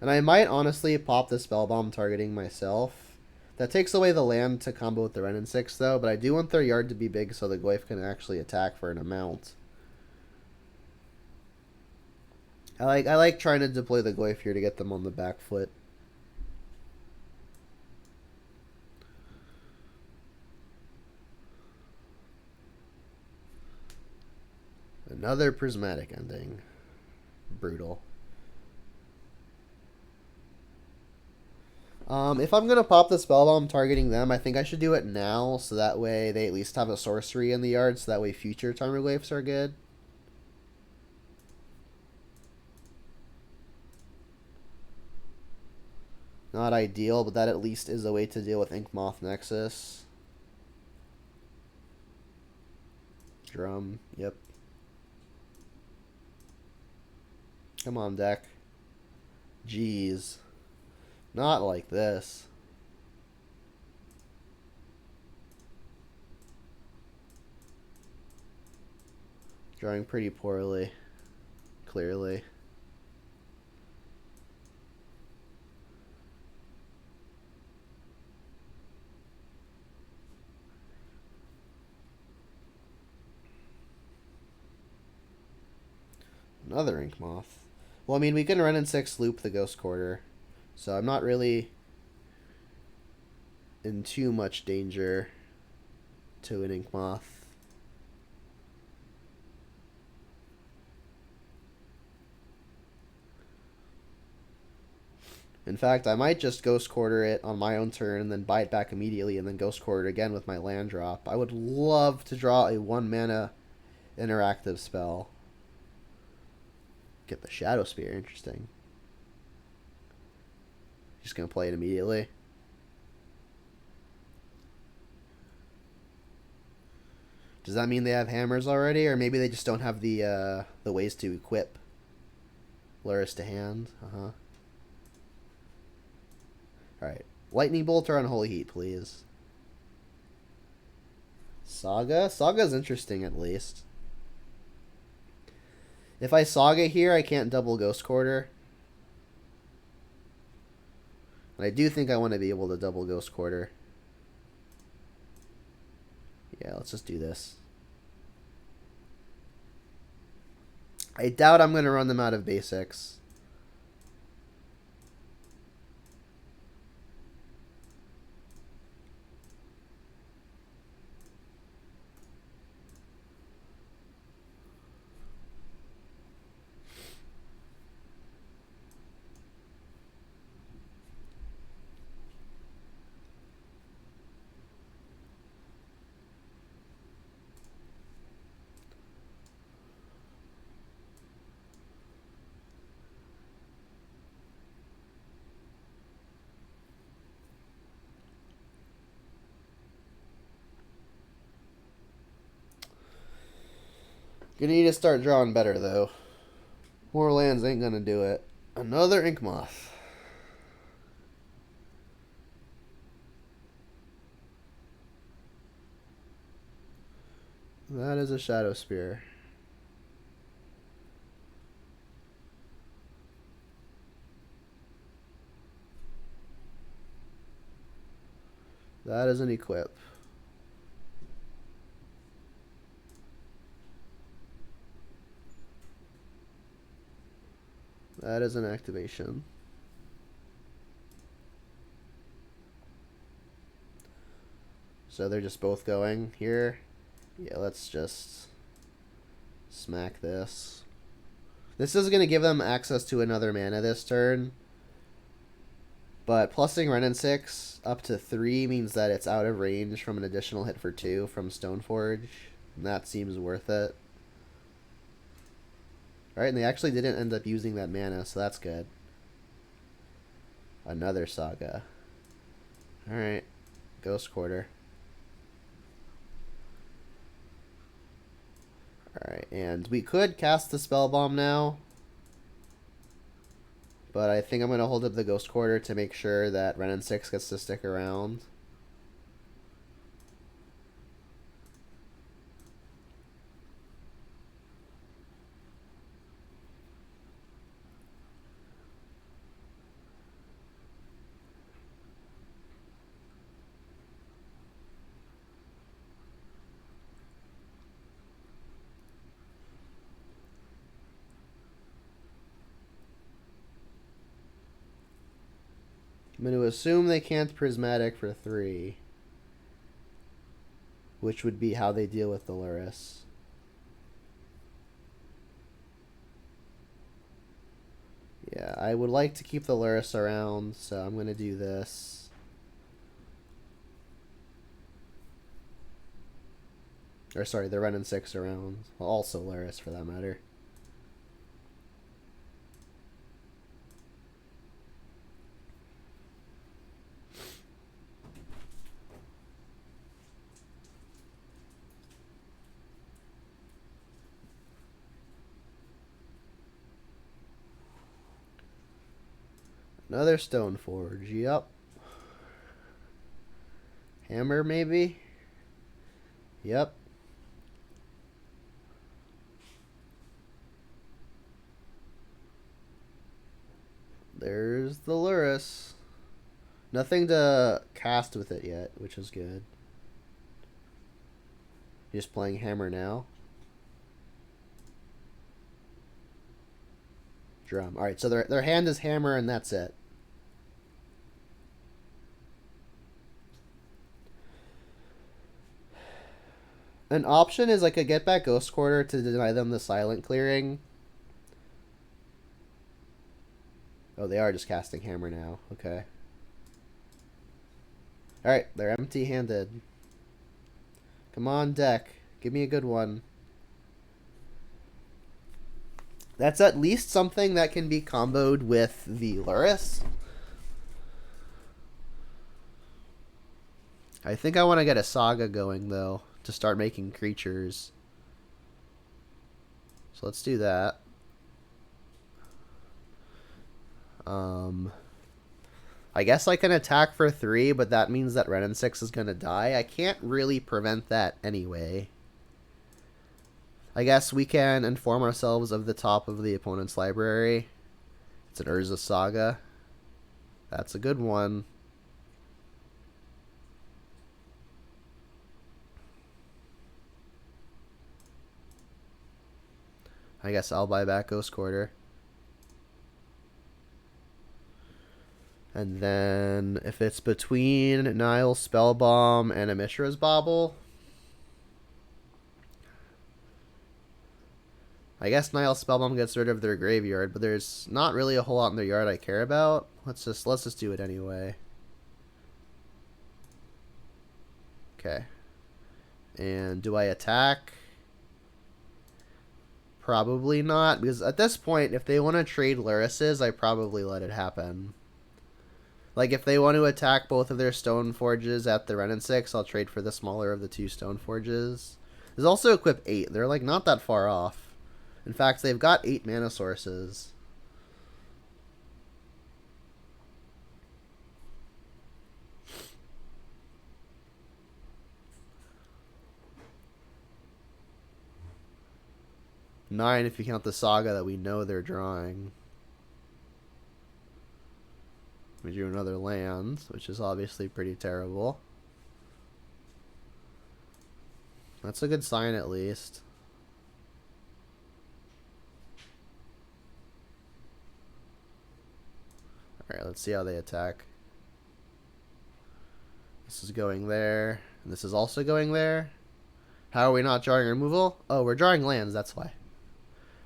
And I might honestly pop the Spell Bomb targeting myself. That takes away the land to combo with the Ren and 6 though, but I do want their yard to be big so the Goyf can actually attack for an amount. I like trying to deploy the Goyf here to get them on the back foot. Another Prismatic Ending. Brutal. If I'm going to pop the Spellbomb targeting them, I think I should do it now, so that way they at least have a sorcery in the yard, so that way future Tarmogoyfs are good. Not ideal, but that at least is a way to deal with Inkmoth Nexus. Drum, yep. Come on, deck. Jeez. Not like this. Drawing pretty poorly. Clearly. Another Inkmoth. Well, I mean, we can Ren and 6 loop the Ghost Quarter. So I'm not really in too much danger to an Inkmoth. In fact, I might just Ghost Quarter it on my own turn and then buy it back immediately and then Ghost Quarter it again with my land drop. I would love to draw a 1 mana interactive spell. Get the Shadow Spear, interesting. Just gonna play it immediately. Does that mean they have hammers already, or maybe they just don't have the ways to equip Luris to hand? All right, Lightning Bolt or Unholy Heat, please. Saga. Saga's interesting at least. If I Saga here, I can't double Ghost Quarter. And I do think I want to be able to double Ghost Quarter. Yeah, let's just do this. I doubt I'm going to run them out of basics. Gonna need to start drawing better, though. More lands ain't gonna do it. Another Ink Moth. That is a Shadow Spear. That is an equip. That is an activation. So they're just both going here. Yeah, let's just smack this. This is going to give them access to another mana this turn. But plussing Wrenn and 6 up to 3 means that it's out of range from an additional hit for 2 from Stoneforge. And that seems worth it. Alright, and they actually didn't end up using that mana, so that's good. Another Saga. Alright. Ghost Quarter. Alright, and we could cast the Spell Bomb now. But I think I'm going to hold up the Ghost Quarter to make sure that Wrenn and 6 gets to stick around. I'm going to assume they can't Prismatic for 3. Which would be how they deal with the Lurrus. Yeah, I would like to keep the Lurrus around, so I'm going to do this. Or sorry, the Wrenn and 6 around. Well, also Lurrus for that matter. Another Stoneforge, yep. Hammer, maybe? Yep. There's the Lurrus. Nothing to cast with it yet, which is good. Just playing Hammer now. Drum. Alright, so their hand is Hammer and that's it. An option is like a get back Ghost Quarter to deny them the silent clearing. Oh, they are just casting Hammer now. Okay. Alright, they're empty-handed. Come on, deck. Give me a good one. That's at least something that can be comboed with the Lurrus. I think I want to get a Saga going, though, to start making creatures. So let's do that. I guess I can attack for 3, but that means that Wrenn and 6 is going to die. I can't really prevent that anyway. I guess we can inform ourselves of the top of the opponent's library. It's an Urza Saga. That's a good one. I guess I'll buy back Ghost Quarter. And then if it's between Nile's Spellbomb and a Mishra's Bauble, I guess Nile's Spellbomb gets rid of their graveyard, but there's not really a whole lot in their yard I care about. Let's just do it anyway. Okay. And do I attack? Probably not, because at this point, if they want to trade Lurruses, I probably let it happen. Like, if they want to attack both of their Stoneforges at the Wrenn and 6, I'll trade for the smaller of the 2 Stoneforges. There's also equip 8. They're like not that far off. In fact, they've got 8 mana sources. Nine if you count the Saga that we know they're drawing. We drew another land, which is obviously pretty terrible. That's a good sign at least. Alright, let's see how they attack. This is going there. And this is also going there. How are we not drawing removal? Oh, we're drawing lands, that's why.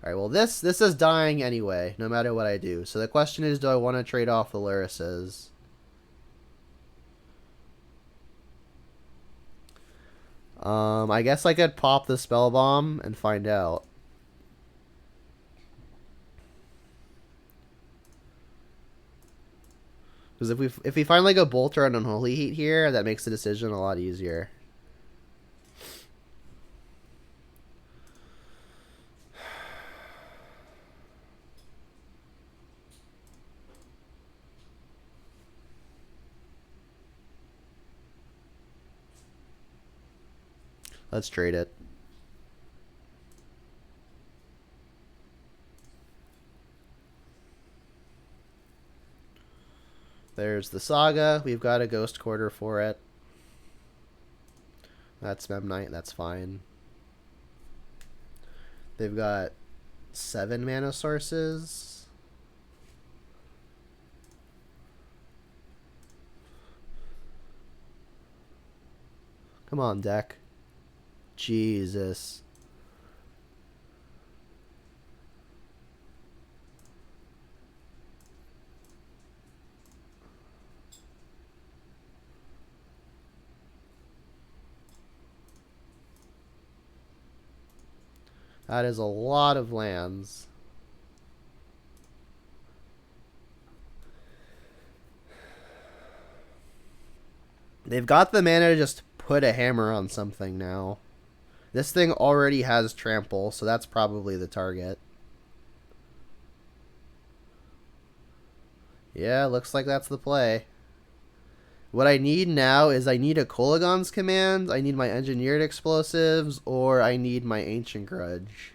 Alright, well this is dying anyway, no matter what I do. So the question is, do I want to trade off the Lyrises? I guess I could pop the Spell Bomb and find out. Because if we finally go Bolter on Unholy Heat here, that makes the decision a lot easier. Let's trade it. There's the Saga. We've got a Ghost Quarter for it. That's Memnite. That's fine. They've got 7 mana sources. Come on, deck. Jesus. That is a lot of lands. They've got the mana to just put a hammer on something now. This thing already has trample, so that's probably the target. Yeah, looks like that's the play. What I need now is I need a Kolaghan's Command, I need my Engineered Explosives, or I need my Ancient Grudge.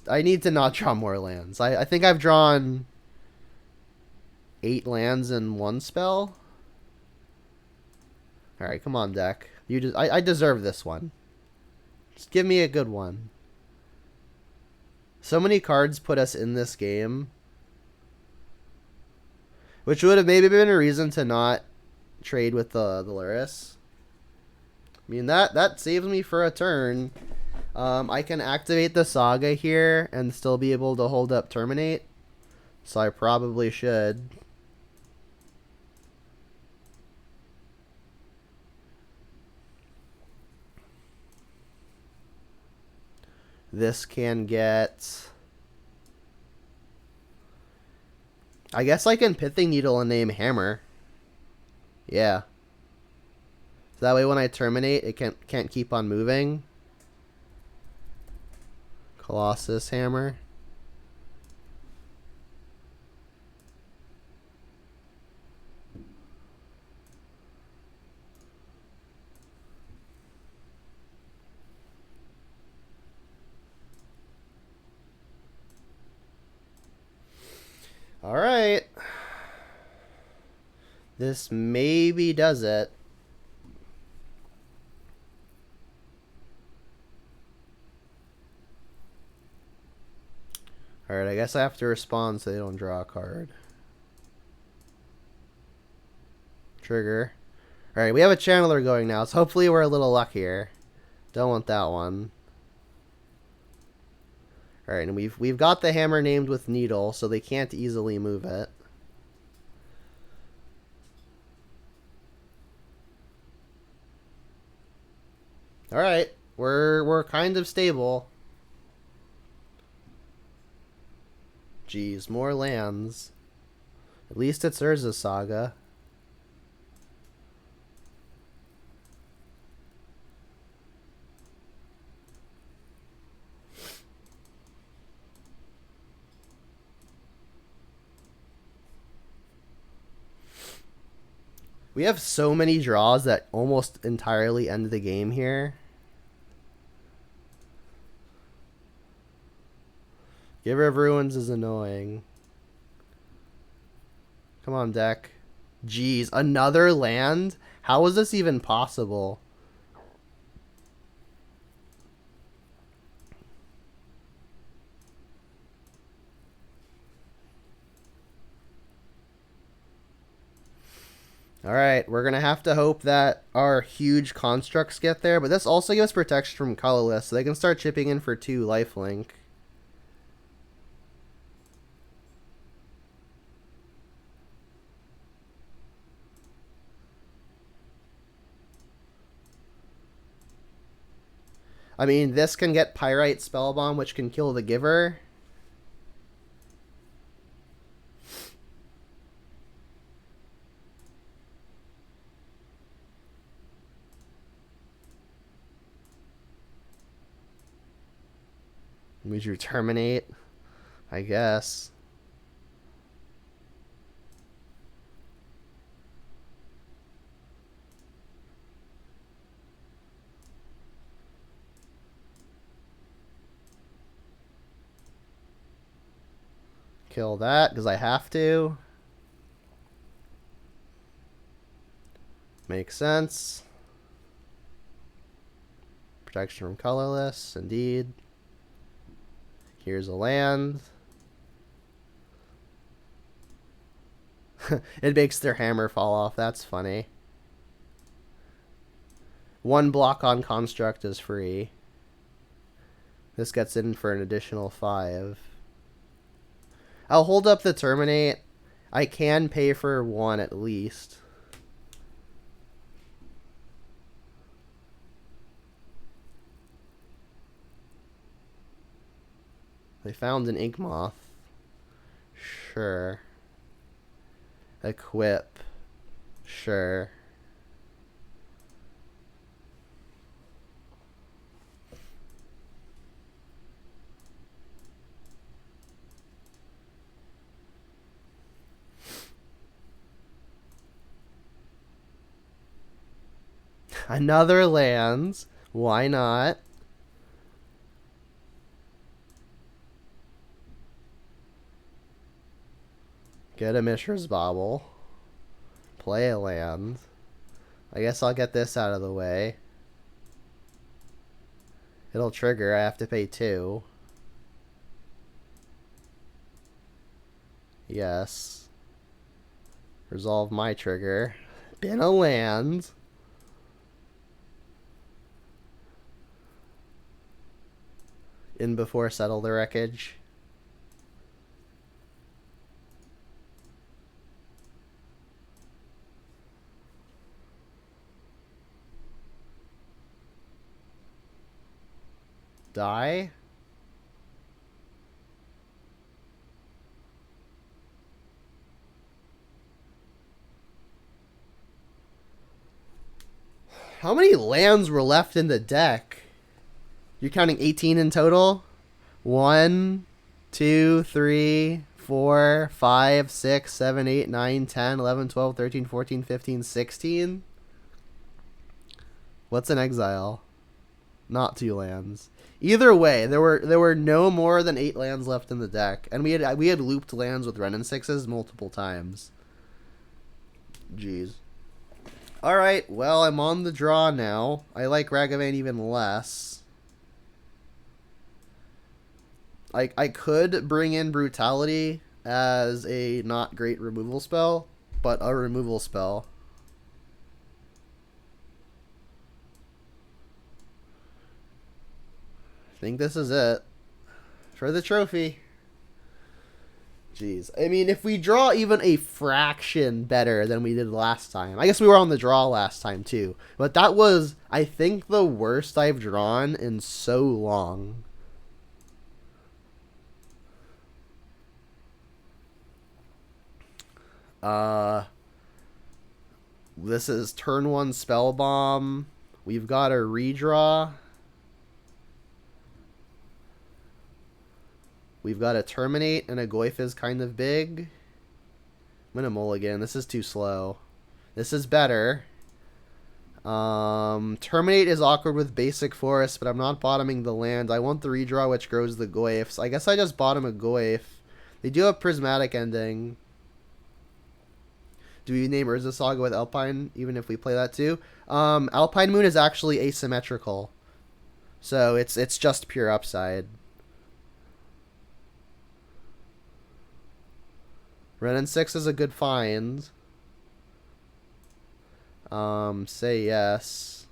I need to not draw more lands. I think I've drawn 8 lands in one spell. Alright, come on, deck. I deserve this one. Just give me a good one. So many cards put us in this game. Which would have maybe been a reason to not trade with the Lyris. I mean, that saves me for a turn. I can activate the Saga here and still be able to hold up Terminate. So I probably should. This can get... I guess I can Pithing Needle and name Hammer. Yeah. So that way when I terminate, it can't keep on moving. Colossus Hammer. All right. This maybe does it. Alright, I guess I have to respond so they don't draw a card. Trigger. Alright, we have a Channeler going now, so hopefully we're a little luckier. Don't want that one. Alright, and we've got the hammer named with Needle, so they can't easily move it. Alright, we're kind of stable. Jeez, more lands. At least it's Urza Saga. We have so many draws that almost entirely end the game here. Giver of Ruins is annoying. Come on, deck. Jeez, another land? How is this even possible? Alright, we're going to have to hope that our huge constructs get there, but this also gives protection from colorless, so they can start chipping in for 2 lifelink. I mean, this can get Pyrite Spellbomb, which can kill the Giver. Would you terminate? I guess. Kill that, because I have to. Makes sense. Protection from colorless, indeed. Here's a land. It makes their hammer fall off. That's funny. 1 block on construct is free. This gets in for an additional 5. I'll hold up the terminate. I can pay for 1 at least. They found an ink moth. Sure. Equip. Sure. Another lands. Why not? Get a Mishra's Bauble. Play a land. I guess I'll get this out of the way. It'll trigger. I have to pay 2. Yes. Resolve my trigger. Bin a land. In before settle the wreckage. Die. How many lands were left in the deck? You're counting 18 in total? 1, 2, 3, 4, 5, 6, 7, 8, 9, 10, 11, 12, 13, 14, 15, 16? What's an exile? Not 2 lands. Either way, there were no more than 8 lands left in the deck, and we had looped lands with Ren and 6s multiple times. Jeez. All right, well, I'm on the draw now. I like Ragavan even less. I could bring in Brutality as a not great removal spell, but a removal spell. I think this is it for the trophy. Jeez. I mean, if we draw even a fraction better than we did last time. I guess we were on the draw last time too. But that was, I think, the worst I've drawn in so long. This is turn 1 spell bomb. We've got a redraw. We've got a terminate, and a Goyf is kind of big. I'm gonna mulligan. This is too slow. This is better. Terminate is awkward with basic forest, but I'm not bottoming the land. I want the redraw, which grows the Goyfs. I guess I just bottom a Goyf. They do have prismatic ending. Do we name Urza Saga with Alpine, even if we play that too? Alpine Moon is actually asymmetrical, so it's just pure upside. Renin 6 is a good find. Say yes.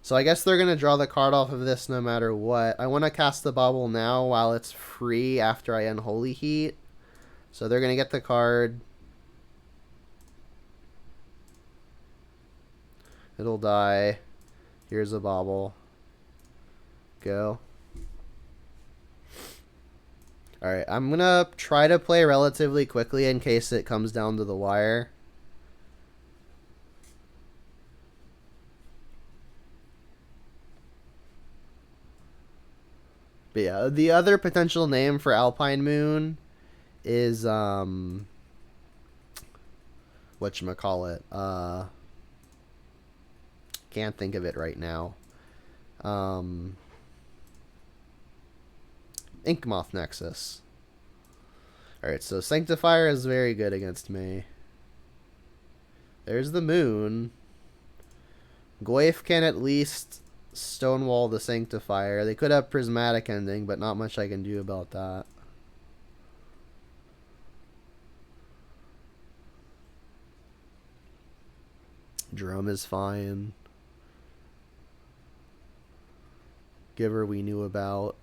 So I guess they're going to draw the card off of this no matter what. I want to cast the bubble now while it's free after I Unholy Heat. So they're going to get the card. It'll die. Here's a bobble. Go. Alright, I'm going to try to play relatively quickly in case it comes down to the wire. But yeah, the other potential name for Alpine Moon is, whatchamacallit, can't think of it right now. Inkmoth Nexus. Alright, so Sanctifier is very good against me. There's the moon. Goyf can at least Stonewall the Sanctifier. They could have prismatic ending, but not much I can do about that. Drum is fine. Giver we knew about.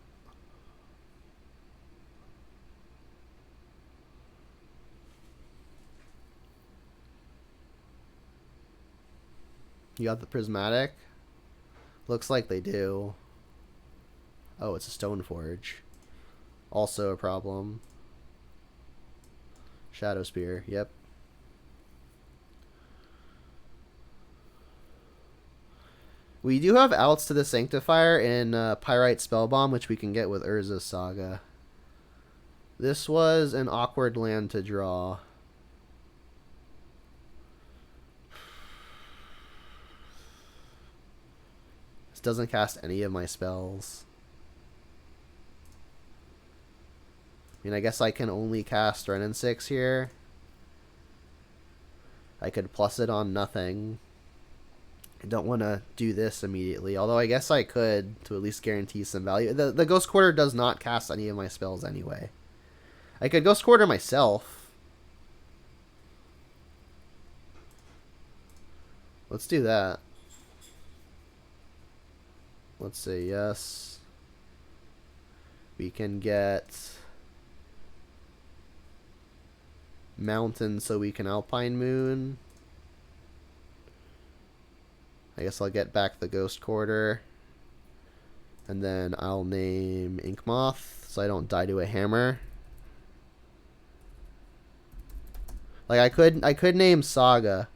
You got the prismatic? Looks like they do. Oh, it's a Stoneforge. Also a problem. Shadow Spear, yep. We do have outs to the Sanctifier in Pyrite Spellbomb, which we can get with Urza Saga. This was an awkward land to draw. This doesn't cast any of my spells. I mean, I guess I can only cast Renin 6 here. I could plus it on nothing. I don't want to do this immediately, although I guess I could to at least guarantee some value. The Ghost Quarter does not cast any of my spells anyway. I could Ghost Quarter myself. Let's do that. Let's say yes. We can get Mountain so we can Alpine Moon. I guess I'll get back the Ghost Quarter. And then I'll name Inkmoth so I don't die to a hammer. Like I could name Saga,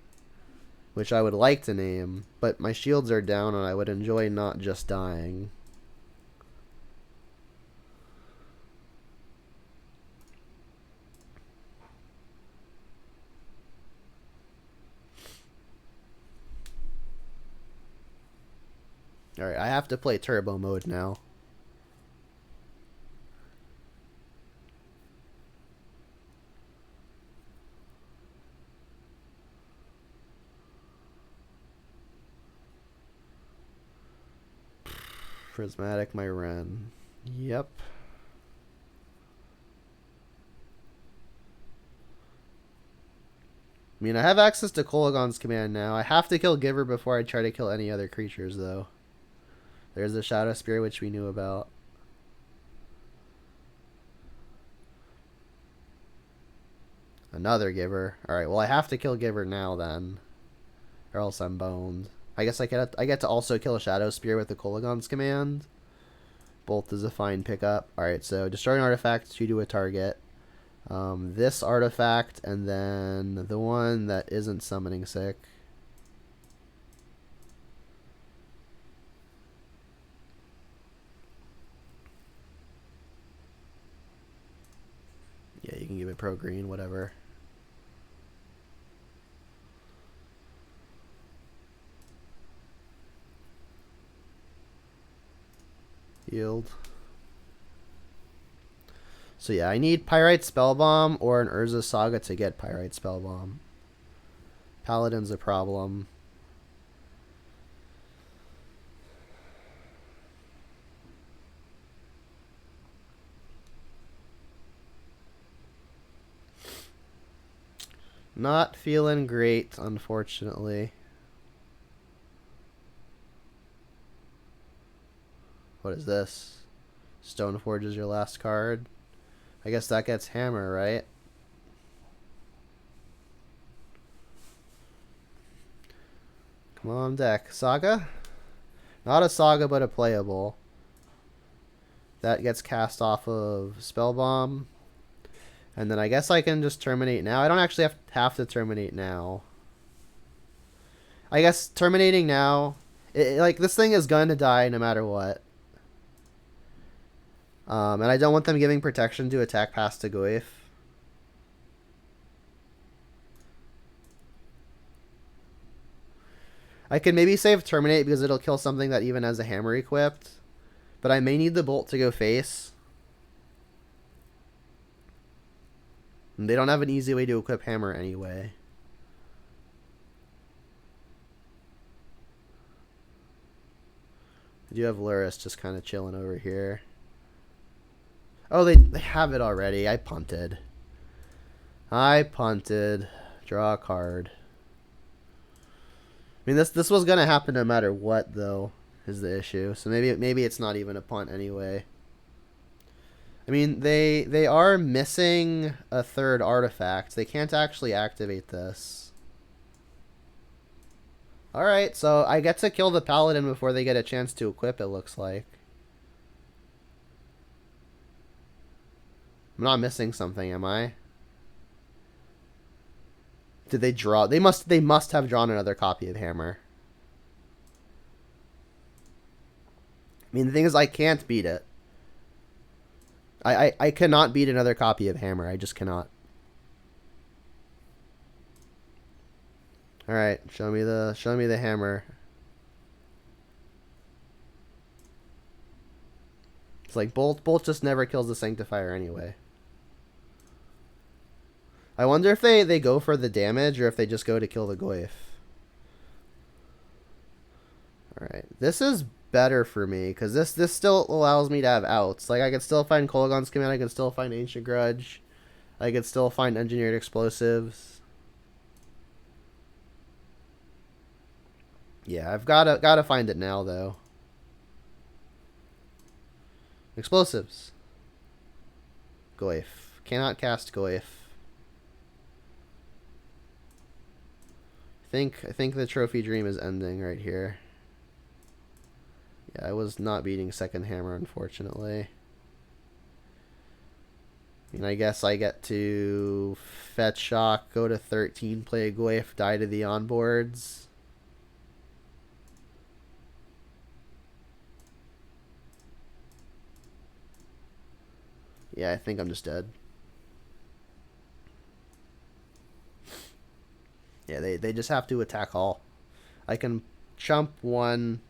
which I would like to name, but my shields are down and I would enjoy not just dying. Alright, I have to play turbo mode now. Prismatic my Ren. Yep. I mean, I have access to Kolagon's command now. I have to kill Giver before I try to kill any other creatures, though. There's the Shadow Spear, which we knew about. Another Giver. Alright, well I have to kill Giver now then. Or else I'm boned. I guess I get to also kill a Shadow Spear with the Kolagon's command. Bolt is a fine pickup. Alright, so destroy an artifact, 2 to a target. This artifact, and then the one that isn't summoning sick. Yeah, you can give it pro green, whatever. Yield. So yeah, I need Pyrite Spellbomb or an Urza Saga to get Pyrite Spellbomb. Paladin's a problem. Not feeling great, unfortunately. What is this? Stoneforge is your last card. I guess that gets Hammer, right? Come on, deck. Saga? Not a Saga, but a playable. That gets cast off of Spellbomb. And then I guess I can just terminate now. I don't actually have to terminate now. I guess terminating now... like, this thing is going to die no matter what. And I don't want them giving protection to attack past a Goyf. I can maybe save Terminate because it'll kill something that even has a hammer equipped. But I may need the Bolt to go face. And they don't have an easy way to equip hammer anyway. I do have Luris just kind of chilling over here. Oh, they have it already. I punted. Draw a card. I mean, this was gonna happen no matter what, though, is the issue. So maybe it's not even a punt anyway. I mean, they are missing a third artifact. They can't actually activate this. Alright, so I get to kill the Paladin before they get a chance to equip, it looks like. I'm not missing something, am I? Did they draw? They must have drawn another copy of Hammer. I mean, the thing is, I can't beat it. I cannot beat another copy of Hammer. I just cannot. All right, show me the Hammer. It's like Bolt just never kills the Sanctifier anyway. I wonder if they go for the damage or if they just go to kill the Goyf. Alright, this is better for me because this still allows me to have outs. Like, I can still find Kolaghan's Command, I can still find Ancient Grudge, I can still find Engineered Explosives. Yeah, I've gotta find it now though. Explosives. Goyf. Cannot cast Goyf. I think the trophy dream is ending right here. Yeah, I was not beating second hammer, unfortunately. And I guess I get to fetch shock, go to 13, play a Goyf, die to the onboards. Yeah, I think I'm just dead. Yeah, they just have to attack all. I can chump one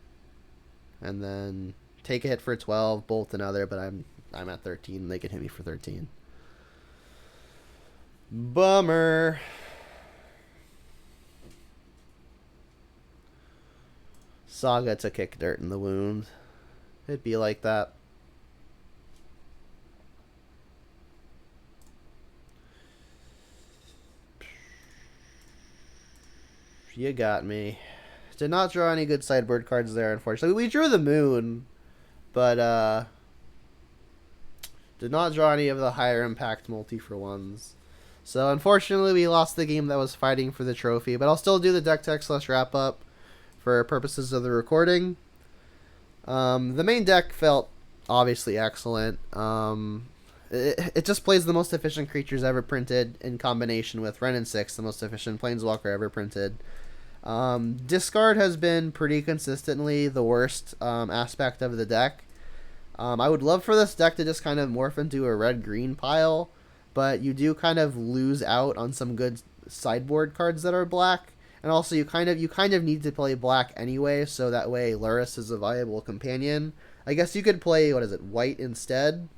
and then take a hit for 12, bolt another, but I'm at 13 and they can hit me for 13. Bummer. Saga to kick dirt in the wound. It'd be like that. You got me. Did not draw any good sideboard cards there, unfortunately. We drew the moon, but did not draw any of the higher impact multi for ones. So unfortunately, we lost the game that was fighting for the trophy, but I'll still do the deck tech / wrap up for purposes of the recording. The main deck felt obviously excellent. it just plays the most efficient creatures ever printed in combination with Wrenn and 6, the most efficient Planeswalker ever printed. Discard has been pretty consistently the worst aspect of the deck. I would love for this deck to just kind of morph into a red-green pile, but you do kind of lose out on some good sideboard cards that are black. And also, you kind of need to play black anyway, so that way Lurrus is a viable companion. I guess you could play, white instead.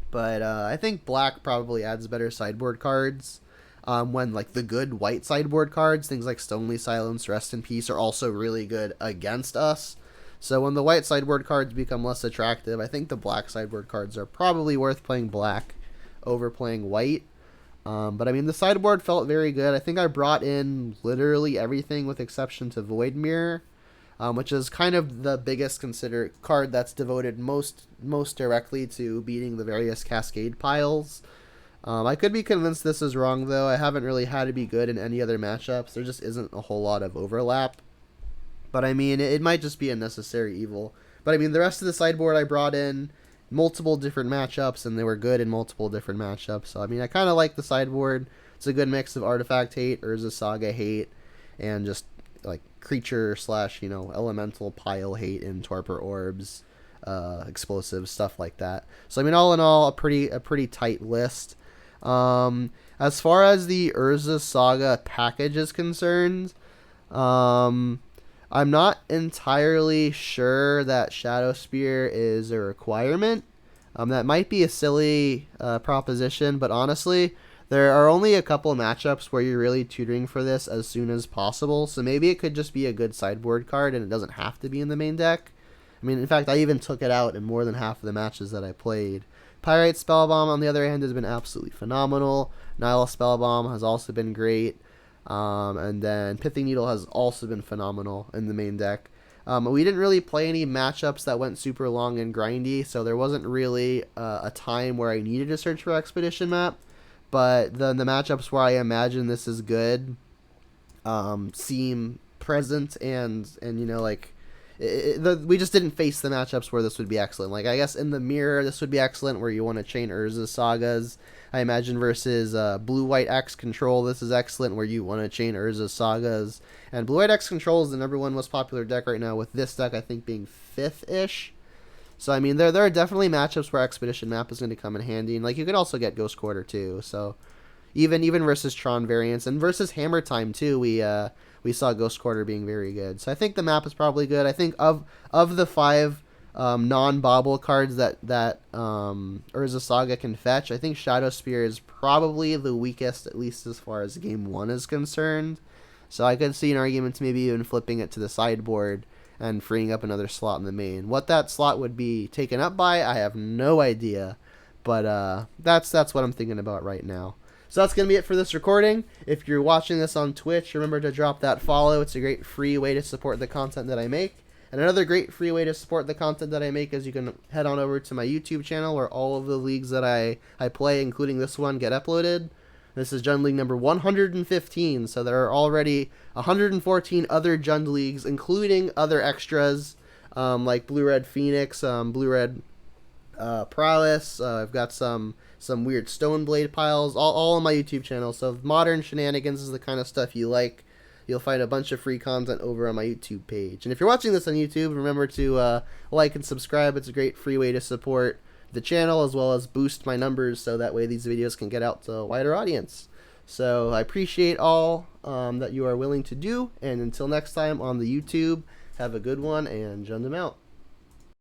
But I think black probably adds better sideboard cards. When like the good white sideboard cards, things like Stonely Silence, Rest in Peace, are also really good against us. So when the white sideboard cards become less attractive, I think the black sideboard cards are probably worth playing black over playing white. But I mean, the sideboard felt very good. I think I brought in literally everything with exception to Void Mirror, which is kind of the biggest card that's devoted most directly to beating the various Cascade piles. I could be convinced this is wrong, though. I haven't really had to be good in any other matchups. There just isn't a whole lot of overlap. But I mean, it might just be a necessary evil. But I mean, the rest of the sideboard I brought in multiple different matchups, and they were good in multiple different matchups. So I mean, I kind of like the sideboard. It's a good mix of artifact hate, Urza Saga hate, and just like creature / elemental pile hate in Torpor Orbs, explosives, stuff like that. So I mean, all in all, a pretty tight list. As far as the Urza Saga package is concerned, I'm not entirely sure that Shadow Spear is a requirement. That might be a silly proposition, but honestly, there are only a couple matchups where you're really tutoring for this as soon as possible, so maybe it could just be a good sideboard card and it doesn't have to be in the main deck. I mean, in fact, I even took it out in more than half of the matches that I played. Pyrite Spellbomb, on the other hand, has been absolutely phenomenal. Nihilist Spellbomb has also been great. And then Pithing Needle has also been phenomenal in the main deck. We didn't really play any matchups that went super long and grindy, so there wasn't really a time where I needed to search for Expedition Map. But the matchups where I imagine this is good seem present, and we just didn't face the matchups where this would be excellent. Like, I guess in the mirror, this would be excellent where you want to chain Urza Sagas. I imagine versus Blue-White X Control, this is excellent where you want to chain Urza Sagas. And Blue-White X Control is the #1 most popular deck right now, with this deck, I think, being 5th-ish. So, I mean, there are definitely matchups where Expedition Map is going to come in handy. And, like, you could also get Ghost Quarter, too. So, even versus Tron variants. And versus Hammer Time, too, we saw Ghost Quarter being very good. So, I think the map is probably good. I think of the 5 non-bobble cards that Urza Saga can fetch, I think Shadow Spear is probably the weakest, at least as far as Game 1 is concerned. So I could see an argument to maybe even flipping it to the sideboard and freeing up another slot in the main. What that slot would be taken up by, I have no idea. But that's what I'm thinking about right now. So that's going to be it for this recording. If you're watching this on Twitch, remember to drop that follow. It's a great free way to support the content that I make. And another great free way to support the content that I make is you can head on over to my YouTube channel where all of the leagues that I play, including this one, get uploaded. This is Jund League number 115, so there are already 114 other Jund Leagues, including other extras like Blue-Red Phoenix, Blue-Red Prowess. I've got some weird Stoneblade piles, all on my YouTube channel. So if modern shenanigans is the kind of stuff you like, you'll find a bunch of free content over on my YouTube page. And if you're watching this on YouTube, remember to like and subscribe. It's a great free way to support the channel as well as boost my numbers so that way these videos can get out to a wider audience. So I appreciate all that you are willing to do. And until next time on the YouTube, have a good one and Jund 'em out.